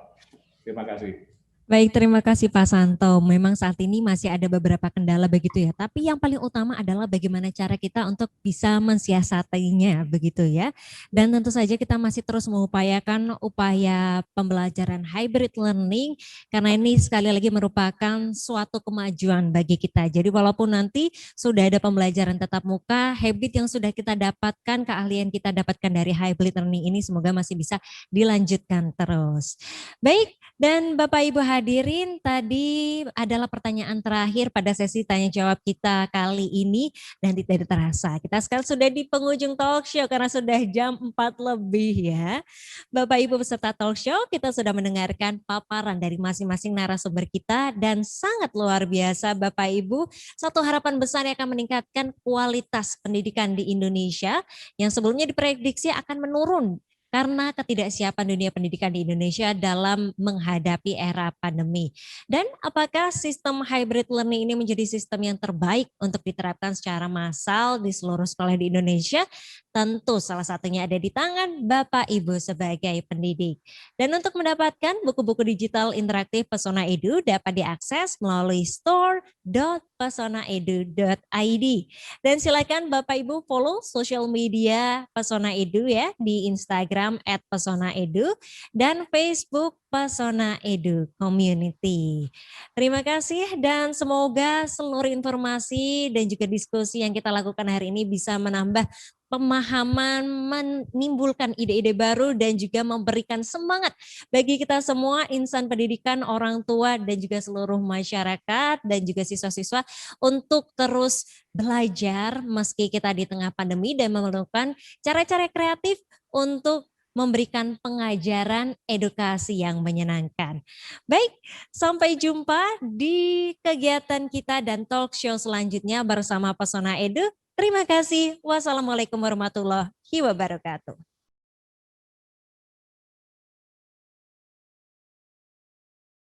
Terima kasih. Baik, terima kasih Pak Santo. Memang saat ini masih ada beberapa kendala begitu ya. Tapi yang paling utama adalah bagaimana cara kita untuk bisa mensiasatinya begitu ya. Dan tentu saja kita masih terus mengupayakan upaya pembelajaran hybrid learning karena ini sekali lagi merupakan suatu kemajuan bagi kita. Jadi walaupun nanti sudah ada pembelajaran tatap muka, habit yang sudah kita dapatkan, keahlian kita dapatkan dari hybrid learning ini semoga masih bisa dilanjutkan terus. Baik, dan Bapak Ibu hadirin, tadi adalah pertanyaan terakhir pada sesi tanya jawab kita kali ini dan tidak terasa. Kita sekarang sudah di penghujung talk show karena sudah jam 4 lebih ya. Bapak Ibu peserta talk show, kita sudah mendengarkan paparan dari masing-masing narasumber kita dan sangat luar biasa Bapak Ibu. Satu harapan besar yang akan meningkatkan kualitas pendidikan di Indonesia yang sebelumnya diprediksi akan menurun karena ketidaksiapan dunia pendidikan di Indonesia dalam menghadapi era pandemi. Dan apakah sistem hybrid learning ini menjadi sistem yang terbaik untuk diterapkan secara massal di seluruh sekolah di Indonesia? Tentu salah satunya ada di tangan Bapak Ibu sebagai pendidik. Dan untuk mendapatkan buku-buku digital interaktif Pesona Edu dapat diakses melalui store.pesonaedu.id. Dan silakan Bapak Ibu follow sosial media Pesona Edu ya di Instagram @pesonaedu dan Facebook Pesona Edu Community. Terima kasih dan semoga seluruh informasi dan juga diskusi yang kita lakukan hari ini bisa menambah pemahaman, menimbulkan ide-ide baru dan juga memberikan semangat bagi kita semua insan pendidikan, orang tua dan juga seluruh masyarakat dan juga siswa-siswa untuk terus belajar meski kita di tengah pandemi dan memerlukan cara-cara kreatif untuk memberikan pengajaran edukasi yang menyenangkan. Baik, sampai jumpa di kegiatan kita dan talk show selanjutnya bersama Pesona Edu. Terima kasih. Wassalamualaikum warahmatullahi wabarakatuh.